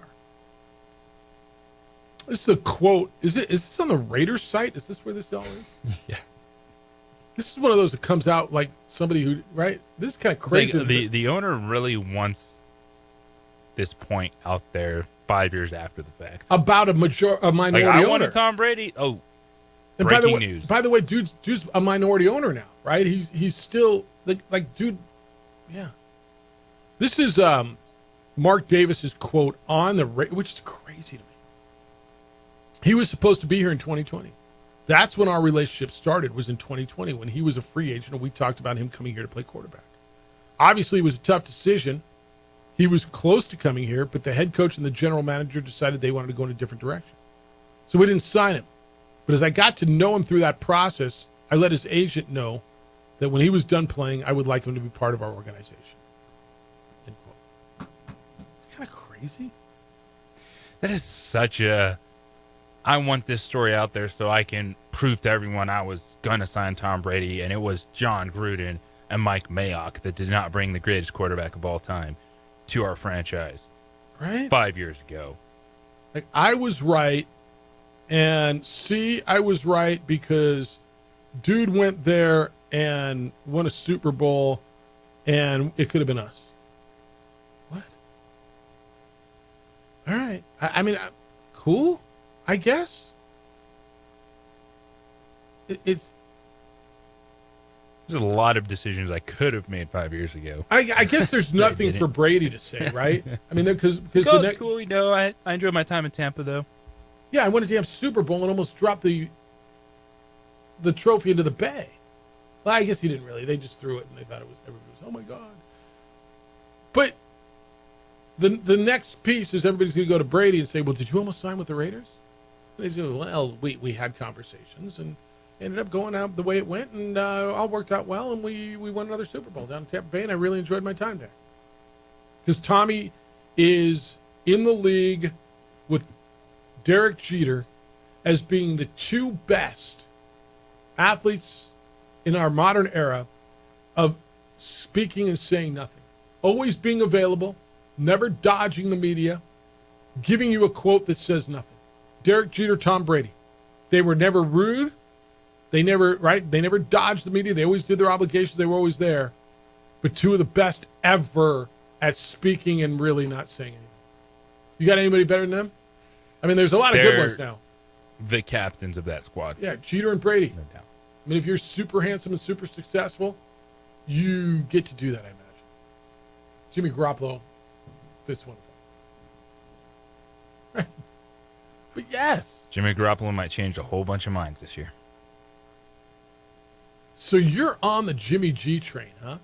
This is a quote. Is this on the Raiders site? Is this where this all is? Yeah. This is one of those that comes out like somebody who, right? This is kind of crazy. Like the owner really wants this point out there 5 years after the fact. About a minority I owner. wanted Tom Brady. Oh, and breaking news. By the way, dude's a minority owner now, right? He's still like dude. Yeah. This is Mark Davis's quote on the which is crazy to me. He was supposed to be here in 2020. That's when our relationship started, was in 2020 when he was a free agent and we talked about him coming here to play quarterback. Obviously, it was a tough decision. He was close to coming here, but the head coach and the general manager decided they wanted to go in a different direction. So we didn't sign him. But as I got to know him through that process, I let his agent know that when he was done playing, I would like him to be part of our organization. End quote. It's kind of crazy. That is such a... I want this story out there so I can prove to everyone I was going to sign Tom Brady, and it was John Gruden and Mike Mayock that did not bring the greatest quarterback of all time to our franchise. Right? 5 years ago. Like, I was right, and I was right because dude went there and won a Super Bowl, and it could have been us. What? All right. I mean, cool, I guess. It's... There's a lot of decisions I could have made 5 years ago. I guess there's nothing for Brady to say, right? I mean, because cool, you know, I enjoyed my time in Tampa, though. Yeah, I won a damn Super Bowl and almost dropped the trophy into the bay. Well, I guess he didn't really. They just threw it and they thought everybody was, oh my God. But the next piece is everybody's going to go to Brady and say, well, did you almost sign with the Raiders? And he's going, well, we had conversations and ended up going out the way it went, and all worked out well, and we won another Super Bowl down in Tampa Bay, and I really enjoyed my time there. Because Tommy is in the league with Derek Jeter as being the two best athletes in our modern era of speaking and saying nothing. Always being available, never dodging the media, giving you a quote that says nothing. Derek Jeter, Tom Brady. They were never rude. They never dodged the media. They always did their obligations. They were always there. But two of the best ever at speaking and really not saying anything. You got anybody better than them? I mean, there's a lot of good ones now. The captains of that squad. Yeah, Jeter and Brady. No doubt. I mean, if you're super handsome and super successful, you get to do that, I imagine. Jimmy Garoppolo fits one of them. Right. But yes. Jimmy Garoppolo might change a whole bunch of minds this year. So you're on the Jimmy G train, huh?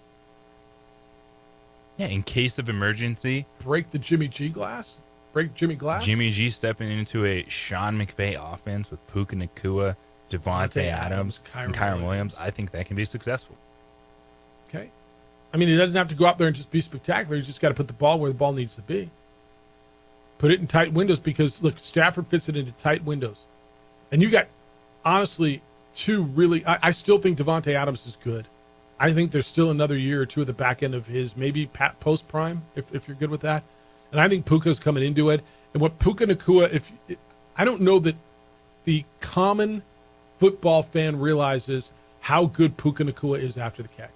Yeah, in case of emergency. Break the Jimmy G glass? Break Jimmy glass? Jimmy G stepping into a Sean McVay offense with Puka Nacua, Devontae Adams, and Kyron Williams. I think that can be successful. Okay. I mean, he doesn't have to go out there and just be spectacular. He's just got to put the ball where the ball needs to be. Put it in tight windows because, look, Stafford fits it into tight windows. And you got, honestly, two really... I still think Devontae Adams is good. I think there's still another year or two at the back end of his, maybe post-prime, if you're good with that. And I think Puka's coming into it. And what Puka Nacua, I don't know that the common football fan realizes how good Puka Nacua is after the catch.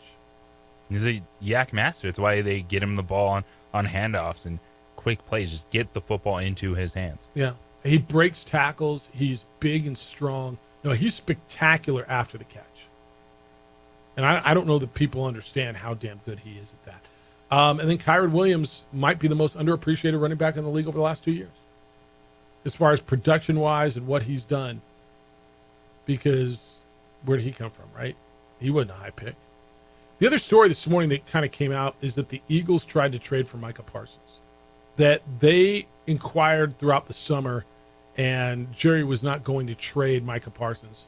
He's a yak master. That's why they get him the ball on handoffs and quick plays. Just get the football into his hands. Yeah. He breaks tackles. He's big and strong. No, he's spectacular after the catch. And I don't know that people understand how damn good he is at that. And then Kyron Williams might be the most underappreciated running back in the league over the last 2 years, as far as production-wise and what he's done. Because where did he come from, right? He wasn't a high pick. The other story this morning that kind of came out is that the Eagles tried to trade for Micah Parsons. that they inquired throughout the summer, and Jerry was not going to trade Micah Parsons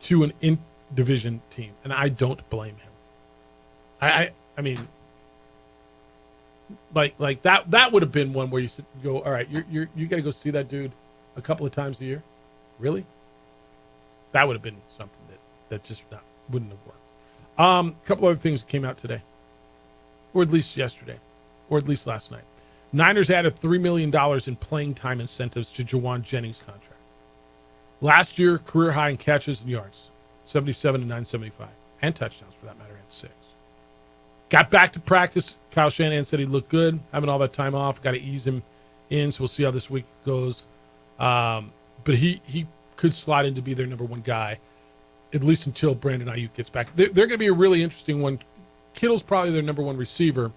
to an in-division team, and I don't blame him. I mean, like that would have been one where you go, all right, you got to go see that dude a couple of times a year, really? That would have been something that just wouldn't have worked. A couple other things that came out today, or at least yesterday, or at least last night. Niners added $3 million in playing time incentives to Jawan Jennings' contract. Last year, career high in catches and yards, 77 to 975, and touchdowns for that matter, and 6. Got back to practice. Kyle Shanahan said he looked good, having all that time off. Got to ease him in, so we'll see how this week goes. But he could slide in to be their number one guy, at least until Brandon Ayuk gets back. They're going to be a really interesting one. Kittle's probably their number one receiver.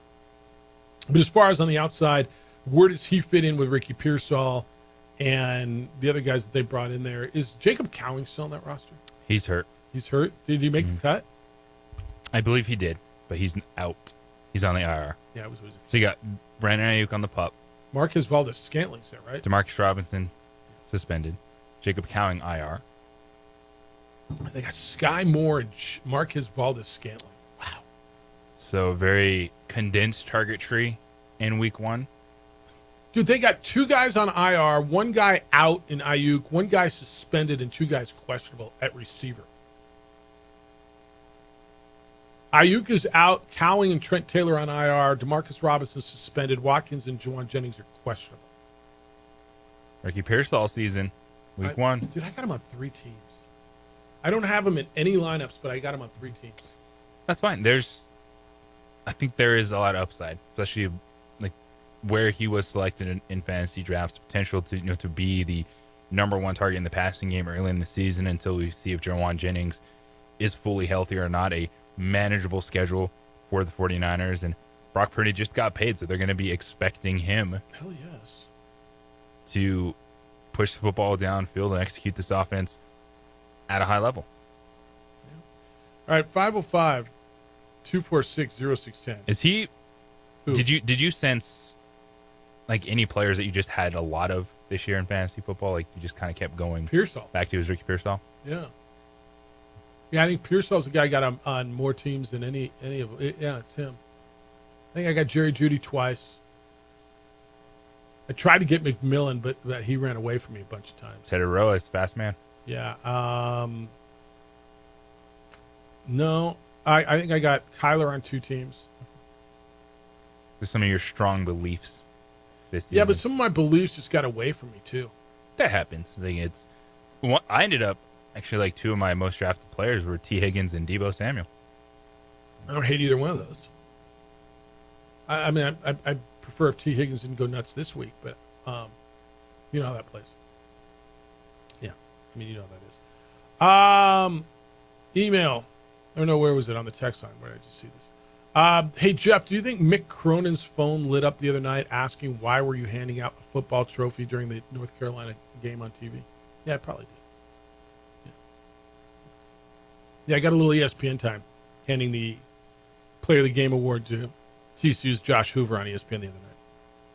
But as far as on the outside, where does he fit in with Ricky Pearsall and the other guys that they brought in there? Is Jacob Cowing still on that roster? He's hurt. He's hurt? Did he make the cut? I believe he did, but he's out. He's on the IR. Yeah, it was. So you got Brandon Ayuk on the PUP. Marquez Valdes-Scantling's there, right? Demarcus Robinson suspended. Jacob Cowing IR. They got Sky Moore and Marquez Valdes-Scantling. Wow. So very condensed target tree in week 1. Dude, they got 2 guys on IR, 1 guy out in Ayuk, 1 guy suspended, and 2 guys questionable at receiver. Ayuk is out, Cowing and Trent Taylor on IR, Demarcus Robinson suspended, Watkins and Jawan Jennings are questionable. Ricky Pearsall season, week 1. Dude, I got him on 3 teams. I don't have him in any lineups, but I got him on 3 teams. That's fine. I think there is a lot of upside, especially like where he was selected in fantasy drafts. Potential to be the number 1 target in the passing game early in the season until we see if Jawan Jennings is fully healthy or not. A manageable schedule for the 49ers, and Brock Purdy just got paid, so they're going to be expecting him. Hell yes. To push the football downfield and execute this offense at a high level. All right, 505-246-0610. Is he? Who? Did you sense like any players that you just had a lot of this year in fantasy football? Like you just kind of kept going. Pearsall. Back to his Ricky Pearsall. Yeah. Yeah, I think Pearsall's the guy I got on more teams than any of them. Yeah, it's him. I think I got Jerry Jeudy twice. I tried to get McMillan, but he ran away from me a bunch of times. Teddy Rowe is fast man. Yeah. No, I think I got Kyler on 2 teams. So some of your strong beliefs this season. Yeah, but some of my beliefs just got away from me too. That happens. I ended up actually like 2 of my most drafted players were T. Higgins and Deebo Samuel. I don't hate either one of those. I mean, I prefer if T. Higgins didn't go nuts this week, but you know how that plays. Yeah, I mean, you know how that is. Email. I don't know, where was it on the text line? Where did I just see this? Hey, Jeff, do you think Mick Cronin's phone lit up the other night asking why were you handing out a football trophy during the North Carolina game on TV? Yeah, I probably did. Yeah, I got a little ESPN time handing the Player of the Game award to TCU's Josh Hoover on ESPN the other night.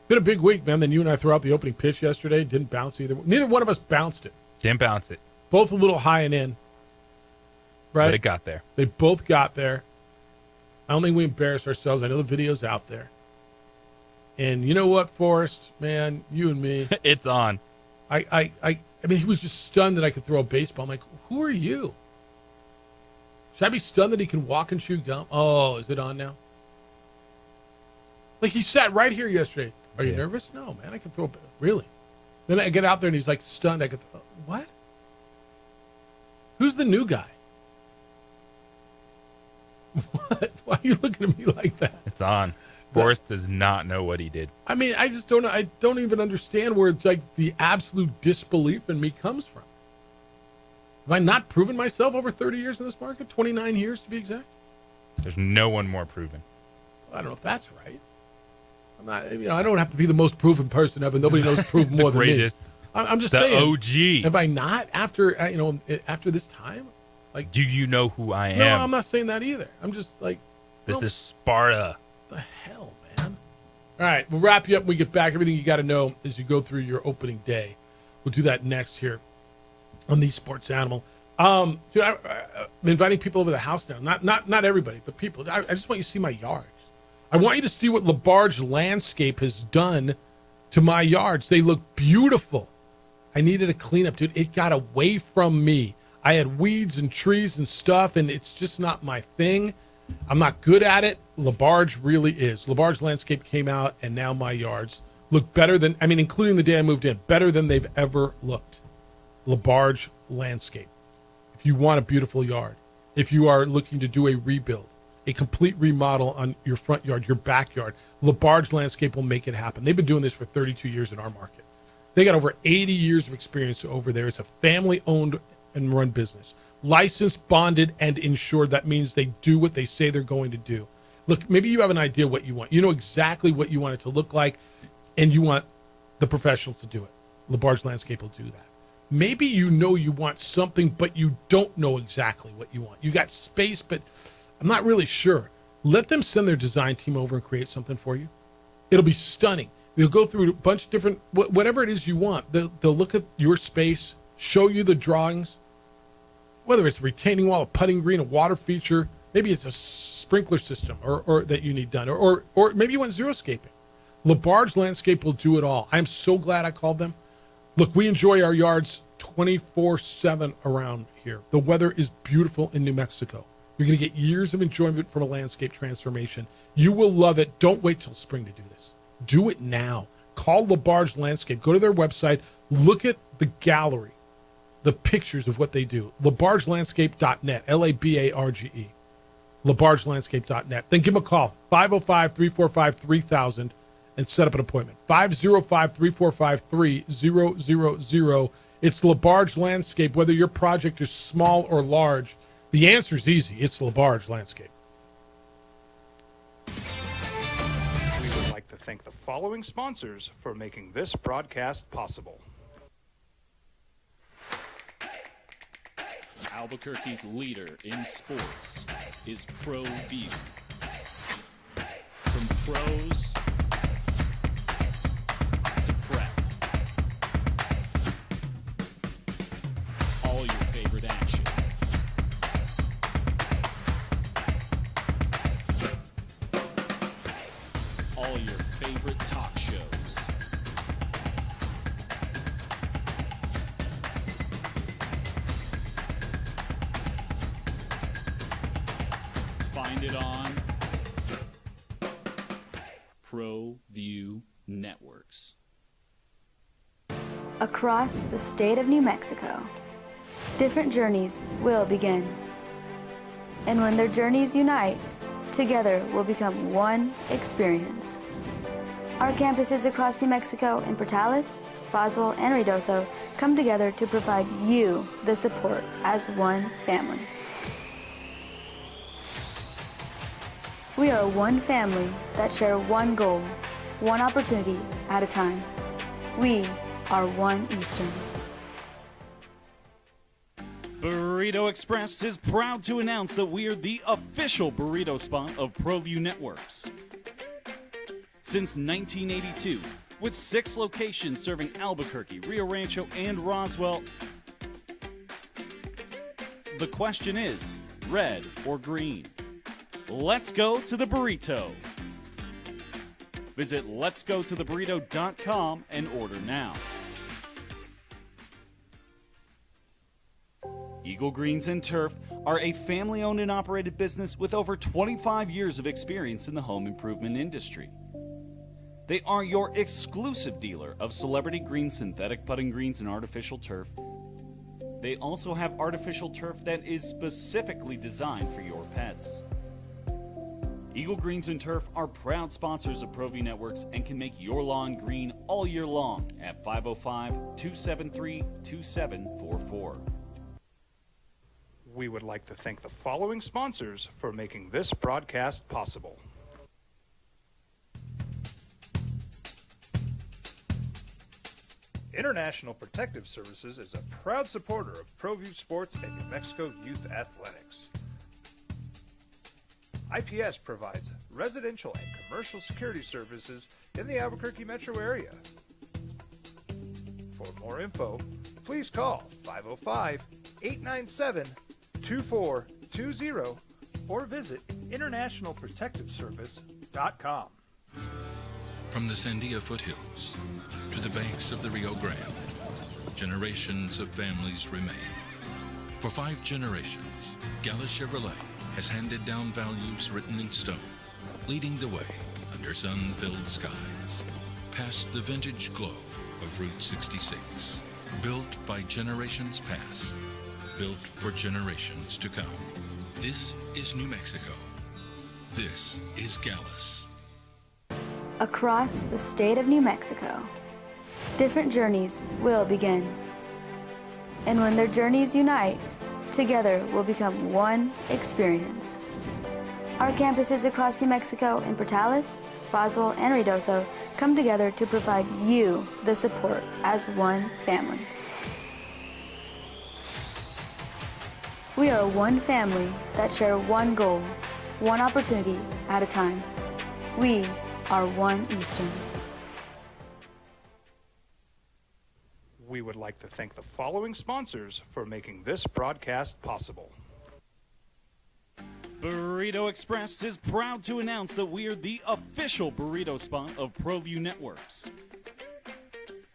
Been a big week, man. Then you and I threw out the opening pitch yesterday. Didn't bounce either. Neither one of us bounced it. Didn't bounce it. Both a little high and in. Right? But it got there. They both got there. I don't think we embarrassed ourselves. I know the video's out there. And you know what, Forrest, man, you and me. It's on. I mean, he was just stunned that I could throw a baseball. I'm like, who are you? Should I be stunned that he can walk and chew gum? Oh, is it on now? Like, he sat right here yesterday. Are you nervous? No, man, I can throw a bit. Really? Then I get out there and he's like stunned. I could throw. What? Who's the new guy? What? Why are you looking at me like that? It's on. Forrest does not know what he did. I mean, I just don't know. I don't even understand where it's like the absolute disbelief in me comes from. Have I not proven myself over 30 years in this market? 29 years to be exact? There's no one more proven. I don't know if that's right. I'm not, I don't have to be the most proven person ever. Nobody knows prove more than me. I'm just saying. OG. Have I not after this time? Like, do you know who I am? No, I'm not saying that either. I'm just like, this is Sparta. What the hell, man? All right, we'll wrap you up when we get back. Everything you got to know as you go through your opening day. We'll do that next here on the Sports Animal. Dude, I'm inviting people over the house now. Not everybody, but people. I just want you to see my yards. I want you to see what LaBarge Landscape has done to my yards. They look beautiful. I needed a cleanup, dude. It got away from me. I had weeds and trees and stuff, and it's just not my thing. I'm not good at it. LaBarge really is. LaBarge Landscape came out, and now my yards look better than, including the day I moved in, better than they've ever looked. LaBarge Landscape. If you want a beautiful yard, if you are looking to do a rebuild, a complete remodel on your front yard, your backyard, LaBarge Landscape will make it happen. They've been doing this for 32 years in our market. They got over 80 years of experience over there. It's a family-owned and run business. Licensed, bonded, and insured. That means they do what they say they're going to do. Look, maybe you have an idea what you want. You know exactly what you want it to look like, and you want the professionals to do it. LaBarge Landscape will do that. Maybe you know you want something, but you don't know exactly what you want. You got space, but I'm not really sure. Let them send their design team over and create something for you. It'll be stunning. They'll go through a bunch of different, whatever it is you want. They'll look at your space, show you the drawings, whether it's a retaining wall, a putting green, a water feature, maybe it's a sprinkler system or that you need done, or maybe you want xeriscaping. LaBarge Landscape will do it all. I'm so glad I called them. Look, we enjoy our yards 24/7 around here. The weather is beautiful in New Mexico. You're going to get years of enjoyment from a landscape transformation. You will love it. Don't wait till spring to do this. Do it now. Call LaBarge Landscape. Go to their website. Look at the gallery, the pictures of what they do. LaBargeLandscape.net, LABARGE. LaBargeLandscape.net. Then give them a call, 505-345-3000, and set up an appointment. 505-345-3000. It's LaBarge Landscape. Whether your project is small or large, the answer is easy. It's LaBarge Landscape. We would like to thank the following sponsors for making this broadcast possible. Albuquerque's leader in sports is ProView. From pros to prep, all your favorite action. All your favorite talk shows. Find it on ProView Networks. Across the state of New Mexico, different journeys will begin. And when their journeys unite, together will become one experience. Our campuses across New Mexico in Portales, Boswell, and Ruidoso come together to provide you the support as one family. We are one family that share one goal, one opportunity at a time. We are One Eastern. Burrito Express is proud to announce that we are the official burrito spot of ProView Networks. Since 1982, with 6 locations serving Albuquerque, Rio Rancho, and Roswell, the question is, red or green? Let's go to the burrito. Visit letsgototheburrito.com and order now. Eagle Greens and Turf are a family-owned and operated business with over 25 years of experience in the home improvement industry. They are your exclusive dealer of celebrity green, synthetic putting greens, and artificial turf. They also have artificial turf that is specifically designed for your pets. Eagle Greens and Turf are proud sponsors of ProView Networks and can make your lawn green all year long at 505-273-2744. We would like to thank the following sponsors for making this broadcast possible. International Protective Services is a proud supporter of ProView Sports and New Mexico Youth Athletics. IPS provides residential and commercial security services in the Albuquerque metro area. For more info, please call 505-897-2420 or visit internationalprotectiveservice.com. From the Sandia foothills to the banks of the Rio Grande, generations of families remain. For 5 generations, Gallus Chevrolet has handed down values written in stone, leading the way under sun-filled skies, past the vintage glow of Route 66. Built by generations past, built for generations to come. This is New Mexico. This is Gallus. Across the state of New Mexico, different journeys will begin. And when their journeys unite, together will become one experience. Our campuses across New Mexico in Portales, Boswell, and Ruidoso come together to provide you the support as one family. We are one family that share one goal, one opportunity at a time. We are One Eastern. We would like to thank the following sponsors for making this broadcast possible. Burrito Express is proud to announce that we are the official burrito spot of ProView Networks.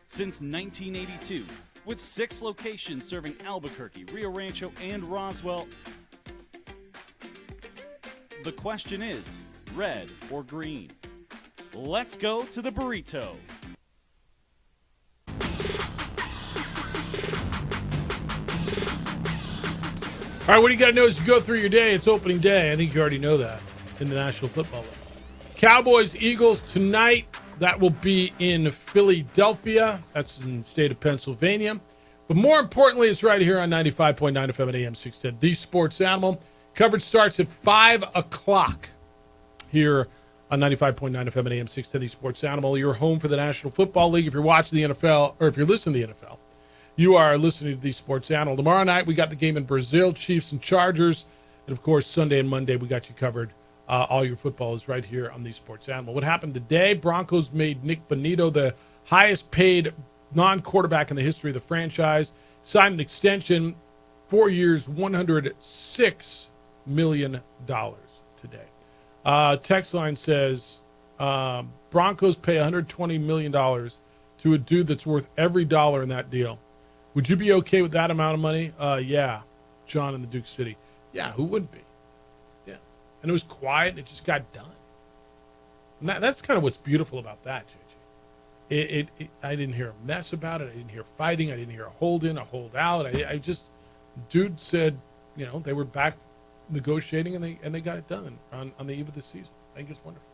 Since 1982, with 6 locations serving Albuquerque, Rio Rancho, and Roswell, the question is, red or green? Let's go to the burrito. All right, what do you got to know as you go through your day? It's opening day. I think you already know that in the National Football League. Cowboys, Eagles tonight. That will be in Philadelphia. That's in the state of Pennsylvania. But more importantly, it's right here on 95.9 FM and AM 610, The Sports Animal. Coverage starts at 5 o'clock here on 95.9 FM and AM 610, The Sports Animal. Your home for the National Football League. If you're watching the NFL, or if you're listening to the NFL, you are listening to The Sports Animal. Tomorrow night, we got the game in Brazil, Chiefs and Chargers. And, of course, Sunday and Monday, we got you covered. All your football is right here on The Sports Animal. What happened today? Broncos made Nick Bonito the highest-paid non-quarterback in the history of the franchise. Signed an extension, 4 years, $106 million today. Text line says, Broncos pay $120 million to a dude that's worth every dollar in that deal. Would you be okay with that amount of money? Yeah. John in the Duke City. Yeah, who wouldn't be? Yeah. And it was quiet and it just got done. And that's kind of what's beautiful about that, JJ. I didn't hear a mess about it. I didn't hear fighting. I didn't hear a hold in, a hold out. I just, dude said, they were back negotiating and they got it done on the eve of the season. I think it's wonderful.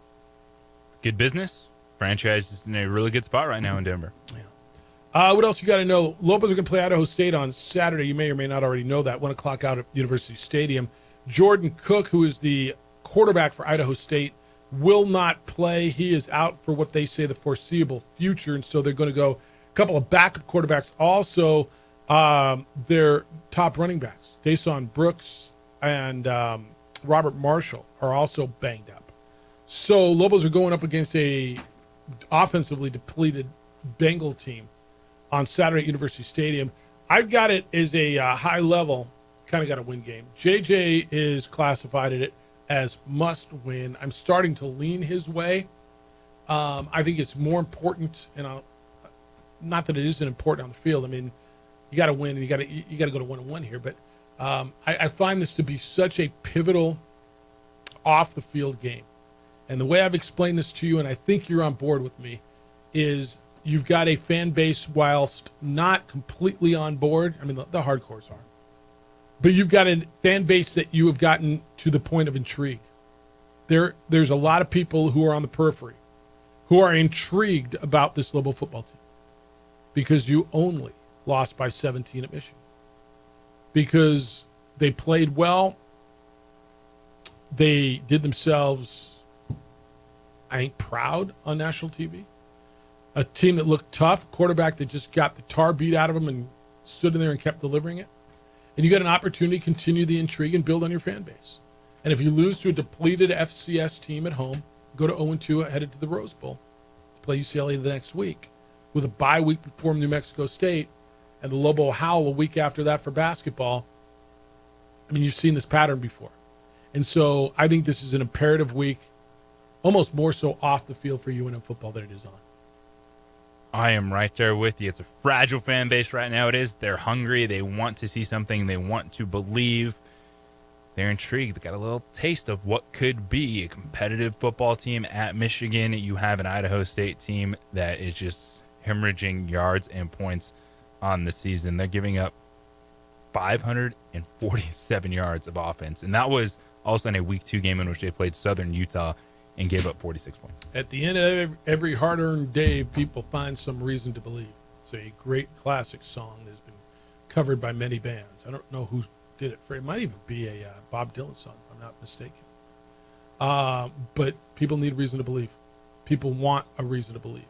Good business. Franchise is in a really good spot right now in Denver. Yeah. What else you got to know? Lopez are going to play Idaho State on Saturday. You may or may not already know that. 1 o'clock out at University Stadium. Jordan Cook, who is the quarterback for Idaho State, will not play. He is out for what they say the foreseeable future, and so they're going to go a couple of backup quarterbacks. Also, their top running backs, Dason Brooks and Robert Marshall, are also banged up. So Lobos are going up against a offensively depleted Bengal team on Saturday at University Stadium. I've got it as a high level, kind of got a win game. JJ is classified it as must win. I'm starting to lean his way. I think it's more important, and not that it isn't important on the field. I mean, you got to win, and you got to go to 1-1 here. But I find this to be such a pivotal off the field game. And the way I've explained this to you, and I think you're on board with me, is you've got a fan base whilst not completely on board. I mean, the hardcores are. But you've got a fan base that you have gotten to the point of intrigue. There's a lot of people who are on the periphery who are intrigued about this Lobo football team because you only lost by 17 at Michigan. Because they played well. They did themselves, I think, proud on national TV. A team that looked tough, quarterback that just got the tar beat out of them and stood in there and kept delivering it. And you got an opportunity to continue the intrigue and build on your fan base. And if you lose to a depleted FCS team at home, go to 0-2 headed to the Rose Bowl to play UCLA the next week with a bye week before New Mexico State and the Lobo Howl a week after that for basketball. I mean, you've seen this pattern before. And so I think this is an imperative week, almost more so off the field for UNM football than it is on. I am right there with you. It's a fragile fan base right now. It is. They're hungry. They want to see something. They want to believe. They're intrigued. They got a little taste of what could be a competitive football team at Michigan. You have an Idaho State team that is just hemorrhaging yards and points on the season. They're giving up 547 yards of offense. And that was also in a Week 2 game in which they played Southern Utah and gave up 46 points. At the end of every hard-earned day, people find some reason to believe. It's a great classic song that has been covered by many bands. I don't know who did it. It might even be a Bob Dylan song, if I'm not mistaken. But people need reason to believe. People want a reason to believe.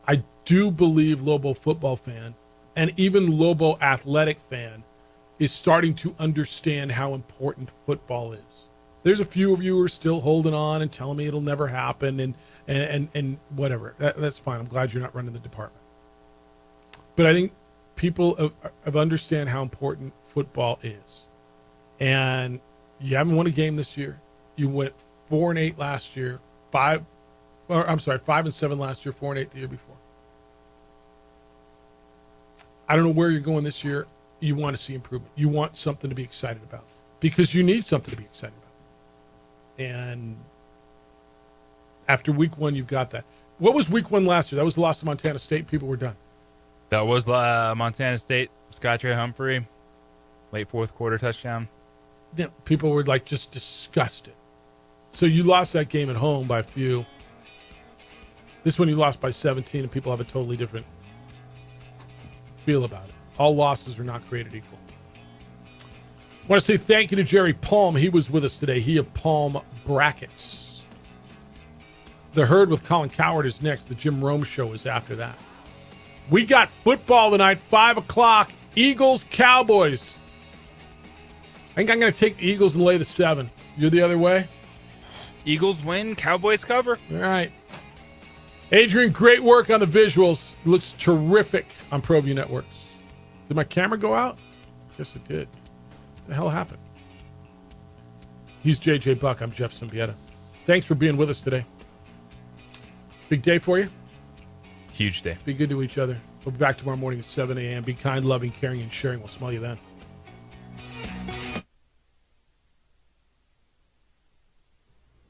I do believe Lobo football fan and even Lobo athletic fan is starting to understand how important football is. There's a few of you who are still holding on and telling me it'll never happen and whatever. That's fine. I'm glad you're not running the department. But I think people have understand how important football is. And you haven't won a game this year. You went 4-8 last year, 5-7 last year, 4-8 the year before. I don't know where you're going this year. You want to see improvement. You want something to be excited about because you need something to be excited about. And after week 1, you've got that. What was week 1 last year? That was the loss to Montana State. People were done. That was Montana State. Skytrey Humphrey, late fourth quarter touchdown. Yeah, people were like just disgusted. So you lost that game at home by a few. This one you lost by 17, and people have a totally different feel about it. All losses are not created equal. I want to say thank you to Jerry Palm. He was with us today. He of Palm Brackets. The Herd with Colin Coward is next. The Jim Rome Show is after that. We got football tonight, 5 o'clock. Eagles, Cowboys. I think I'm going to take the Eagles and lay the 7. You're the other way? Eagles win, Cowboys cover. All right. Adrian, great work on the visuals. Looks terrific on ProView Networks. Did my camera go out? Yes, it did. What the hell happened? He's JJ Buck. I'm Jeff Symbieta. Thanks for being with us today. Big day for you? Huge day. Be good to each other. We'll be back tomorrow morning at 7 a.m. Be kind, loving, caring, and sharing. We'll smell you then.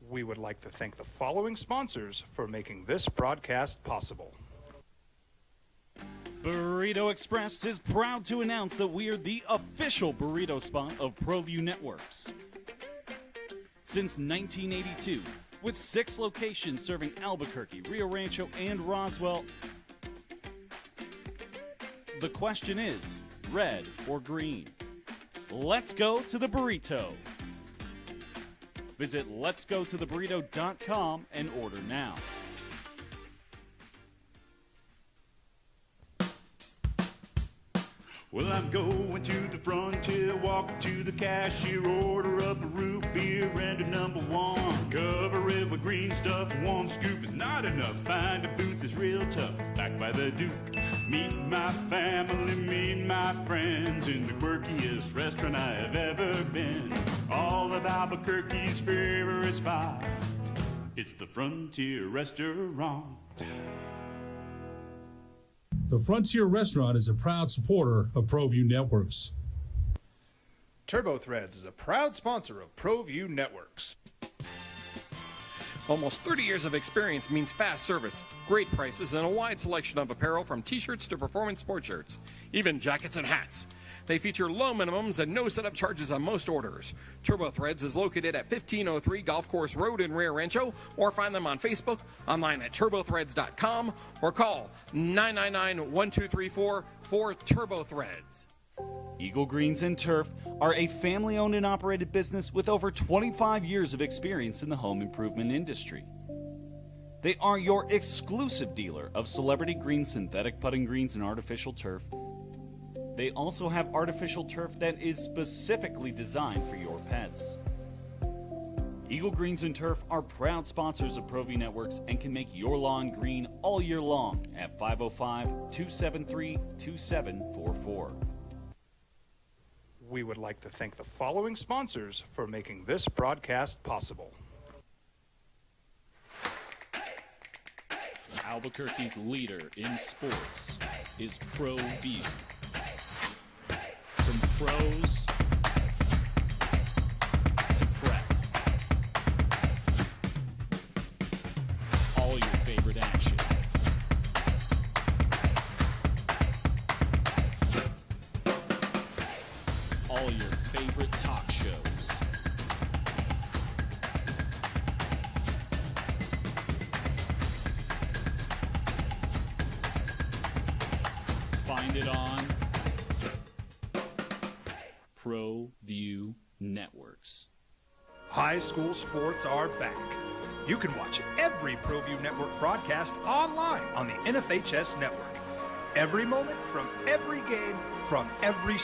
We would like to thank the following sponsors for making this broadcast possible. Burrito Express is proud to announce that we are the official burrito spot of ProView Networks. Since 1982, with 6 locations serving Albuquerque, Rio Rancho, and Roswell, the question is, red or green? Let's go to the burrito. Visit letsgototheburrito.com and order now. Well, I'm going to the frontier, walking to the cashier, order up a root beer and a number 1. Cover it with green stuff, 1 scoop is not enough. Find a booth is real tough, back by the Duke. Meet my family, meet my friends in the quirkiest restaurant I have ever been. All of Albuquerque's favorite spot, it's the Frontier Restaurant. The Frontier Restaurant is a proud supporter of ProView Networks. TurboThreads is a proud sponsor of ProView Networks. Almost 30 years of experience means fast service, great prices, and a wide selection of apparel from t-shirts to performance sport shirts, even jackets and hats. They feature low minimums and no setup charges on most orders. TurboThreads is located at 1503 Golf Course Road in Rio Rancho, or find them on Facebook, online at turbothreads.com, or call 999-1234 for TurboThreads. Eagle Greens and Turf are a family-owned and operated business with over 25 years of experience in the home improvement industry. They are your exclusive dealer of celebrity green, synthetic putting greens, and artificial turf. They also have artificial turf that is specifically designed for your pets. Eagle Greens and Turf are proud sponsors of ProView Networks and can make your lawn green all year long at 505-273-2744. We would like to thank the following sponsors for making this broadcast possible. Albuquerque's leader in sports is ProView. From pros to prep, all your favorite action. All your favorite talk shows. Find it on ProView Networks. High school sports are back. You can watch every ProView Network broadcast online on the NFHS network. Every moment from every game from every